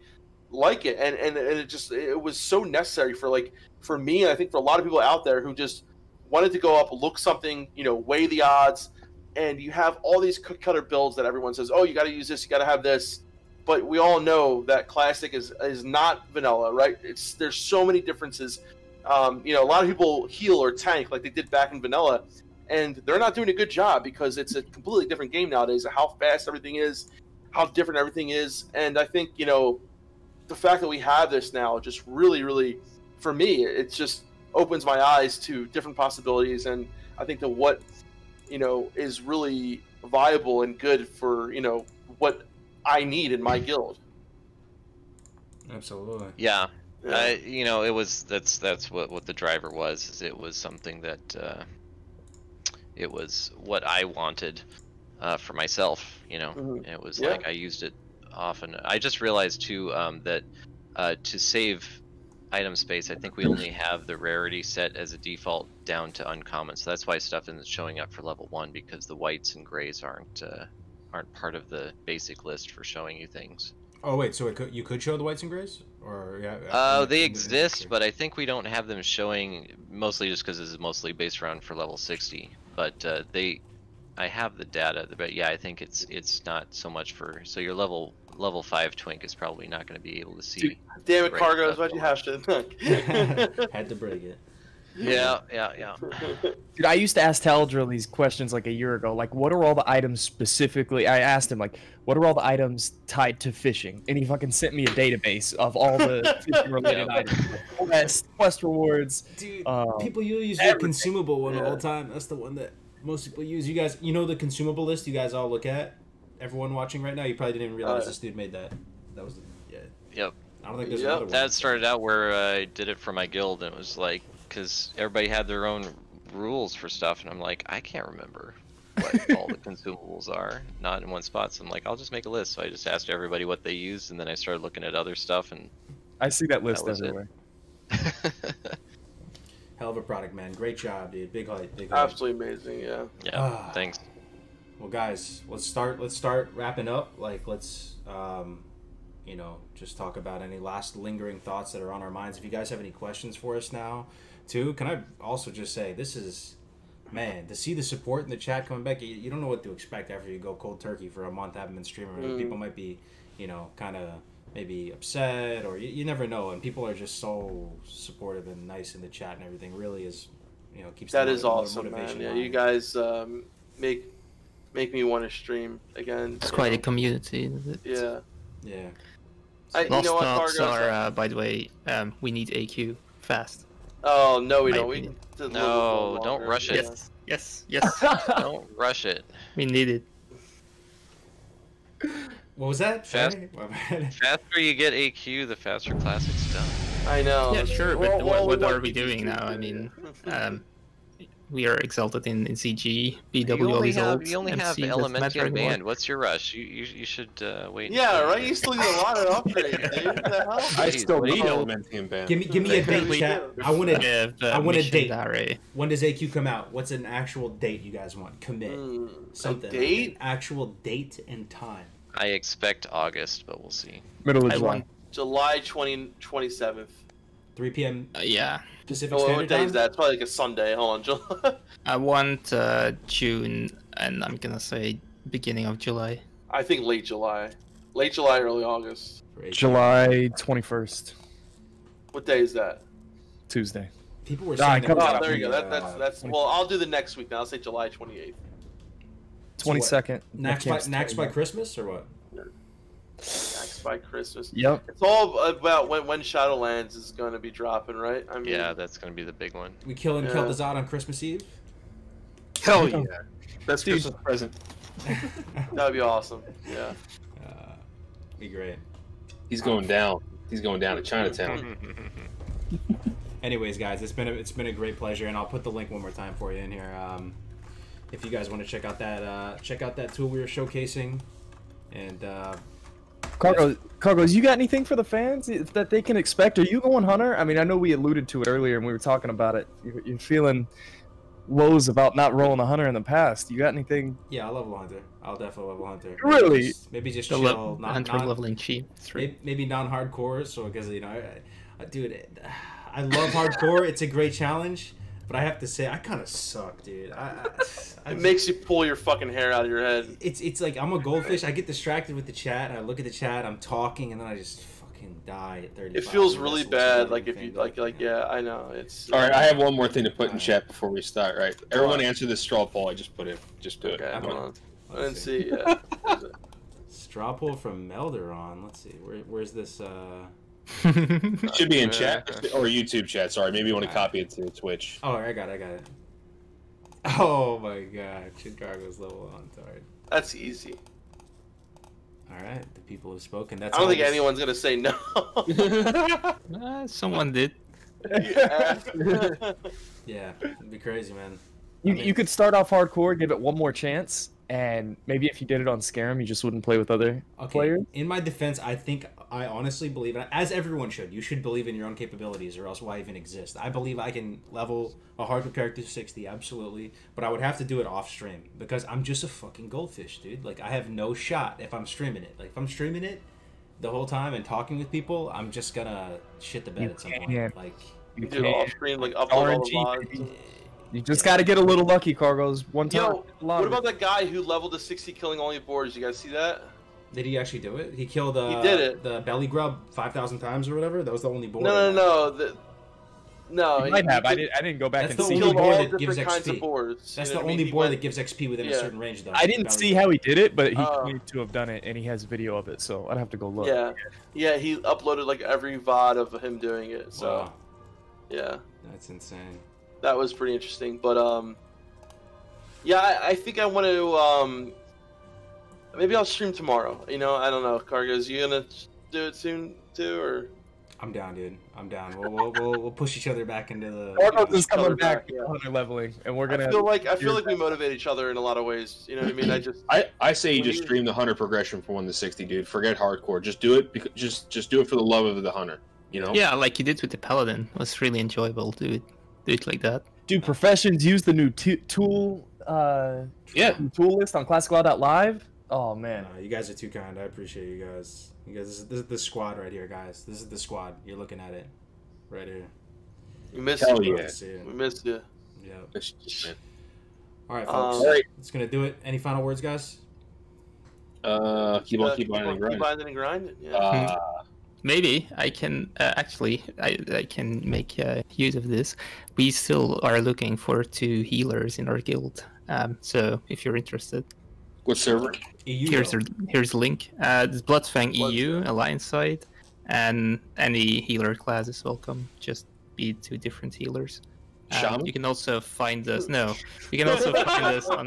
like it, and it was so necessary for me, and I think for a lot of people out there who just wanted to go up, look something, you know, weigh the odds, and you have all these cookie cutter builds that everyone says, oh, you got to use this, you got to have this, but we all know that classic is not vanilla, right? There's so many differences. You know, a lot of people heal or tank like they did back in vanilla. And they're not doing a good job because it's a completely different game nowadays of how fast everything is, how different everything is. And I think, you know, the fact that we have this now just really, really, for me, it just opens my eyes to different possibilities. And I think that what, you know, is really viable and good for, you know, what I need in my guild. Absolutely. Yeah. You know, that's what the driver was. Is it was something that it was what I wanted for myself, you know. Mm-hmm. It was like I used it often. I just realized too that to save item space, I think we only have the rarity set as a default down to uncommon. So that's why stuff isn't showing up for level 1, because the whites and grays aren't part of the basic list for showing you things. Oh wait, so you could show the whites and grays, or they exist, but I think we don't have them showing, mostly just because this is mostly based around for level 60. But I have the data, but yeah, I think it's not so much for, so your level 5 twink is probably not going to be able to see. Dude, damn it, Kargoz, why'd you have to? Had to break it. Yeah. Dude, I used to ask Taladril these questions like a year ago. Like, what are all the items specifically? I asked him, like, what are all the items tied to fishing? And he fucking sent me a database of all the fishing-related items. Like quest rewards. Dude, people use the consumable one all the time. That's the one that most people use. You guys, you know the consumable list you guys all look at? Everyone watching right now, you probably didn't even realize this dude made that. That was, Yep. I don't think there's another one. That started out where I did it for my guild, and it was like, because everybody had their own rules for stuff, and I'm like, I can't remember what all the consumables are, not in one spot. So I'm like, I'll just make a list. So I just asked everybody what they used, and then I started looking at other stuff, and I see that list everywhere. Hell of a product, man. Great job, dude. Big hype. Absolutely amazing, yeah. Yeah, thanks. Well, guys, let's start wrapping up. Like, let's you know, just talk about any last lingering thoughts that are on our minds. If you guys have any questions for us now, too, can I also just say, this is, man, to see the support in the chat coming back, you don't know what to expect after you go cold turkey for a month, haven't been streaming. People might be, you know, kind of maybe upset, or you never know. And people are just so supportive and nice in the chat, and everything really is, you know, keeps that is awesome, man. Yeah, you guys make make me want to stream again. It's quite a community. Yeah. Yeah. You Lost know what, thoughts Kargoz? are, by the way, we need AQ fast. Oh no, we My don't. We opinion. need to live No, longer. don't rush it. Yes, yes. Don't rush it. We need it. What was that? Fast- Sorry? My bad. Faster you get AQ, the faster Classic's done. I know. Yeah, sure, but Well, what we are want we to doing do now? I too. mean, we are exalted in CG, BW, You all only these have, ults, you only have MC doesn't Elementi matter in anymore. band. What's your rush? You should wait. Yeah, until- right. You still need a lot of upgrades, dude. What the hell? I Jeez, still need bro. Elementium Band. Give me a date, We chat. do. I want to. Yeah, the I want a mission date. array. When does AQ come out? What's an actual date you guys want? Commit something. A date? An actual date and time. I expect August, but we'll see. Middle of I July. want, July 27th. 3 p.m. yeah, Pacific Oh, what Standard day Time. is that? It's probably like a Sunday. Hold on, July. I want June, and I'm gonna say beginning of July. I think late July, early August. For AQ. July 21st, What day is that? Tuesday. People were Nah, saying come that on, Oh, there you go. was, That's. Well, I'll do the next week. Now I'll say July 28th. 22nd. Nax by Christmas or what? Next by Christmas. Yep. It's all about when Shadowlands is going to be dropping, right? I mean, Yeah, that's gonna be the big one. We kill Yeah. Kel'Thuzad on Christmas Eve. Hell yeah. That's Dude. Christmas present. that would be awesome. Yeah. Be great. He's going down. He's going down to Chinatown. Anyways, guys, it's been a great pleasure, and I'll put the link one more time for you in here. If you guys want to check out that tool we were showcasing, and Kargoz, you got anything for the fans that they can expect? Are you going Hunter? I mean, I know we alluded to it earlier and we were talking about it. You're feeling woes about not rolling a Hunter in the past. You got anything? yeah, I'll level Hunter. I'll definitely level Hunter. Really? Maybe just The chill. Not hunter leveling cheap. That's right. maybe non-hardcore. So because dude, I love hardcore. It's a great challenge, but I have to say I kind of suck, dude. It makes you pull your fucking hair out of your head. It's like I'm a goldfish. I get distracted with the chat. I look at the chat. I'm talking, and then I just fucking die at 35. It feels really That's bad. what's Like if you happening. yeah, I know. It's All right, I have one more thing to put in chat before we start. Right, everyone answer this straw poll. I just put it. Just do it. Okay, I'm hold gonna- on. I didn't see. Yeah. Straw poll from Melderon. Let's see. Where's this? It should be in chat or YouTube chat. Sorry, maybe you want to copy it to Twitch. Oh, I got it. Oh my god, Chicago's level on target. That's easy. All right, the people have spoken. That's I don't all think this- anyone's gonna say no. Someone did. Yeah. Yeah, it'd be crazy, man. You could start off hardcore, give it one more chance, and maybe if you did it on Scarum, you just wouldn't play with other players. In my defense, I honestly believe, as everyone should, you should believe in your own capabilities, or else why even exist? I believe I can level a hardcore character to 60, absolutely, but I would have to do it off stream because I'm just a fucking goldfish, dude. Like I have no shot if I'm streaming it. Like if I'm streaming it the whole time and talking with people, I'm just gonna shit the bed at some point. can't. Like You do it off screen, like upload all the RNG, mods. baby. You just got to get a little lucky, Kargoz. One time. Yo, what about that guy who leveled to 60 killing only boards? You guys see that? did he actually do it? He killed He did it. the belly grub 5,000 times or whatever. That was the only board. No. You might have. I didn't go back That's and the see. only Killed board all that gives different kinds XP. of boards. That's you the know what I only mean? He board went- that gives XP within a Yeah. certain range, though. I didn't Belly see grub. how he did it, but he Oh. claimed to have done it, and he has video of it. So I'd have to go look. Yeah, he uploaded like every VOD of him doing it. So Wow, yeah, that's insane. that was pretty interesting. But yeah, I think I want to maybe I'll stream tomorrow. You know, I don't know. Kargoz, you gonna do it soon too, or? I'm down, dude. I'm down. We'll push each other back into the. Kargoz is Each other coming back back, yeah. to Hunter leveling, and we're gonna. I feel like we motivate each other in a lot of ways. You know what I mean? I say you When just you- stream the hunter progression from 1 to 60, dude. Forget hardcore. Just do it. Because, just do it for the love of the hunter. You know. Yeah, like you did with the paladin. It was really enjoyable. Do it like that. Do professions use the new tool? Yeah. Tool list on classicwow.live. Oh man. You guys are too kind. I appreciate you guys. This is the squad right here, guys. This is the squad. You're looking at it, right here. We missed Hell you. yeah. See it. We missed you. Yeah. It's just, man. All right, folks. All right. That's gonna do it. Any final words, guys? Keep on Keep grinding. grinding and grinding. Yeah. Maybe I can actually I can make use of this. We still are looking for 2 healers in our guild. So if you're interested, What server? EU. Here's the link. This Bloodfang Bloodfang. EU Alliance side, and any healer class is welcome. Just be 2 different healers. Shaman? You can also find us. No, you can also find us on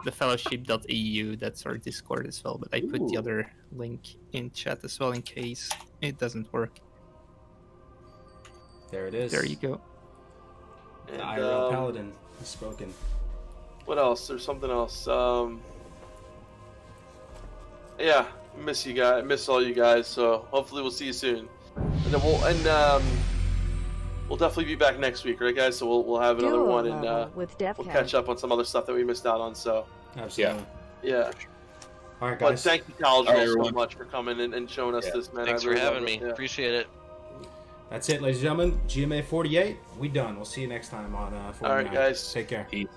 the fellowship.eu. That's our Discord as well. But I put the Ooh. other link in chat as well in case it doesn't work. There it is. There you go. The And, IRL Paladin has spoken. what else? There's something else. Yeah, miss you guys. Miss all you guys. So hopefully we'll see you soon. And then we'll definitely be back next week, right, guys? So we'll have another Duo one, and level with we'll Defcamp. catch up on some other stuff that we missed out on. So Absolutely. yeah. All right, But guys. thank you, All right, Taladril, so everyone. much for coming and showing us Yeah. this, man. Thanks I really for having love me. it. Yeah. Appreciate it. That's it, ladies and gentlemen. GMA 48. We done. We'll see you next time on 49. All right, guys. Take care. Peace.